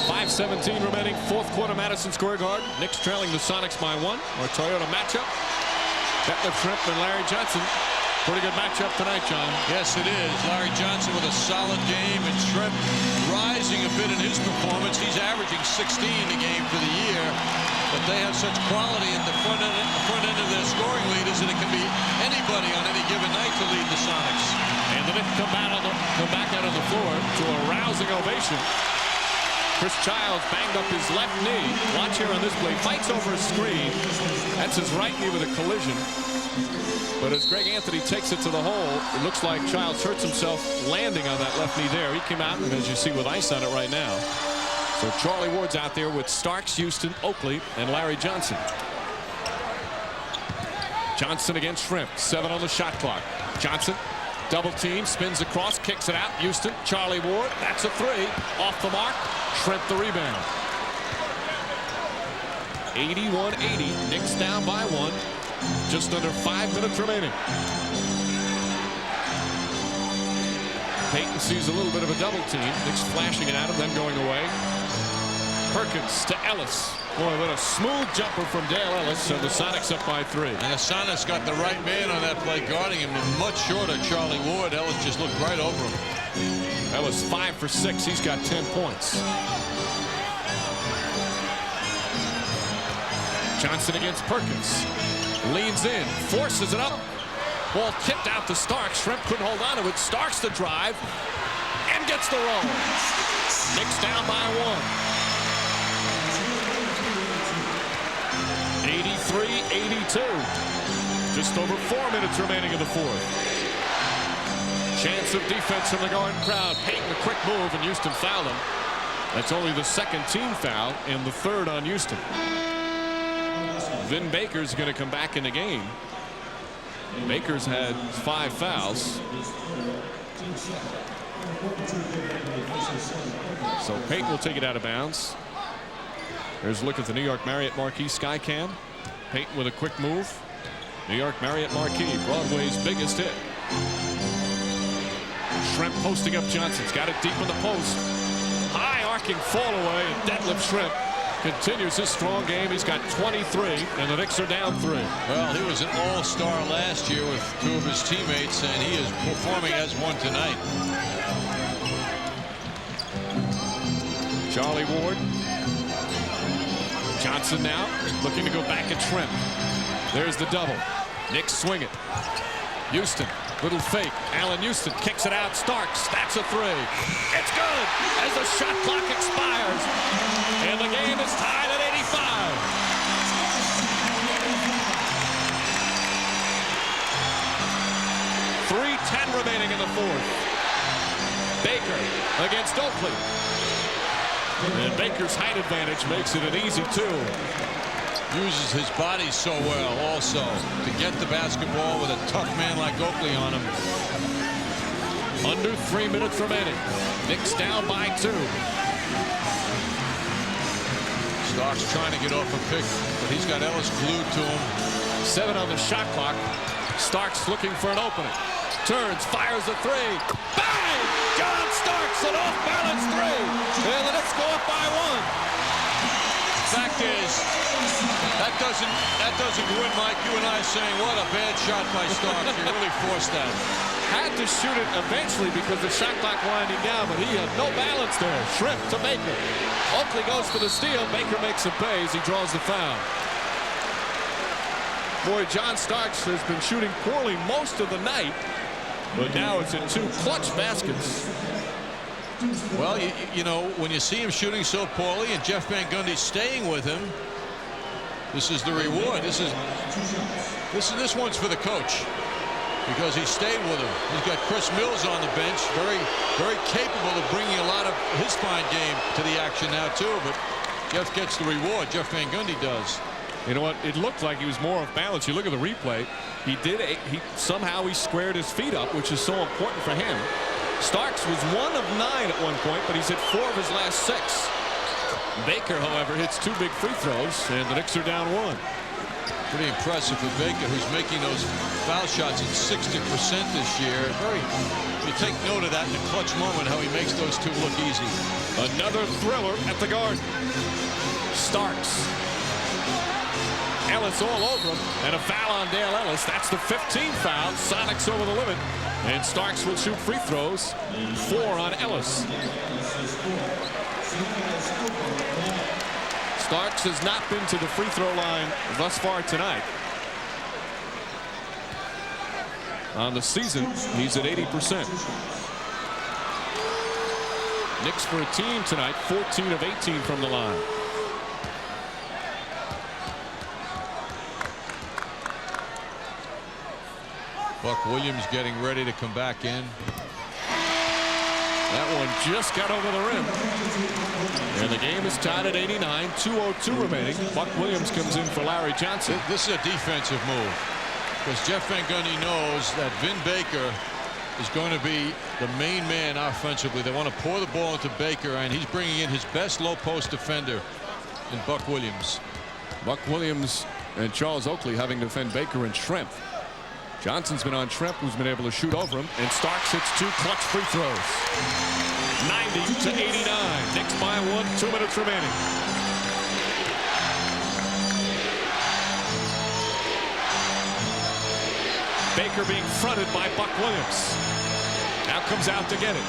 5:17 remaining, fourth quarter, Madison Square Garden. Knicks trailing the Sonics by 1. Our Toyota matchup. Detlef Shrimp and Larry Johnson. Pretty good matchup tonight, John. Yes, it is. Larry Johnson with a solid game, and Shrimp rising a bit in his performance. He's averaging 16 a game for the year, but they have such quality at the front end of their scoring leaders that it can be anybody on any given night to lead the Sonics. And the Knicks come back out on the floor to a rousing ovation. Chris Childs banged up his left knee. Watch here on this play. Fights over a screen. That's his right knee with a collision. But as Greg Anthony takes it to the hole, it looks like Childs hurts himself landing on that left knee there. He came out, and as you see, with ice on it right now. So Charlie Ward's out there with Starks, Houston, Oakley, and Larry Johnson. Johnson against Shrimp. 7 on the shot clock. Johnson, double team, spins across, kicks it out. Houston, Charlie Ward. That's a 3. Off the mark. Shrimp the rebound. 81-80. Knicks down by 1. Just under 5 minutes remaining. Payton sees a little bit of a double team. Knicks flashing it at him, then going away. Perkins to Ellis. Boy, what a smooth jumper from Dale Ellis, and the Sonics up by 3. And the Sonics got the right man on that play, guarding him. Much shorter Charlie Ward. Ellis just looked right over him. Ellis 5 for 6. He's got 10 points. Johnson against Perkins. Leans in, forces it up. Ball tipped out to Starks. Shrimp couldn't hold on to it. Starks the drive and gets the roll. Knicks down by 1. 83-82. Just over 4 minutes remaining in the 4th. Chance of defense from the Garden crowd. Payton a quick move, and Houston fouled him. That's only the 2nd team foul and the 3rd on Houston. Vin Baker's going to come back in the game. Baker's had 5 fouls. So Payton will take it out of bounds. There's a look at the New York Marriott Marquis Skycam. Payton with a quick move. New York Marriott Marquis, Broadway's biggest hit. Shrimp posting up Johnson's got it deep in the post. High arcing fall away, and Detlef Shrimp continues his strong game. He's got 23, and the Knicks are down 3. Well, he was an all-star last year with 2 of his teammates, and he is performing as one tonight. Charlie Ward. Johnson now looking to go back at Shrimp. There's the double. Knicks swing it. Houston, little fake. Allen Houston kicks it out. Starks, that's a 3. It's good as the shot clock expires. And the game is tied at 85. .3:10 remaining in the 4th. Baker against Oakley. And Baker's height advantage makes it an easy 2. Uses his body so well also to get the basketball with a tough man like Oakley on him. Under 3 minutes remaining. Knicks down by 2. Starks trying to get off a pick, but he's got Ellis glued to him. 7 on the shot clock. Starks looking for an opening. Turns, fires a 3. Bang! John Starks, an off-balance 3. And the Knicks go up by 1. Fact is, that doesn't win, Mike. You and I saying, what a bad shot by Starks. He really forced that. Had to shoot it eventually because the shot clock winding down, but he had no balance there. Shrimp to Baker. Oakley goes for the steal. Baker makes a pay as he draws the foul. Boy, John Starks has been shooting poorly most of the night, but now it's in 2 clutch baskets. Well, you know, when you see him shooting so poorly and Jeff Van Gundy staying with him, this is the reward. This one's for the coach because he stayed with him. He's got Chris Mills on the bench, very capable of bringing a lot of his fine game to the action now too. But Jeff gets the reward. Jeff Van Gundy does. You know what? It looked like he was more off balance. You look at the replay. Somehow he squared his feet up, which is so important for him. Starks was 1 of 9 at one point, but he's hit 4 of his last 6. Baker, however, hits 2 big free throws, and the Knicks are down 1. Pretty impressive for Baker, who's making those foul shots at 60% this year. You take note of that in a clutch moment, how he makes those 2 look easy. Another thriller at the Garden. Starks. Ellis all over him, and a foul on Dale Ellis. That's the 15th foul. Sonics over the limit, and Starks will shoot free throws. 4 on Ellis. Starks has not been to the free throw line thus far tonight. On the season, he's at 80%. Knicks for a team tonight, 14 of 18 from the line. Buck Williams getting ready to come back in. That one just got over the rim. And the game is tied at 89, 2:02 remaining. Buck Williams comes in for Larry Johnson. This is a defensive move because Jeff Van Gundy knows that Vin Baker is going to be the main man offensively. They want to pour the ball into Baker, and he's bringing in his best low post defender in Buck Williams. Buck Williams and Charles Oakley having to defend Baker and Shrimp. Johnson's been on Shrimp, who's been able to shoot over him, and Starks hits 2 clutch free throws. 90-89. Knicks by 1, 2 minutes remaining. Baker being fronted by Buck Williams. Now comes out to get it.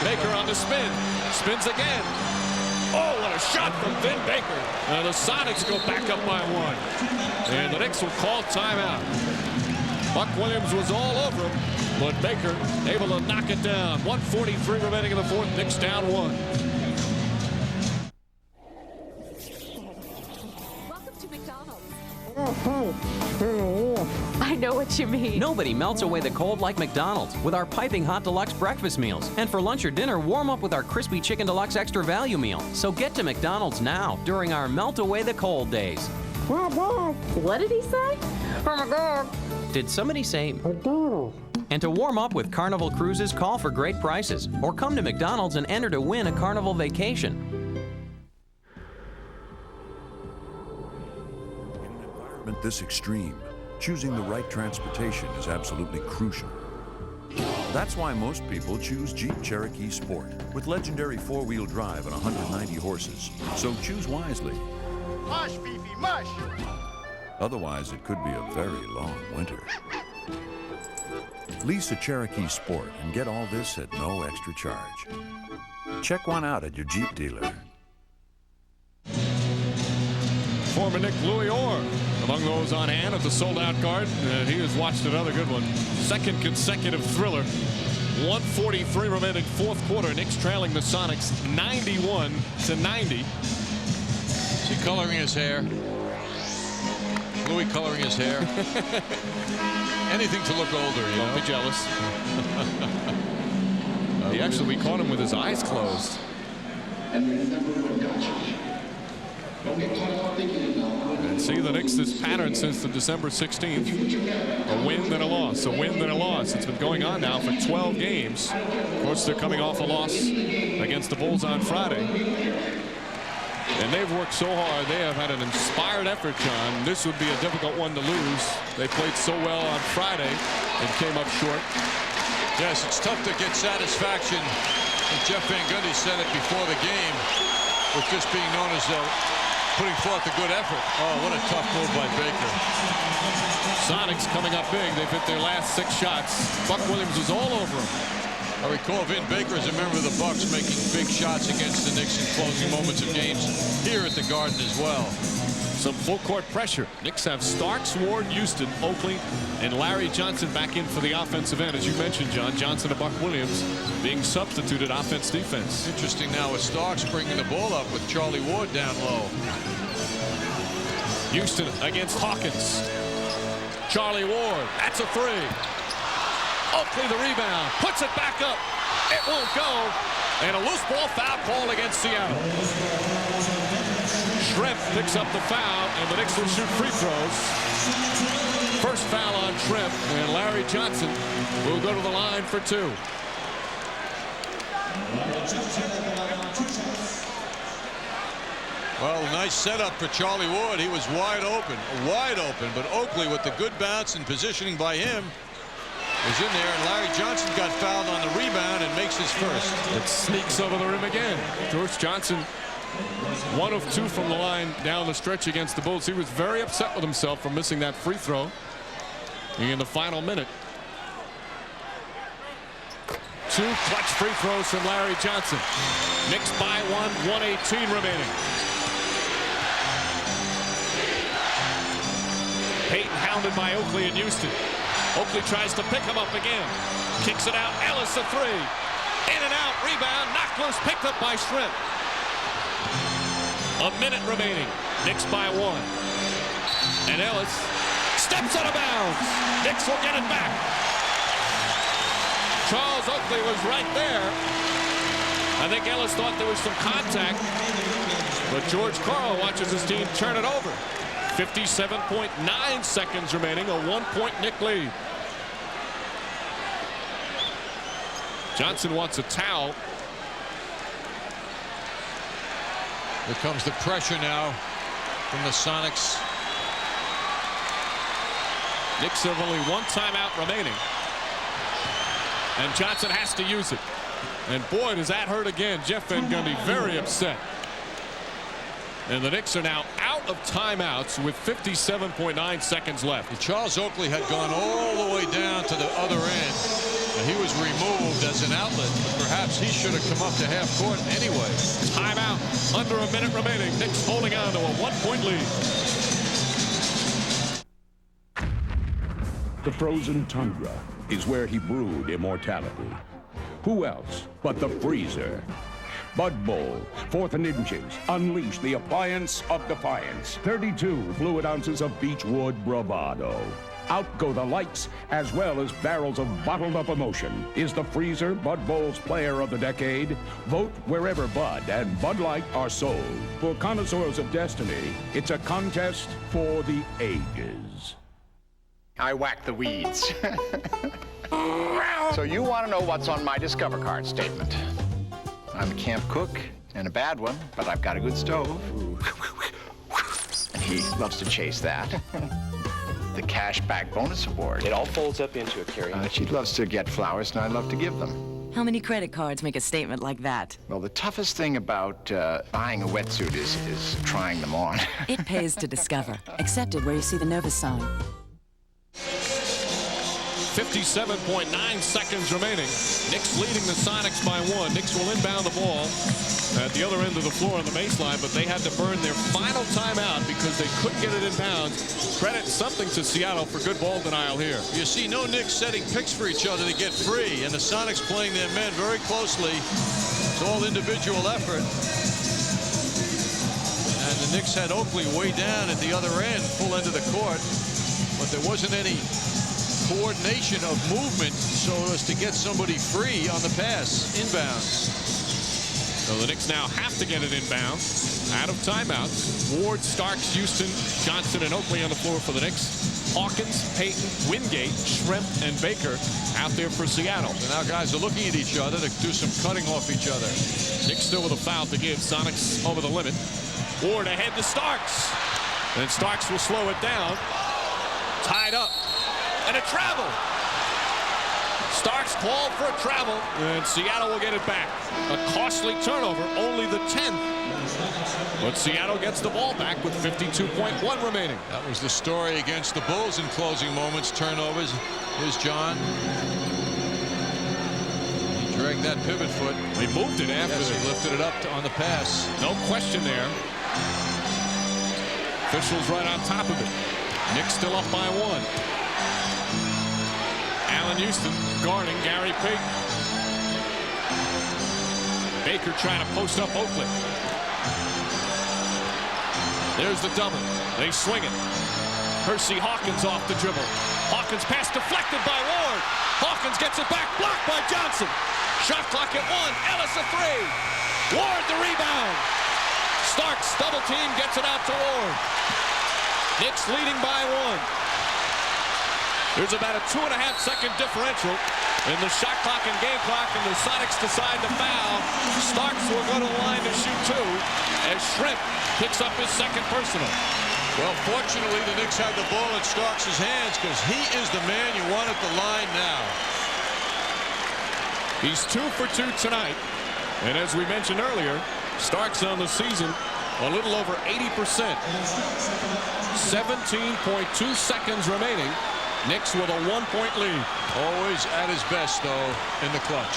Baker on the spin. Spins again. Oh, what a shot from Vin Baker. And the Sonics go back up by 1. And the Knicks will call timeout. Buck Williams was all over him, but Baker able to knock it down. 1:43 remaining in the fourth. Knicks down 1. Welcome to McDonald's. I know what you mean. Nobody melts away the cold like McDonald's with our piping hot deluxe breakfast meals. And for lunch or dinner, warm up with our crispy chicken deluxe extra value meal. So get to McDonald's now during our melt away the cold days. What did he say? Oh my God. Did somebody say McDonald's? And to warm up with Carnival Cruises, call for great prices or come to McDonald's and enter to win a Carnival vacation. In an environment this extreme, choosing the right transportation is absolutely crucial. That's why most people choose Jeep Cherokee Sport with legendary 4-wheel drive and 190 horses. So choose wisely. Mush, Fifi, mush! Otherwise, it could be a very long winter. Lease a Cherokee Sport and get all this at no extra charge. Check one out at your Jeep dealer. Former Knick Louis Orr among those on hand at the sold-out Garden, and he has watched another good one. Second consecutive thriller. 1:43 remaining fourth quarter. Knicks trailing the Sonics 91-90. Is he coloring his hair? Louis coloring his hair. Anything to look older, you know. Don't be jealous. We caught him with his eyes closed. And see the Knicks, this pattern since the December 16th. A win, then a loss. A win, then a loss. It's been going on now for 12 games. Of course, they're coming off a loss against the Bulls on Friday. And they've worked so hard. They have had an inspired effort, John. This would be a difficult one to lose. They played so well on Friday and came up short. Yes, it's tough to get satisfaction. And Jeff Van Gundy said it before the game with just being known as putting forth a good effort. Oh, what a tough move by Baker. Sonics coming up big. They've hit their last 6 shots. Buck Williams was all over them. I recall Vin Baker as a member of the Bucks making big shots against the Knicks in closing moments of games here at the Garden as well. Some full court pressure. Knicks have Starks, Ward, Houston, Oakley, and Larry Johnson back in for the offensive end. As you mentioned, John, Johnson and Buck Williams being substituted offense defense. Interesting now with Starks bringing the ball up with Charlie Ward down low. Houston against Hawkins. Charlie Ward, that's a 3. Oakley the rebound, puts it back up. It won't go. And a loose ball foul call against Seattle. Shrimp picks up the foul, and the Knicks will shoot free throws. First foul on Shrimp, and Larry Johnson will go to the line for 2. Well, nice setup for Charlie Ward. He was wide open, but Oakley with the good bounce and positioning by him was in there, and Larry Johnson got fouled on the rebound and makes his first. It sneaks over the rim again. George Johnson, 1 of 2 from the line down the stretch against the Bulls. He was very upset with himself for missing that free throw in the final minute. 2 clutch free throws from Larry Johnson. Knicks by 1, 1:18 remaining. Payton hounded by Oakley and Houston. Oakley tries to pick him up again. Kicks it out. Ellis a 3. In and out, rebound, knocked loose, picked up by Shrimp. A minute remaining. Knicks by 1. And Ellis steps out of bounds. Knicks will get it back. Charles Oakley was right there. I think Ellis thought there was some contact, but George Karl watches his team turn it over. 57.9 seconds remaining, a 1-point Knick lead. Johnson wants a towel. Here comes the pressure now from the Sonics. Knicks have only 1 timeout remaining. And Johnson has to use it. And boy, does that hurt again. Jeff Van Gundy very upset. And the Knicks are now out of timeouts with 57.9 seconds left. And Charles Oakley had gone all the way down to the other end. And he was removed as an outlet. But perhaps he should have come up to half court anyway. Timeout. Under a minute remaining. Knicks holding on to a 1-point lead. The frozen tundra is where he brewed immortality. Who else but the freezer? Bud Bowl, 4th and inches. Unleash the appliance of defiance. 32 fluid ounces of beechwood bravado. Out go the lights as well as barrels of bottled up emotion. Is the freezer Bud Bowl's player of the decade? Vote wherever Bud and Bud Light are sold. For connoisseurs of destiny, it's a contest for the ages. I whack the weeds. So you want to know what's on my Discover Card statement. I'm a camp cook and a bad one, but I've got a good stove. And he loves to chase that. The cashback bonus award. It all folds up into a carry-on. She loves to get flowers, and I love to give them. How many credit cards make a statement like that? Well, the toughest thing about buying a wetsuit is trying them on. It pays to Discover. Accepted where you see the Novus sign. 57.9 seconds remaining. Knicks leading the Sonics by 1. Knicks will inbound the ball at the other end of the floor on the baseline, but they had to burn their final timeout because they couldn't get it in bounds. Credit something to Seattle for good ball denial here. You see no Knicks setting picks for each other to get free, and the Sonics playing their men very closely. It's all individual effort. And the Knicks had Oakley way down at the other end, full end of the court, but there wasn't any coordination of movement so as to get somebody free on the pass inbounds. So the Knicks now have to get it inbounds. Out of timeouts. Ward, Starks, Houston, Johnson, and Oakley on the floor for the Knicks. Hawkins, Payton, Wingate, Shrimp, and Baker out there for Seattle. So now guys are looking at each other to do some cutting off each other. Knicks still with a foul to give. Sonics over the limit. Ward ahead to Starks. And Starks will slow it down. Tied up. And a travel. Starks called for a travel, and Seattle will get it back. A costly turnover, only the 10th. But Seattle gets the ball back with 52.1 remaining. That was the story against the Bulls in closing moments. Turnovers. Here's John. He dragged that pivot foot. They moved it after. Yes, he lifted it up on the pass. No question there. Officials right on top of it. Knicks still up by 1. Allen Houston guarding Gary Payton. Baker trying to post up Oakley. There's the double. They swing it. Hersey Hawkins off the dribble. Hawkins pass deflected by Ward. Hawkins gets it back, blocked by Johnson. Shot clock at 1. Ellis a 3. Ward the rebound. Starks double team, gets it out to Ward. Knicks leading by 1. There's about a 2.5-second differential in the shot clock and game clock, and the Sonics decide to foul. Starks will go to the line to shoot 2 as Shrimp picks up his second personal. Well, fortunately, the Knicks had the ball in Starks' hands because he is the man you want at the line now. He's 2 for 2 tonight. And as we mentioned earlier, Starks on the season a little over 80%. 17.2 seconds remaining. Knicks with a 1-point lead. Always at his best, though, in the clutch.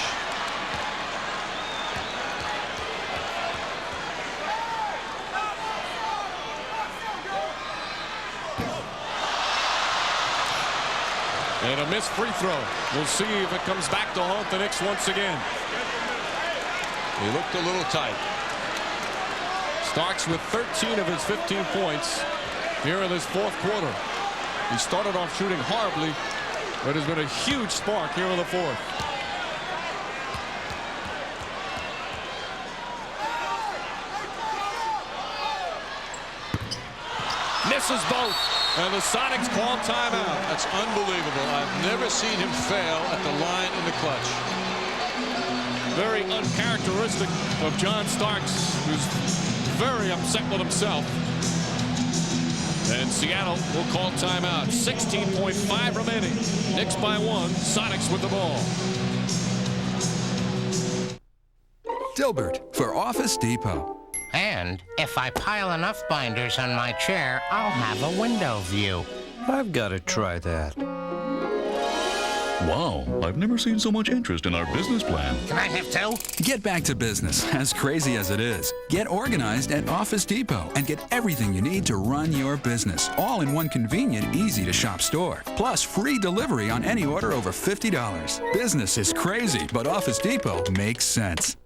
And a missed free throw. We'll see if it comes back to haunt the Knicks once again. He looked a little tight. Starks with 13 of his 15 points here in this fourth quarter. He started off shooting horribly, but has been a huge spark here in the fourth. Misses both, and the Sonics call timeout. That's unbelievable. I've never seen him fail at the line in the clutch. Very uncharacteristic of John Starks, who's very upset with himself. And Seattle will call timeout. 16.5 remaining. Knicks by 1. Sonics with the ball. Dilbert for Office Depot. And if I pile enough binders on my chair, I'll have a window view. I've got to try that. Wow, I've never seen so much interest in our business plan. Can I have two? Get back to business, as crazy as it is. Get organized at Office Depot and get everything you need to run your business, all in one convenient, easy-to-shop store. Plus, free delivery on any order over $50. Business is crazy, but Office Depot makes sense.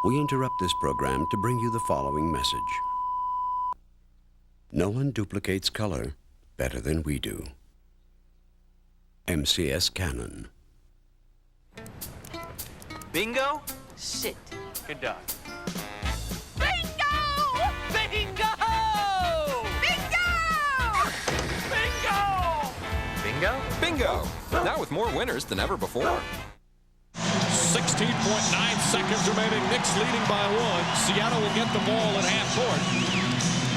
We interrupt this program to bring you the following message. No one duplicates color better than we do. MCS Canon. Bingo? Sit. Good dog. Bingo! Bingo! Bingo! Bingo? Bingo! Now with more winners than ever before. 16.9 seconds remaining. Knicks leading by 1. Seattle will get the ball at half court.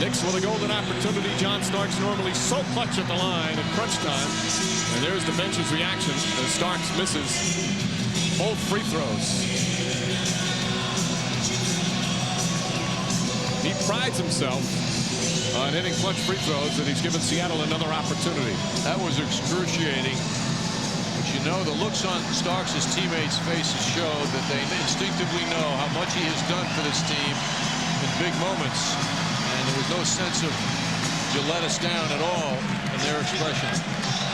Knicks with a golden opportunity. John Starks normally so clutch at the line at crunch time. And there's the bench's reaction as Starks misses both free throws. He prides himself on hitting clutch free throws, and he's given Seattle another opportunity. That was excruciating. But you know, the looks on Starks' teammates' faces show that they instinctively know how much he has done for this team in big moments. And there was no sense of you let us down at all in their expression.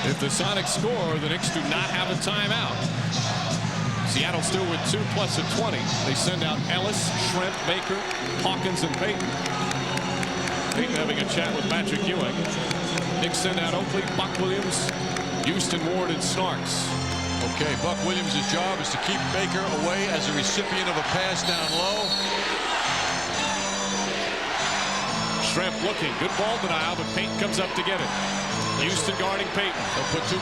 If the Sonics score, the Knicks do not have a timeout. Seattle still with 2 plus at 20. They send out Ellis, Shrimp, Baker, Hawkins, and Payton. Payton having a chat with Patrick Ewing. Knicks send out Oakley, Buck Williams, Houston, Ward, and Starks. Okay, Buck Williams' job is to keep Baker away as a recipient of a pass down low. Shrimp looking. Good ball denial, but Payton comes up to get it. Houston guarding Payton. They'll put two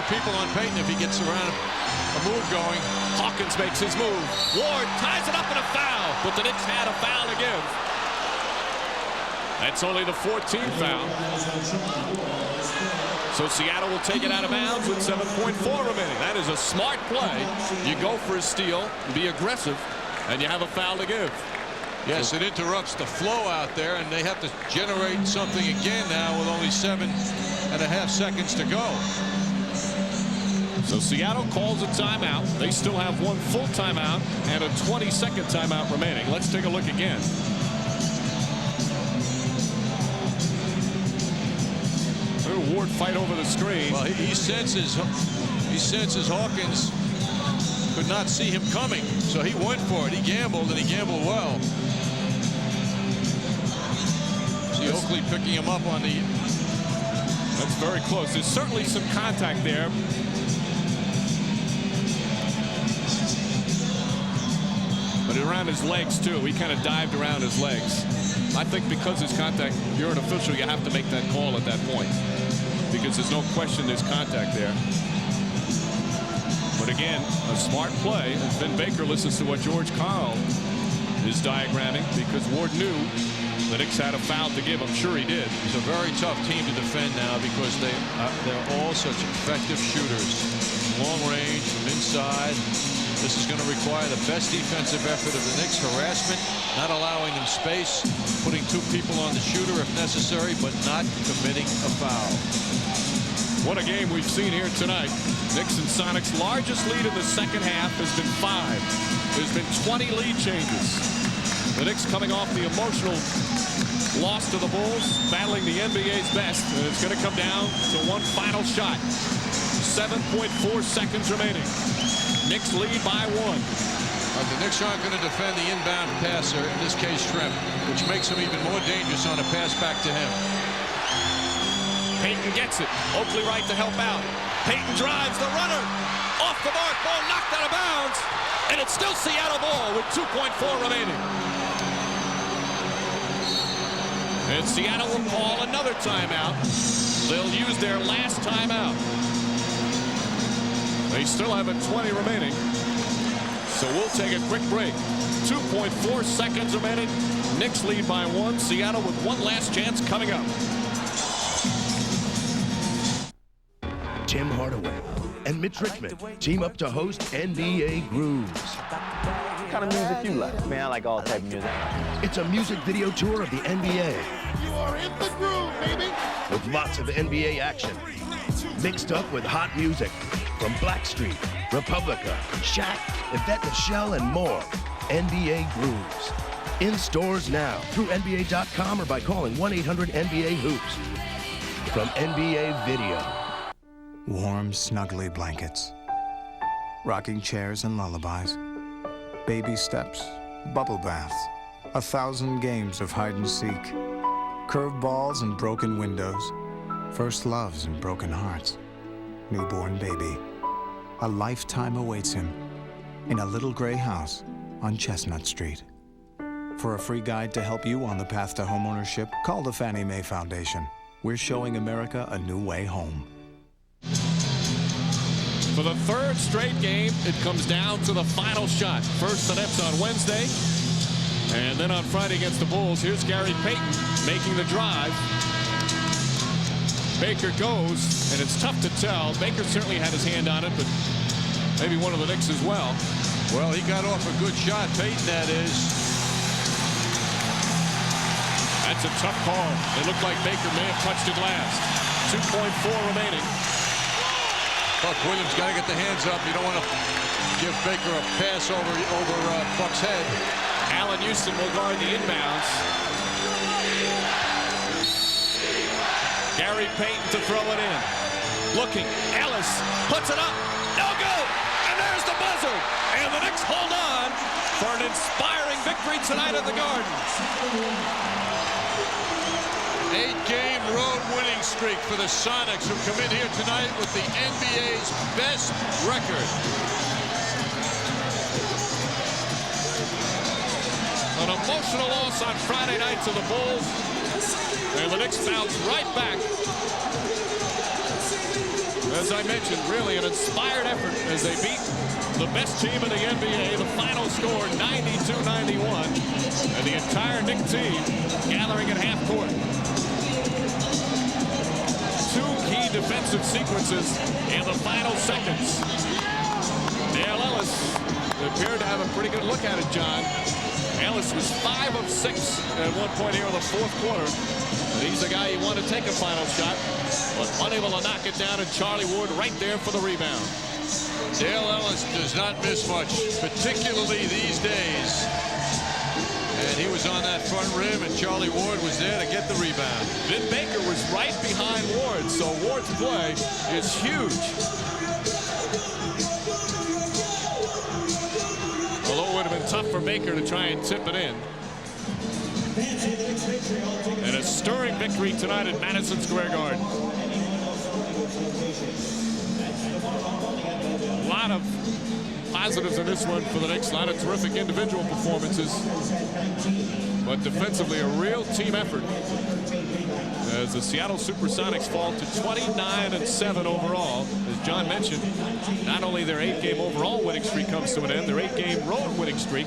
people on Payton if he gets around a move going. Hawkins makes his move. Ward ties it up in a foul, but the Knicks had a foul to give. That's only the 14th foul. So Seattle will take it out of bounds with 7.4 remaining. That is a smart play. You go for a steal, be aggressive, and you have a foul to give. Yes, it interrupts the flow out there, and they have to generate something again now with only 7.5 seconds to go. So Seattle calls a timeout. They still have 1 full timeout and a 20-second timeout remaining. Let's take a look again. Ward fight over the screen. Well, he senses Hawkins could not see him coming, so he went for it. He gambled, and he gambled well. See Oakley picking him up on the... That's very close. There's certainly some contact there. But around his legs, too. He kind of dived around his legs. I think because there's contact, you're an official, you have to make that call at that point. Because there's no question there's contact there. But again, a smart play. As Vin Baker listens to what George Karl is diagramming, because Ward knew the Knicks had a foul to give. I'm sure he did. It's a very tough team to defend now because they're all such effective shooters. Long range, from inside. This is going to require the best defensive effort of the Knicks. Harassment, not allowing them space, putting 2 people on the shooter if necessary, but not committing a foul. What a game we've seen here tonight. Knicks and Sonics' largest lead in the second half has been 5. There's been 20 lead changes. The Knicks coming off the emotional loss to the Bulls, battling the NBA's best, and it's going to come down to one final shot. 7.4 seconds remaining. Knicks lead by 1. The Knicks aren't going to defend the inbound passer, in this case Shrimp, which makes him even more dangerous on a pass back to him. Payton gets it. Oakley right to help out. Payton drives the runner. Off the mark, ball knocked out of bounds. And it's still Seattle ball with 2.4 remaining. And Seattle will call another timeout. They'll use their last timeout. They still have a 20 remaining. So we'll take a quick break. 2.4 seconds remaining. Knicks lead by 1. Seattle with one last chance coming up. Tim Hardaway and Mitch Richmond team up to host NBA Grooves. What kind of music you like? Man, I like all type of music. It's a music video tour of the NBA. You are in the groove, baby. With lots of NBA action. Mixed up with hot music from Blackstreet, Republica, Shaq, Yvette Michelle, and more. NBA Grooves. In stores now through NBA.com or by calling 1-800-NBA-HOOPS. From NBA Video. Warm, snuggly blankets. Rocking chairs and lullabies. Baby steps, bubble baths. 1,000 games of hide and seek. Curved balls and broken windows. First loves and broken hearts. Newborn baby. A lifetime awaits him in a little gray house on Chestnut Street. For a free guide to help you on the path to homeownership, call the Fannie Mae Foundation. We're showing America a new way home. For the third straight game, it comes down to the final shot. First the Nets on Wednesday, and then on Friday against the Bulls. Here's Gary Payton making the drive. Baker goes, and it's tough to tell. Baker certainly had his hand on it, but maybe one of the Knicks as well. Well, he got off a good shot, Payton, that is. That's a tough call. It looked like Baker may have touched it last. 2.4 remaining. Buck Williams got to get the hands up. You don't want to give Baker a pass over Buck's head. Allen Houston will guard the inbounds. Gary Payton to throw it in. Looking. Ellis puts it up. No good. And there's the buzzer. And the Knicks hold on for an inspiring victory tonight at the Garden. 8-game road winning streak for the Sonics, who come in here tonight with the NBA's best record. An emotional loss on Friday night to the Bulls. And the Knicks bounce right back. As I mentioned, really an inspired effort as they beat the best team in the NBA. The final score, 92-91. And the entire Knick team gathering at half court. Two key defensive sequences in the final seconds. Dale Ellis appeared to have a pretty good look at it, John. Ellis was 5 of 6 at one point here in the fourth quarter. And he's the guy you want to take a final shot, but unable to knock it down, and Charlie Ward right there for the rebound. Dale Ellis does not miss much, particularly these days. And he was on that front rim, and Charlie Ward was there to get the rebound. Vin Baker was right behind Ward, so Ward's play is huge. Although it would have been tough for Baker to try and tip it in. And a stirring victory tonight at Madison Square Garden. A lot of positives in this one for the Knicks. A lot of terrific individual performances. But defensively, a real team effort. As the Seattle Supersonics fall to 29-7 overall. As John mentioned, not only their 8-game overall winning streak comes to an end, their 8-game road winning streak.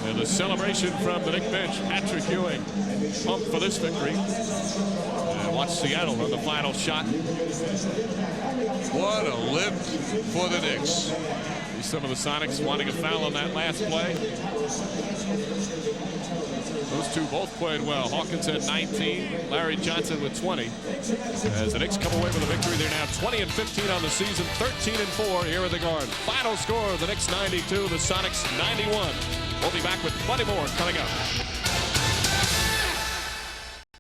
And the celebration from the Knick bench, Patrick Ewing, pumped for this victory. And watch Seattle on the final shot. What a lift for the Knicks. Some of the Sonics wanting a foul on that last play. Those two both played well. Hawkins had 19, Larry Johnson with 20. As the Knicks come away with a victory, they're now 20-15 on the season, 13-4 here at the Garden. Final score, the Knicks 92, the Sonics 91. We'll be back with plenty more coming up.